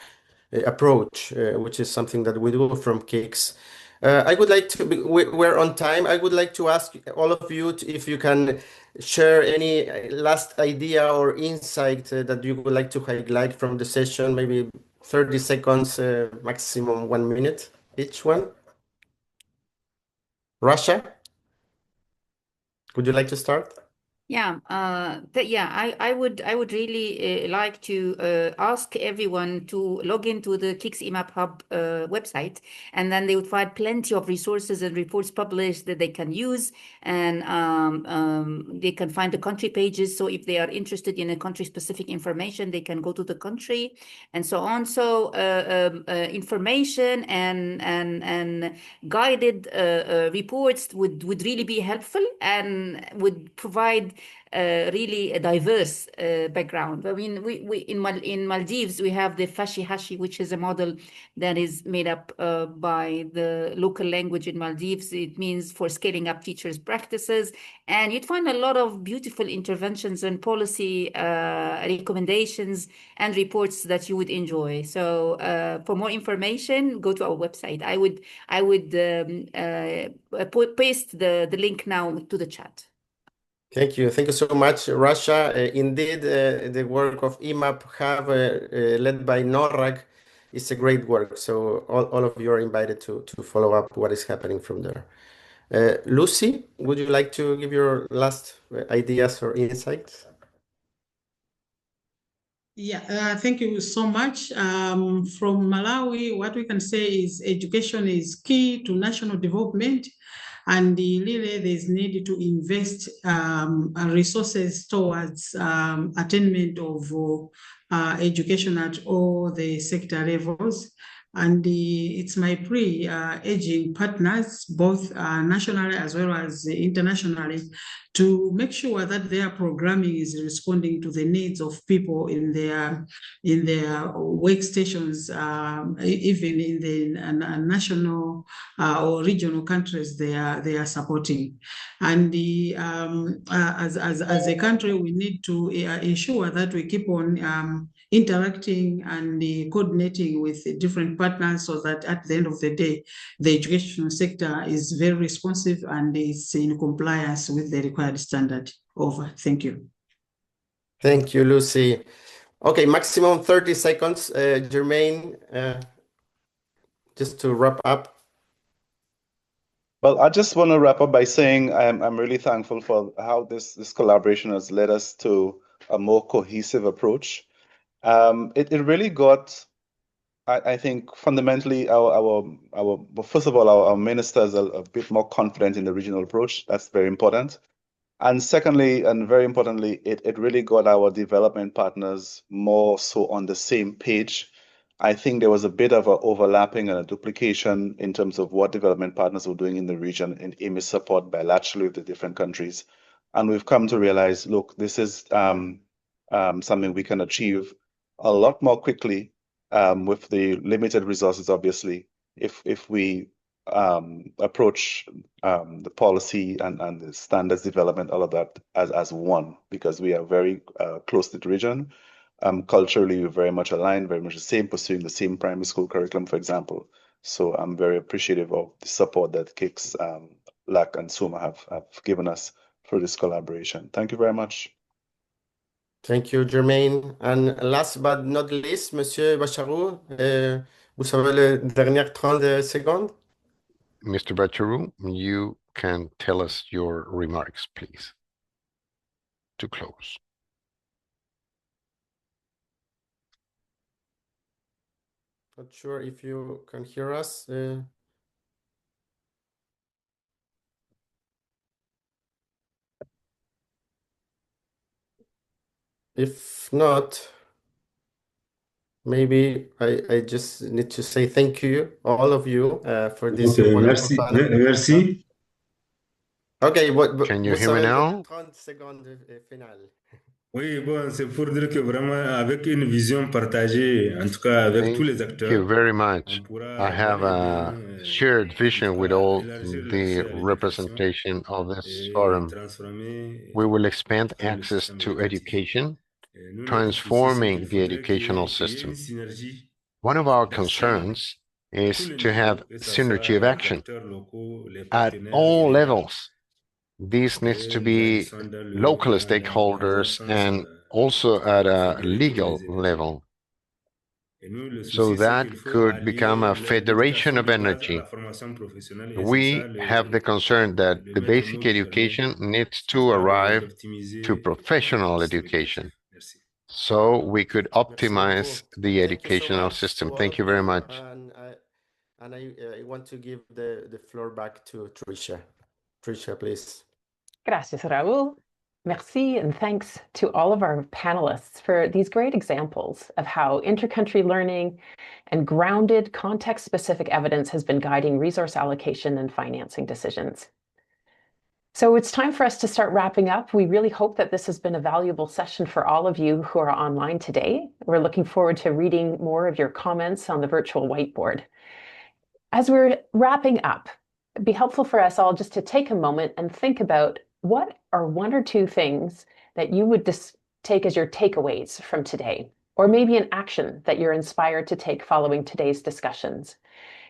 approach, which is something that we do from KIX. I would like to, we're on time. I would like to ask all of you if you can share any last idea or insight that you would like to highlight from the session, maybe 30 seconds, maximum 1 minute, each one. Russia, would you like to start? Yeah, I would really like to ask everyone to log into the KIX IMAP Hub website, and then they would find plenty of resources and reports published that they can use, and they can find the country pages. So if they are interested in a country-specific information, they can go to the country and so on. So information and guided reports would really be helpful and would provide really a diverse background. I mean, we in Maldives, we have the Fashi Hashi, which is a model that is made up by the local language in Maldives. It means for scaling up teachers' practices. And you'd find a lot of beautiful interventions and policy recommendations and reports that you would enjoy. So for more information, go to our website. I would paste the link now to the chat. Thank you. Thank you so much, Rasha. Indeed, the work of IMAP Hub, led by NORAG, is a great work. So all of you are invited to follow up what is happening from there. Lucy, would you like to give your last ideas or insights? Yeah, thank you so much. From Malawi, what we can say is education is key to national development, and really there's need to invest resources towards attainment of education at all the sector levels. And it's my plea, urging partners, both nationally as well as internationally, to make sure that their programming is responding to the needs of people in their workstations, even in the national or regional countries they are supporting. And as a country, we need to ensure that we keep on interacting and coordinating with different partners, so that at the end of the day, the education sector is very responsive and is in compliance with the required standard. Over. Thank you. Thank you, Lucy. Okay, maximum 30 seconds. Jermaine, just to wrap up. Well, I just want to wrap up by saying I'm really thankful for how this collaboration has led us to a more cohesive approach. It really got, I think, fundamentally first of all, our ministers are a bit more confident in the regional approach. That's very important. And secondly, and very importantly, it really got our development partners more so on the same page. I think there was a bit of an overlapping and a duplication in terms of what development partners were doing in the region in AMIS support bilaterally with the different countries. And we've come to realize, look, this is something we can achieve a lot more quickly with the limited resources, obviously, if we approach the policy and the standards development, all of that as one, because we are very close to the region. Culturally, we're very much aligned, very much the same, pursuing the same primary school curriculum, for example. So I'm very appreciative of the support that KIX, LAC, and SUMA have given us for this collaboration. Thank you very much. Thank you, Jermaine. And last but not least, Monsieur Bacharou, vous avez les dernières 30 secondes. Mr. Bacharou, you can tell us your remarks, please, to close. Not sure if you can hear us. If not, maybe I just need to say thank you, all of you, for this wonderful panel. Merci. Okay, can you hear me now? 30 secondes finales. Oui, bon, c'est pour dire que vraiment, avec une vision partagée, en tout cas avec tous les acteurs, thank you very much. I have a shared vision with all the representation of this forum. We will expand access to education, transforming the educational system. One of our concerns is to have synergy of action at all levels. This needs to be local stakeholders and also at a legal level. So that could become a federation of energy. We have the concern that the basic education needs to arrive to professional education. So we could optimize the educational system. Thank you very much. And I want to give the floor back to Tricia. Tricia, please. Gracias, Raul. Merci, and thanks to all of our panelists for these great examples of how intercountry learning and grounded context-specific evidence has been guiding resource allocation and financing decisions. So it's time for us to start wrapping up. We really hope that this has been a valuable session for all of you who are online today. We're looking forward to reading more of your comments on the virtual whiteboard. As we're wrapping up, it'd be helpful for us all just to take a moment and think about what are one or two things that you would take as your takeaways from today, or maybe an action that you're inspired to take following today's discussions.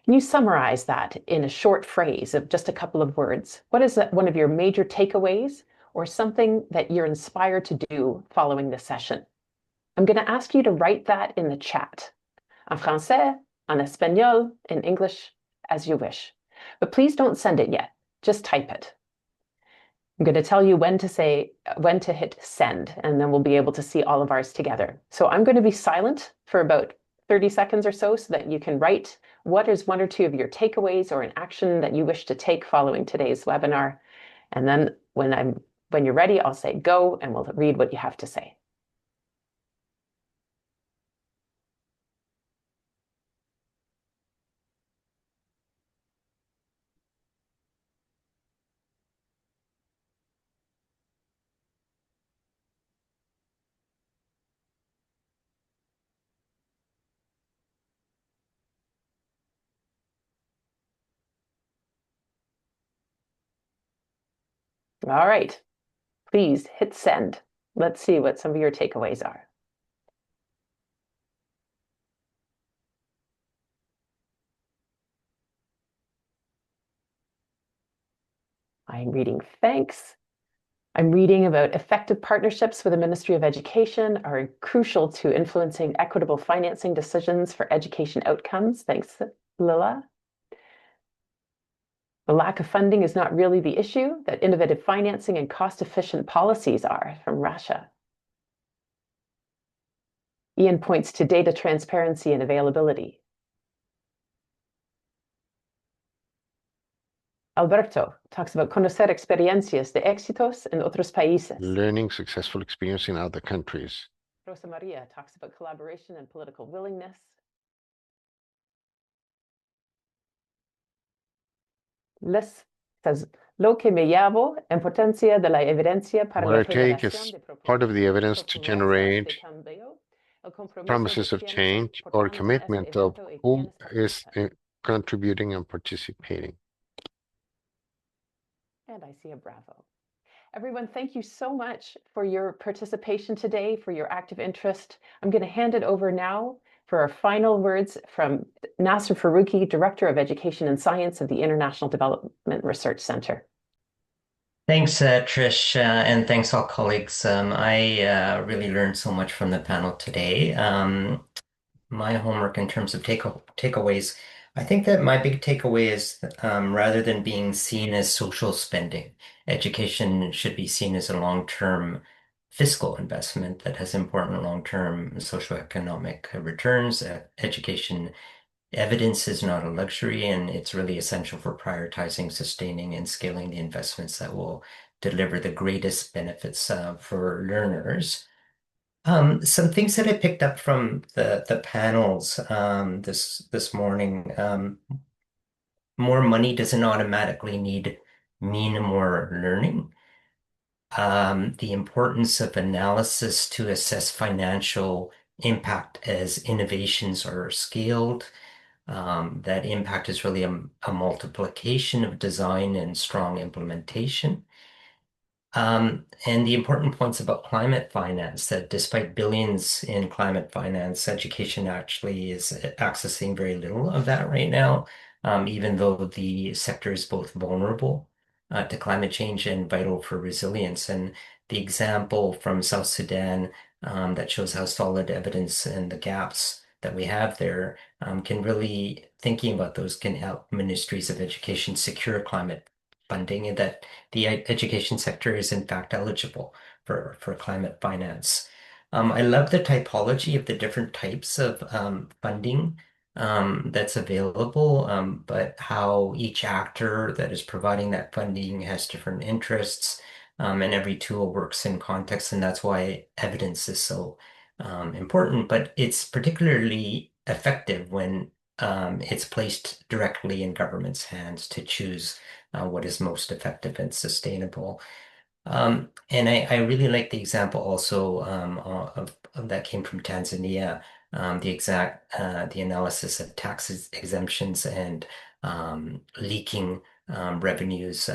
Can you summarize that in a short phrase of just a couple of words? What is one of your major takeaways or something that you're inspired to do following this session? I'm going to ask you to write that in the chat, en français, en espagnol, in English, as you wish. But please don't send it yet. Just type it. I'm going to tell you when to hit send, and then we'll be able to see all of ours together. So I'm going to be silent for about 30 seconds or so that you can write what is one or two of your takeaways or an action that you wish to take following today's webinar. And then when you're ready, I'll say go, and we'll read what you have to say. All right, please hit send. Let's see what some of your takeaways are. I'm reading thanks. I'm reading about effective partnerships with the Ministry of Education are crucial to influencing equitable financing decisions for education outcomes. Thanks, Lila. The lack of funding is not really the issue, that innovative financing and cost-efficient policies are, from Russia. Ian points to data transparency and availability. Alberto talks about conocer experiencias de éxitos en otros países. Learning successful experience in other countries. Rosa Maria talks about collaboration and political willingness. Les says, lo que me llamo importancia de la evidencia para What la I take is generación de part of the evidence to promesas generate de cambio, el compromiso promises de of quienes change se or aportan a commitment este of evento y who quienes is participan. contributing and participating. And I see a bravo. Everyone, thank you so much for your participation today, for your active interest. I'm going to hand it over now for our final words from Nasser Faruqi, Director of Education and Science of the International Development Research Center. Thanks, Trish, and thanks all colleagues. I really learned so much from the panel today. My homework in terms of takeaways, I think that my big takeaway is rather than being seen as social spending, education should be seen as a long-term fiscal investment that has important long-term socioeconomic returns. Education evidence is not a luxury, and it's really essential for prioritizing, sustaining, and scaling the investments that will deliver the greatest benefits for learners. Some things that I picked up from the panels this morning. More money doesn't automatically mean more learning. The importance of analysis to assess financial impact as innovations are scaled. That impact is really a multiplication of design and strong implementation. And the important points about climate finance, that despite billions in climate finance, education actually is accessing very little of that right now, even though the sector is both vulnerable to climate change and vital for resilience. And the example from South Sudan that shows how solid evidence and the gaps that we have there can really, thinking about those can help ministries of education secure climate funding, and that the education sector is in fact eligible for climate finance. I love the typology of the different types of funding that's available, but how each actor that is providing that funding has different interests, and every tool works in context, and that's why evidence is so important. But it's particularly effective when it's placed directly in government's hands to choose what is most effective and sustainable. And I really like the example also of that came from Tanzania, the analysis of tax exemptions and leaking revenues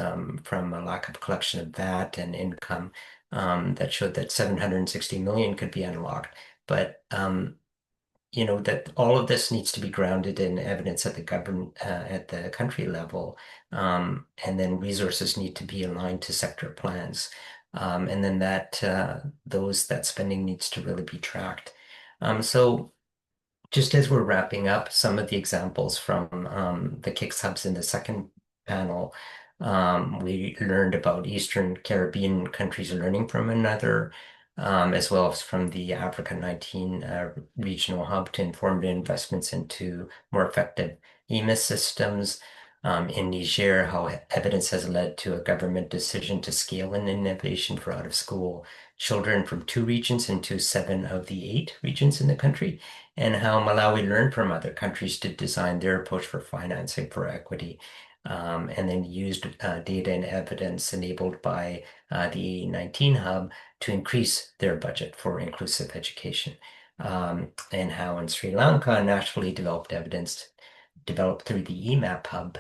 from a lack of collection of VAT and income that showed that 760 million could be unlocked. But that all of this needs to be grounded in evidence at the country level, and then resources need to be aligned to sector plans, and then that spending needs to really be tracked. So just as we're wrapping up, some of the examples from the KIX hubs in the second panel, we learned about Eastern Caribbean countries learning from another, as well as from the Africa 19 regional hub to inform investments into more effective EMIS systems. In Niger, how evidence has led to a government decision to scale an innovation for out-of-school children from 2 regions into 7 of the 8 regions in the country, and how Malawi learned from other countries to design their approach for financing for equity, and then used data and evidence enabled by the 19 hub to increase their budget for inclusive education, and how in Sri Lanka, nationally developed evidence developed through the EMAP hub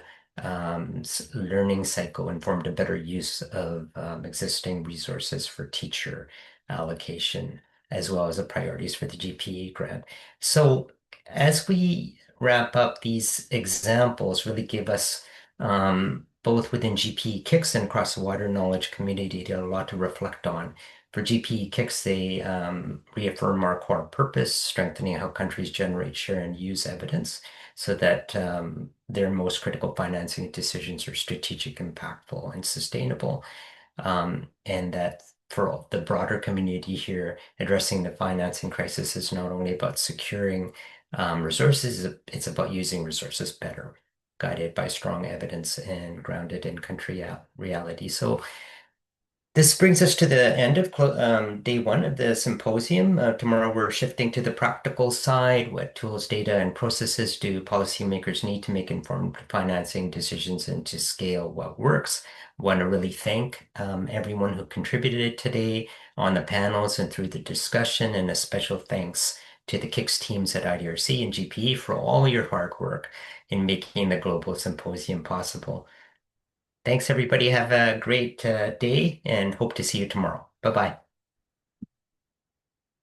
learning cycle informed a better use of existing resources for teacher allocation, as well as the priorities for the GPE grant. So as we wrap up, these examples really give us, both within GPE KIX and across the wider knowledge community, a lot to reflect on. For GPE KIX, they reaffirm our core purpose, strengthening how countries generate, share, and use evidence so that their most critical financing decisions are strategic, impactful, and sustainable. And that for the broader community here, addressing the financing crisis is not only about securing resources, it's about using resources better, guided by strong evidence and grounded in country reality. So this brings us to the end of day 1 of the symposium. Tomorrow we're shifting to the practical side. What tools, data, and processes do policymakers need to make informed financing decisions and to scale what works? I want to really thank everyone who contributed today on the panels and through the discussion, and a special thanks to the KIX teams at IDRC and GPE for all your hard work in making the Global Symposium possible. Thanks, everybody. Have a great day and hope to see you tomorrow. Bye-bye.